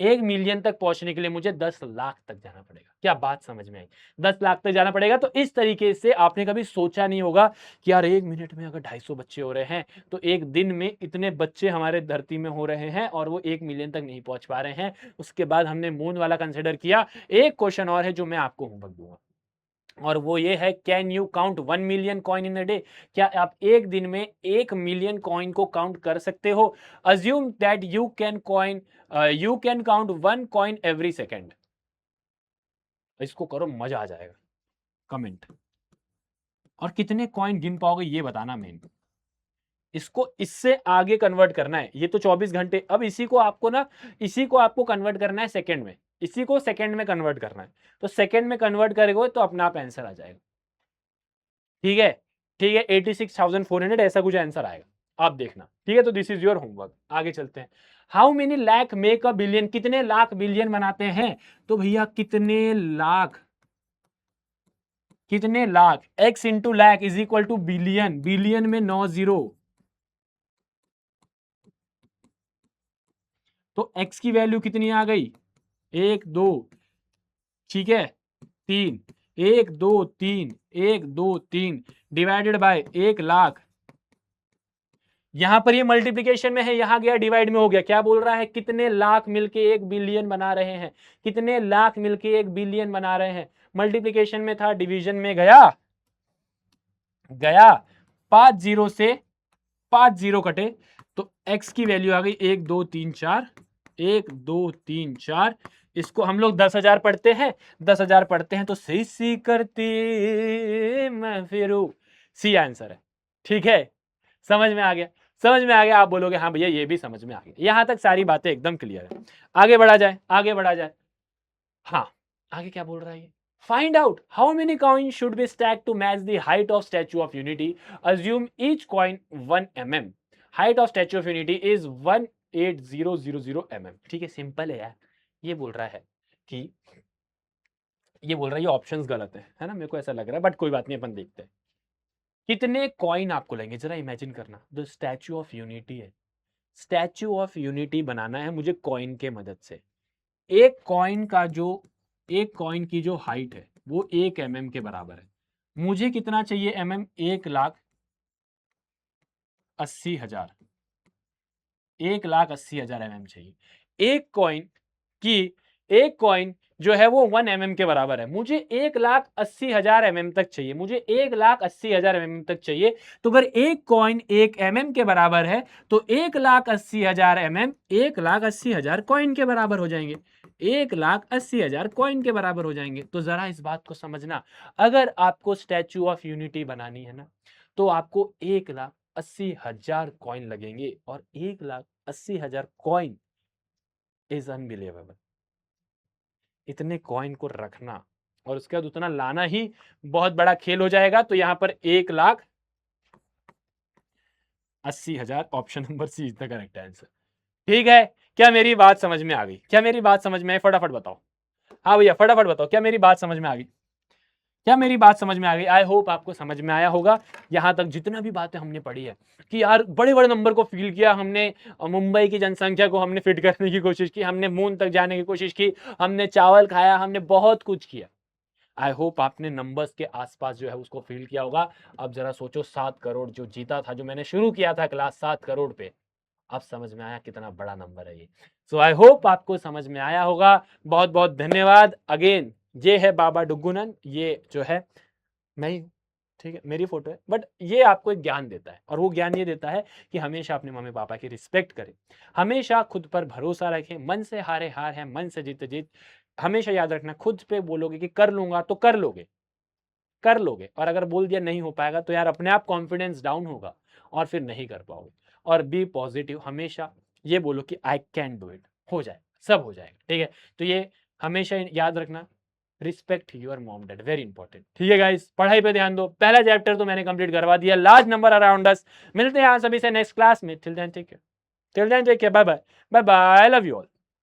1 मिलियन तक पहुंचने के लिए मुझे 10 लाख तक जाना पड़ेगा। क्या बात समझ में आई? 10 लाख तक जाना पड़ेगा। तो इस तरीके से आपने कभी सोचा नहीं होगा कि यार 1 मिनट में अगर 250 बच्चे हो रहे हैं, तो एक दिन में इतने बच्चे हमारे धरती में हो रहे हैं और वो 1 मिलियन तक नहीं पहुंच पा रहे हैं। उसके बाद हमने मून वाला कंसिडर किया। एक क्वेश्चन और है जो मैं आपको होमवर्क दूंगा, और वो ये है, can you count 1 million coin in a day? क्या आप एक दिन में 1 मिलियन कॉइन को काउंट कर सकते हो? Assume that you can count 1 coin every second. इसको करो, मजा आ जाएगा। कमेंट, और कितने कॉइन गिन पाओगे ये बताना मेन। इसको इससे आगे कन्वर्ट करना है, ये तो 24 घंटे, अब इसी को आपको कन्वर्ट करना है सेकंड में, इसी को सेकंड में कन्वर्ट करना है। तो सेकंड में कन्वर्ट करेंगे तो अपना आप आंसर आ जाएगा, ठीक है, ठीक है, 86,400 ऐसा कुछ आंसर आएगा, आप देखना, ठीक है। तो दिस इज योर होमवर्क। आगे चलते हैं। How many lakh make a billion? कितने लाख बिलियन बनाते हैं? तो भैया कितने lakh, x into lakh is equal two billion, billion में 9 जीरो, तो एक्स की वैल्यू कितनी आ गई? 1 2, ठीक है, 3, 1 2 3, 1 2 3 डिवाइडेड बाय 1 लाख। यहां पर ये मल्टीप्लीकेशन में है, यहां गया डिवाइड में हो गया। क्या बोल रहा है? कितने लाख मिलके 1 बिलियन बना रहे हैं, कितने लाख मिलके 1 बिलियन बना रहे हैं। मल्टीप्लीकेशन में था, डिवीजन में गया, 5 जीरो से 5 जीरो कटे, तो x की वैल्यू आ गई 1 2 3 4, 1 2 3 4। इसको हम लोग 10,000 पढ़ते हैं, 10,000 पढ़ते हैं, तो सी सी करती मैं फिरू, सी आंसर है, ठीक है। समझ में आ गया? समझ में आ गया? आप बोलोगे हाँ भैया ये भी समझ में आ गया। यहां तक सारी बातें एकदम क्लियर है। आगे बढ़ा जाए, आगे बढ़ा जाए। हाँ, आगे क्या बोल रहा है ये? Find out how many coins should be stacked to match the height of Statue of Unity. Assume each coin 1 mm. Height of Statue of Unity is 18000 mm. ठीक है, सिंपल है यार। ये बोल रहा है कि ये ऑप्शंस गलत है ना, मेरे को ऐसा लग रहा है, बट कोई बात नहीं, अपन देखते हैं। कितने कॉइन आपको लगेंगे, जरा इमेजिन करना। जो स्टैच्यू ऑफ यूनिटी है, स्टैच्यू ऑफ यूनिटी बनाना है मुझे कॉइन के मदद से। एक कॉइन की जो हाइट है वो 1 mm के बराबर है। मुझे कितना चाहिए mm? 1 लाख। 80,000, 1,80,000 mm चाहिए। एक कॉइन जो है वो 1 mm के बराबर है। मुझे 1,80,000 mm तक चाहिए, मुझे 1,80,000 mm तक चाहिए। तो अगर एक कॉइन 1 mm के बराबर है तो 1,80,000 mm 1,80,000 कॉइन के बराबर हो जाएंगे। 1,80,000 कॉइन के बराबर हो जाएंगे। तो जरा इस बात को समझना, अगर आपको स्टैच्यू ऑफ यूनिटी बनानी है ना, तो आपको 1,80,000 कॉइन लगेंगे, और 1,80,000 कॉइन इज अनबिलीवेबल। इतने कॉइन को रखना और उसके बाद उतना लाना ही बहुत बड़ा खेल हो जाएगा। तो यहां पर 1,80,000, option number C is the correct answer. ठीक है, क्या मेरी बात समझ में आ गई? क्या मेरी बात समझ में आई? फटाफट बताओ। हाँ भैया फटाफट बताओ, क्या मेरी बात समझ में आ गई? क्या मेरी बात समझ में आ गई? आई होप आपको समझ में आया होगा। यहां तक जितना भी बातें हमने पढ़ी है कि यार बड़े बड़े नंबर को फील किया हमने, मुंबई की जनसंख्या को हमने फिट करने की कोशिश की, हमने मून तक जाने की कोशिश की, हमने चावल खाया, हमने बहुत कुछ किया। आई होप आपने नंबर्स के आसपास जो है उसको फील किया होगा। अब जरा सोचो, 7 करोड़ जो जीता था, जो मैंने शुरू किया था क्लास 7 करोड़ पे, अब समझ में आया कितना बड़ा नंबर है ये। सो आई होप आपको समझ में आया होगा। बहुत बहुत धन्यवाद अगेन। ये है बाबा डुगुनन, ये जो है मैं ही हूँ, ठीक है, मेरी फोटो है, बट ये आपको एक ज्ञान देता है, और वो ज्ञान ये देता है कि हमेशा अपने मम्मी पापा की रिस्पेक्ट करें, हमेशा खुद पर भरोसा रखें, मन से हारे हार है, मन से जीते जीत। हमेशा याद रखना, खुद पे बोलोगे कि कर लूंगा तो कर लोगे, कर लोगे, और अगर बोल दिया नहीं हो पाएगा तो यार अपने आप कॉन्फिडेंस डाउन होगा और फिर नहीं कर पाओगे। और बी पॉजिटिव, हमेशा ये बोलो कि आई कैन डू इट, हो जाए, सब हो जाएगा, ठीक है। तो ये हमेशा याद रखना, respect your mom dad, very important. ठीक है गाइस, पढ़ाई पे ध्यान दो। पहला चैप्टर तो मैंने कंप्लीट करवा दिया, लार्ज नंबर अराउंड अस। मिलते हैं आप सभी से नेक्स्ट क्लास में। Till then take care, bye bye, bye bye, I love you all.